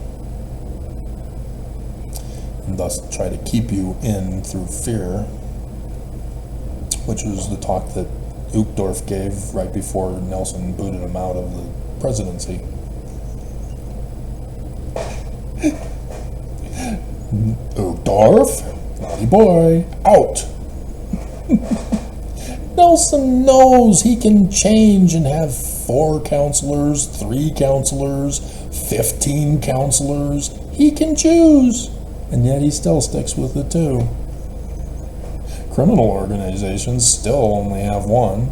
S4: and thus try to keep you in through fear, which was the talk that Uchtdorf gave right before Nelson booted him out of the presidency. Uchtdorf, naughty boy, out. Nelson knows he can change and have 4 counselors, 3 counselors, 15 counselors. He can choose, and yet he still sticks with the 2. Criminal organizations still only have 1.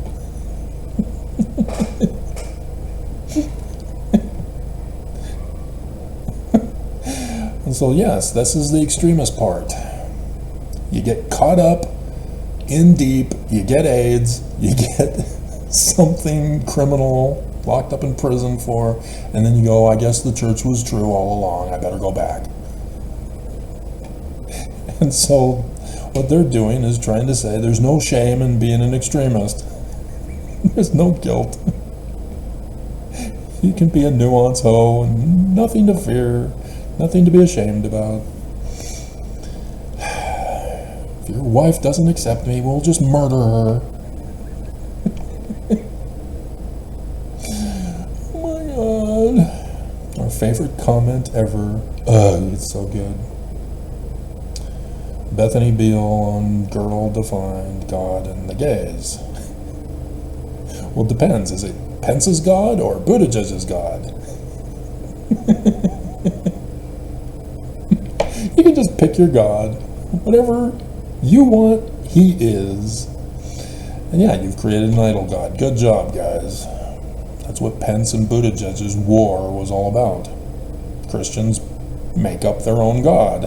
S4: And so yes, this is the extremist part. You get caught up in deep, you get AIDS, you get something criminal locked up in prison for, and then you go, I guess the church was true all along, I better go back. And so what they're doing is trying to say there's no shame in being an extremist. There's no guilt. You can be a nuance hoe and nothing to fear, nothing to be ashamed about. If your wife doesn't accept me, we'll just murder her. Oh my God. Our favorite comment ever. Ugh, it's so good. Bethany Beal on Girdle defined God and the gays. Well, it depends. Is it Pence's God or Buttigieg's God? You can just pick your God. Whatever you want, he is. And yeah, you've created an idol God. Good job, guys. That's what Pence and Buttigieg's war was all about. Christians make up their own God.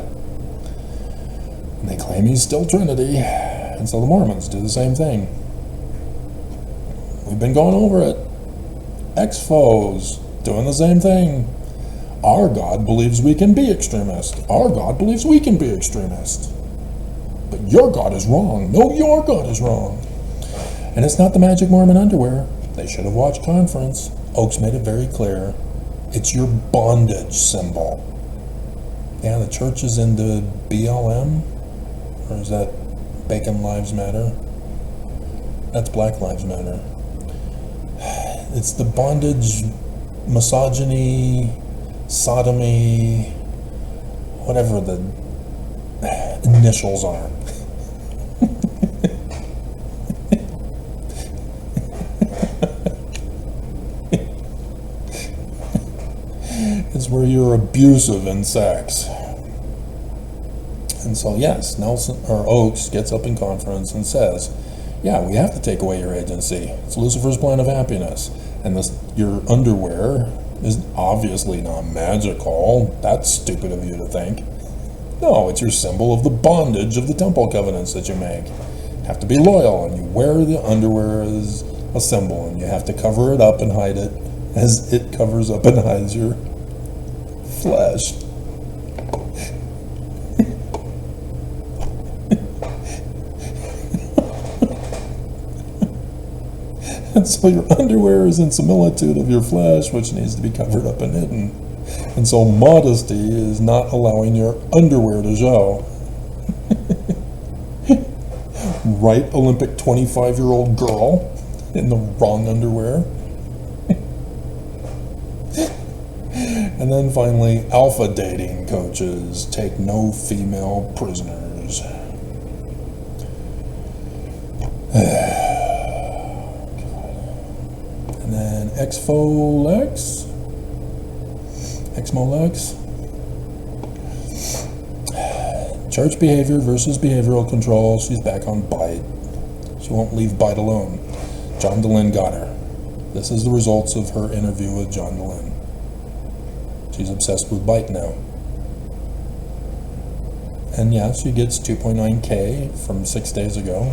S4: And they claim he's still Trinity. And so the Mormons do the same thing. We've been going over it. ExMo's doing the same thing. Our God believes we can be extremists. Our God believes we can be extremists. But your God is wrong. No, your God is wrong. And it's not the magic Mormon underwear. They should have watched conference. Oaks made it very clear. It's your bondage symbol. Yeah, the church is into BLM. Or is that Bacon Lives Matter? That's Black Lives Matter. It's the bondage, misogyny, sodomy, whatever the initials are. It's where you're abusive in sex. And so yes, Oaks gets up in conference and says, yeah, we have to take away your agency. It's Lucifer's plan of happiness. And your underwear is obviously not magical. That's stupid of you to think. No, it's your symbol of the bondage of the temple covenants that you make. You have to be loyal, and you wear the underwear as a symbol, and you have to cover it up and hide it as it covers up and hides your flesh. And so your underwear is in similitude of your flesh, which needs to be covered up and hidden. And so modesty is not allowing your underwear to show. Right, Olympic 25-year-old girl in the wrong underwear. And then finally, alpha dating coaches take no female prisoners. And then ExMo Lex. Church behavior versus behavioral control. She's back on bite. She won't leave bite alone. John DeLynn got her. This is the results of her interview with John DeLynn. She's obsessed with bite now. And yeah, she gets 2.9K from 6 days ago.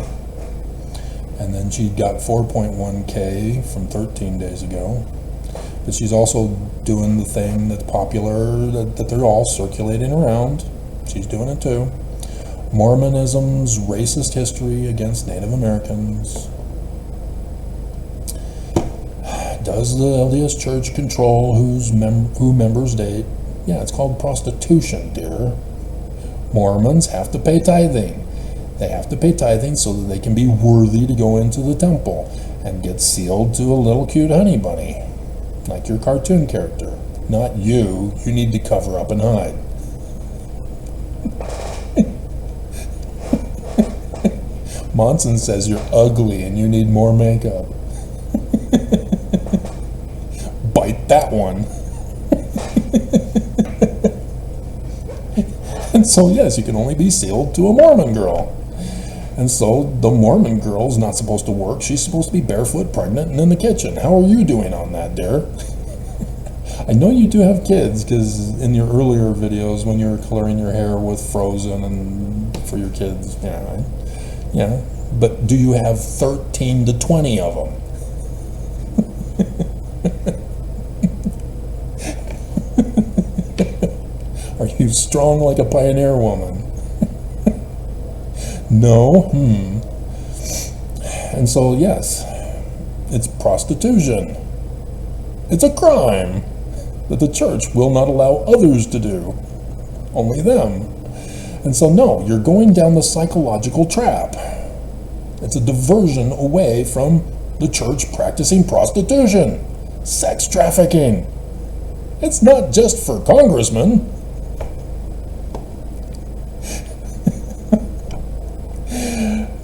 S4: And then she got 4.1K from 13 days ago. But she's also doing the thing that's popular, that they're all circulating around. She's doing it too. Mormonism's racist history against Native Americans. Does the LDS Church control who members date? Yeah, it's called prostitution, dear. Mormons have to pay tithing. They have to pay tithing so that they can be worthy to go into the temple and get sealed to a little cute honey bunny, like your cartoon character. Not you. You need to cover up and hide. Monson says you're ugly and you need more makeup. Bite that one. And so yes, you can only be sealed to a Mormon girl. And so the Mormon girl's not supposed to work. She's supposed to be barefoot, pregnant, and in the kitchen. How are you doing on that, dear? I know you do have kids, because in your earlier videos when you were coloring your hair with Frozen and for your kids, yeah. But do you have 13 to 20 of them? Are you strong like a pioneer woman? No? And so, yes, it's prostitution. It's a crime that the church will not allow others to do, only them. And so, no, you're going down the psychological trap. It's a diversion away from the church practicing prostitution, sex trafficking. It's not just for congressmen.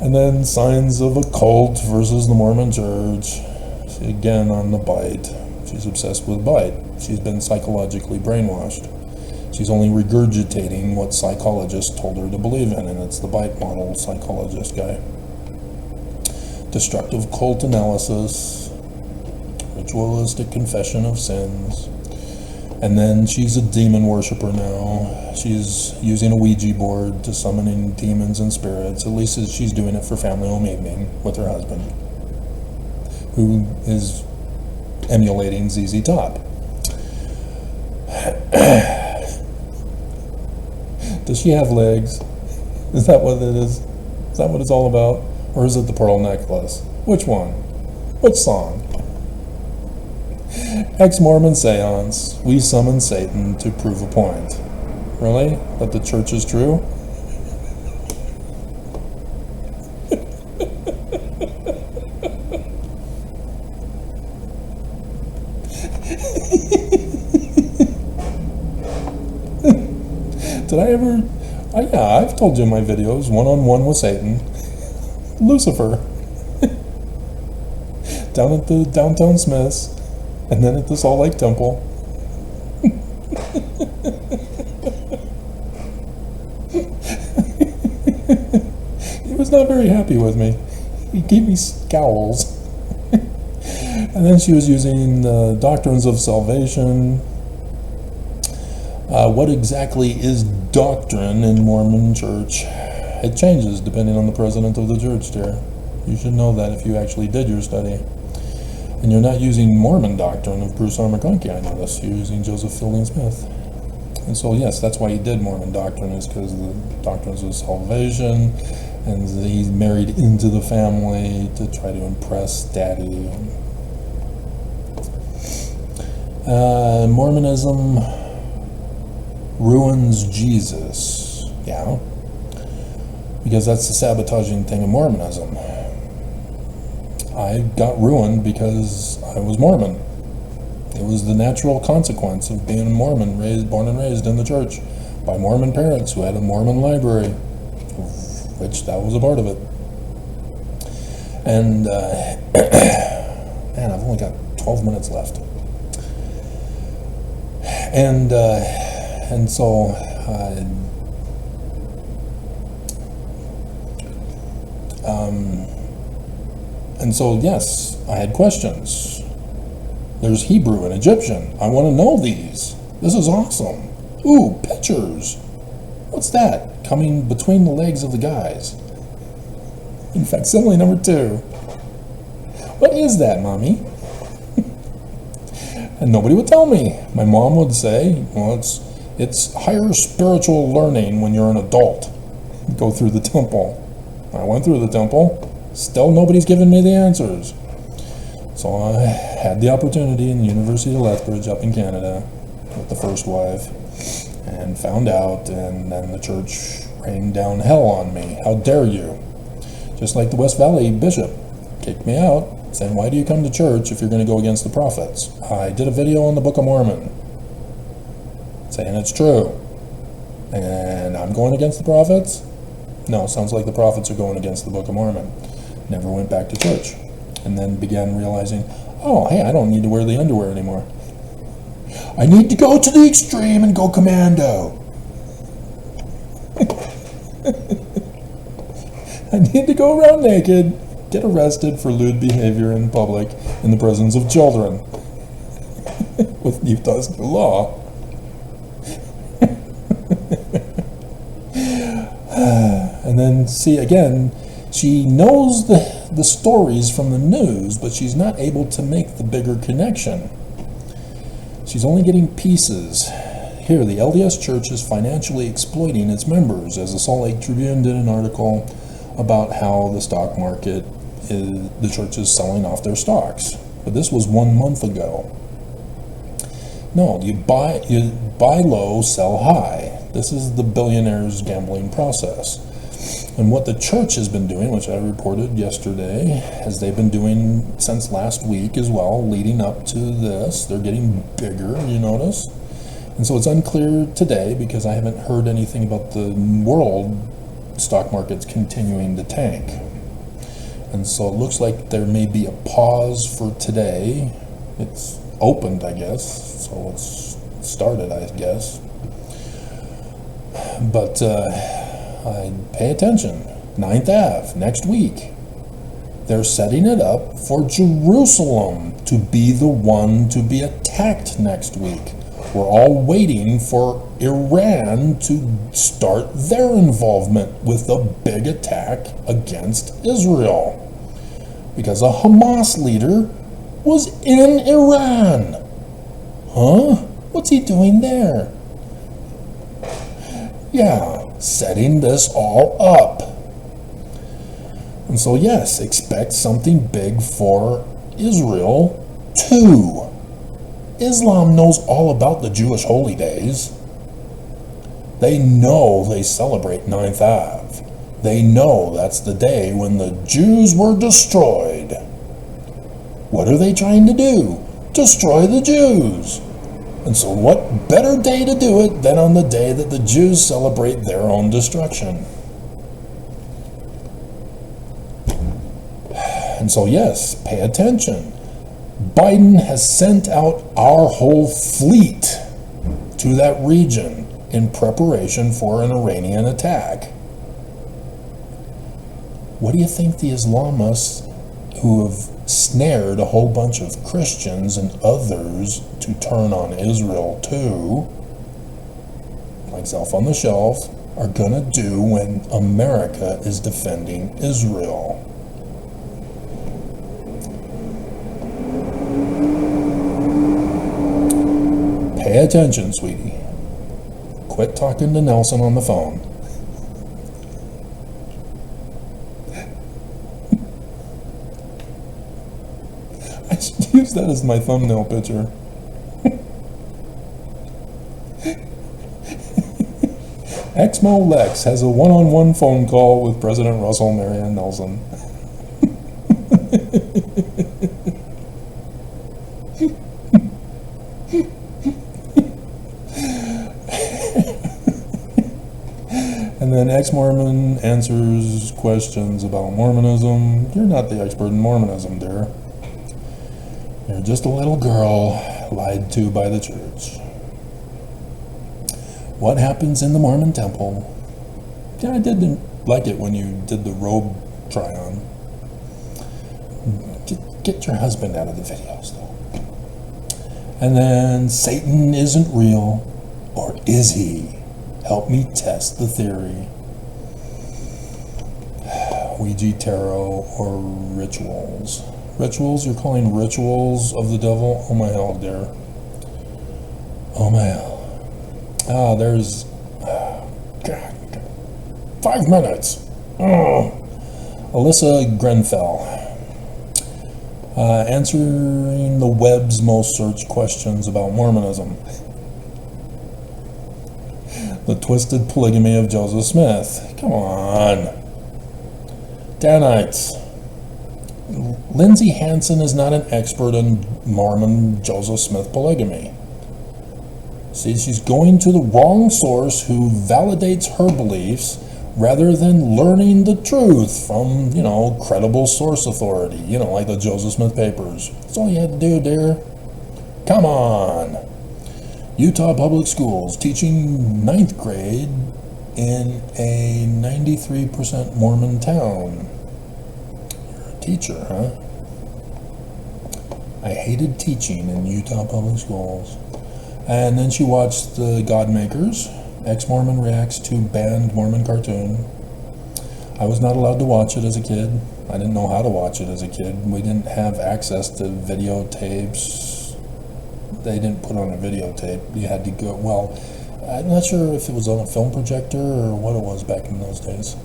S4: And then signs of a cult versus the Mormon church. She, again, on the bite. She's obsessed with bite. She's been psychologically brainwashed. She's only regurgitating what psychologists told her to believe in, and it's the bite model psychologist guy. Destructive cult analysis, ritualistic confession of sins, and then she's a demon worshiper now. She's using a Ouija board to summoning demons and spirits. At least she's doing it for family home evening with her husband, who is emulating ZZ Top. Does she have legs? Is that what it is? Is that what it's all about? Or is it the pearl necklace? Which one? Which song? Ex-Mormon seance. We summon Satan to prove a point. Really? That the church is true? Did I ever? Yeah, I've told you in my videos, one-on-one with Satan. Lucifer. Down at the downtown Smiths, and then at the Salt Lake Temple. He was not very happy with me. He gave me scowls. And then she was using the doctrines of salvation. What exactly is doctrine in Mormon church? It changes depending on the president of the church, dear. You should know that if you actually did your study. And you're not using Mormon doctrine of Bruce R. McConkie, I notice. You're using Joseph Fielding Smith. And so, yes, that's why he did Mormon doctrine, is because the doctrines of salvation, and he's married into the family to try to impress daddy. Mormonism ruins Jesus. Yeah. Because that's the sabotaging thing of Mormonism. I got ruined because I was Mormon. It was the natural consequence of being a Mormon, born and raised in the church by Mormon parents who had a Mormon library, which that was a part of it. And, man, I've only got 12 minutes left. And so, and so, yes, I had questions. There's Hebrew and Egyptian. I want to know these. This is awesome. Ooh, pictures. What's that? Coming between the legs of the guys. In facsimile number 2. What is that, Mommy? And nobody would tell me. My mom would say, well, it's higher spiritual learning when you're an adult. Go through the temple. I went through the temple. Still nobody's given me the answers. So I had the opportunity in the University of Lethbridge up in Canada with the first wife, and found out, and then the church rained down hell on me. How dare you? Just like the West Valley bishop kicked me out, saying, why do you come to church if you're going to go against the prophets? I did a video on the Book of Mormon saying it's true. And I'm going against the prophets? No, sounds like the prophets are going against the Book of Mormon. Never went back to church. And then began realizing, oh, hey, I don't need to wear the underwear anymore. I need to go to the extreme and go commando. I need to go around naked, get arrested for lewd behavior in public in the presence of children. With Utah's new law. And then, see, again, she knows the stories from the news, but she's not able to make the bigger connection. She's only getting pieces. Here, the LDS Church is financially exploiting its members, as the Salt Lake Tribune did an article about how the stock market the church is selling off their stocks. But this was 1 month ago. No, you buy low, sell high. This is the billionaires' gambling process. And what the church has been doing, which I reported yesterday, as they've been doing since last week as well, leading up to this, they're getting bigger, you notice? And so it's unclear today, because I haven't heard anything about the world stock markets continuing to tank. And so it looks like there may be a pause for today. It's opened, I guess, so it's started, I guess. But pay attention. 9th Ave, next week. They're setting it up for Jerusalem to be the one to be attacked next week. We're all waiting for Iran to start their involvement with a big attack against Israel. Because a Hamas leader was in Iran. Huh? What's he doing there? Yeah, setting this all up. And so yes, expect something big for Israel too. Islam knows all about the Jewish holy days. They know they celebrate 9th Ave. They know that's the day when the Jews were destroyed. What are they trying to do? Destroy the Jews. And so what better day to do it than on the day that the Jews celebrate their own destruction? And so yes, pay attention. Biden has sent out our whole fleet to that region in preparation for an Iranian attack. What do you think the Islamists who have snared a whole bunch of Christians and others to turn on Israel too, like Self on the Shelf, are gonna do when America is defending Israel? Pay attention, sweetie. Quit talking to Nelson on the phone. I should use that as my thumbnail picture. ExMo Lex has a one-on-one phone call with President Russell Marion Nelson. And then ex-Mormon answers questions about Mormonism. You're not the expert in Mormonism, dear. You're just a little girl lied to by the church. What happens in the Mormon temple? Yeah, I didn't like it when you did the robe try-on. Get your husband out of the videos, though. And then Satan isn't real, or is he? Help me test the theory. Ouija tarot or rituals. Rituals? You're calling rituals of the devil? Oh my hell, dear. Oh my hell. Ah, there's... God. 5 minutes. Alyssa Grenfell. Answering the web's most searched questions about Mormonism. The twisted polygamy of Joseph Smith. Come on. Danites. Lindsay Hansen is not an expert in Mormon Joseph Smith polygamy. See, she's going to the wrong source who validates her beliefs rather than learning the truth from, credible source authority, like the Joseph Smith papers. That's all you had to do, dear. Come on. Utah Public Schools teaching 9th grade in a 93% Mormon town. You're a teacher, huh? I hated teaching in Utah Public Schools. And then she watched the Godmakers. Ex-Mormon reacts to banned Mormon cartoon. I was not allowed to watch it as a kid. I didn't know how to watch it as a kid. We didn't have access to videotapes. They didn't put on a videotape. You had to go, I'm not sure if it was on a film projector or what it was back in those days.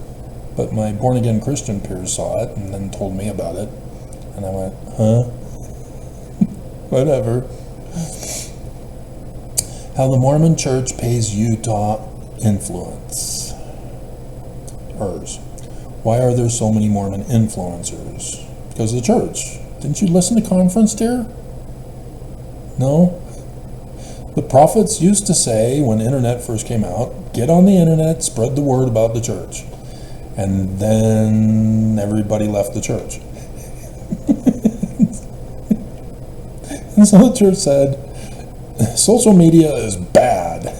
S4: But my born-again Christian peers saw it and then told me about it. And I went, huh? Whatever. How the Mormon Church pays Utah influence. Why are there so many Mormon influencers? Because of the church. Didn't you listen to Conference, dear? No? The prophets used to say, when internet first came out, get on the internet, spread the word about the church. And then everybody left the church. And so the church said, social media is bad.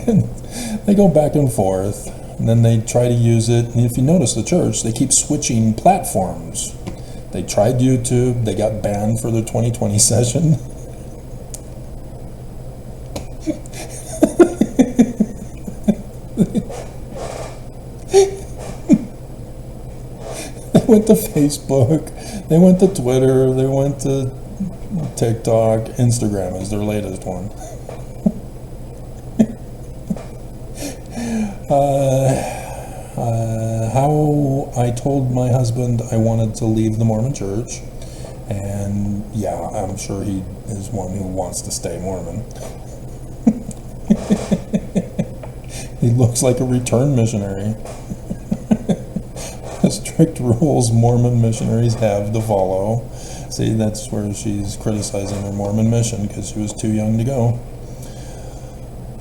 S4: And they go back and forth, and then they try to use it. And if you notice the church, they keep switching platforms. They tried YouTube, they got banned for their 2020 session. They went to Facebook, they went to Twitter, they went to TikTok, Instagram is their latest one. How I told my husband I wanted to leave the Mormon Church, and yeah, I'm sure he is one who wants to stay Mormon. He looks like a returned missionary. Strict rules Mormon missionaries have to follow. See, that's where she's criticizing her Mormon mission because she was too young to go.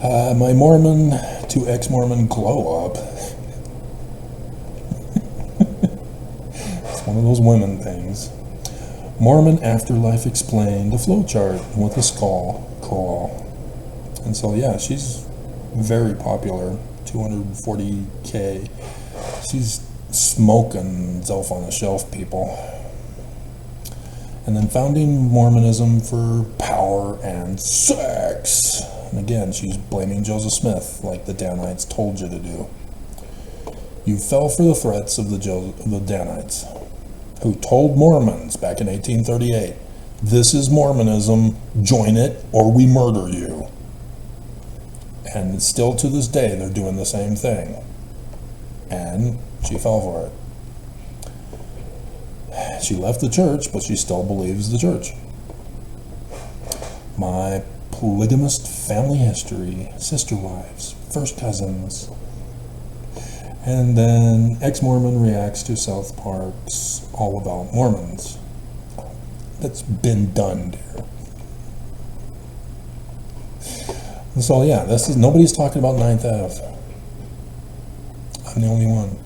S4: My Mormon to ex-Mormon glow up. It's one of those women things. Mormon Afterlife Explained, a flowchart with a skull. Cool. And so, yeah, she's very popular, 240K. She's smoking Zelf on the Shelf, people. And then founding Mormonism for power and sex. And again, she's blaming Joseph Smith, like the Danites told you to do. You fell for the threats of the Danites, who told Mormons back in 1838, this is Mormonism, join it or we murder you. And still to this day, they're doing the same thing. And she fell for it. She left the church, but she still believes the church. My polygamist family history, sister wives, first cousins. And then ex-Mormon reacts to South Park's All About Mormons. That's been done, dear. And so yeah, nobody's talking about 9th Ave. I'm the only one.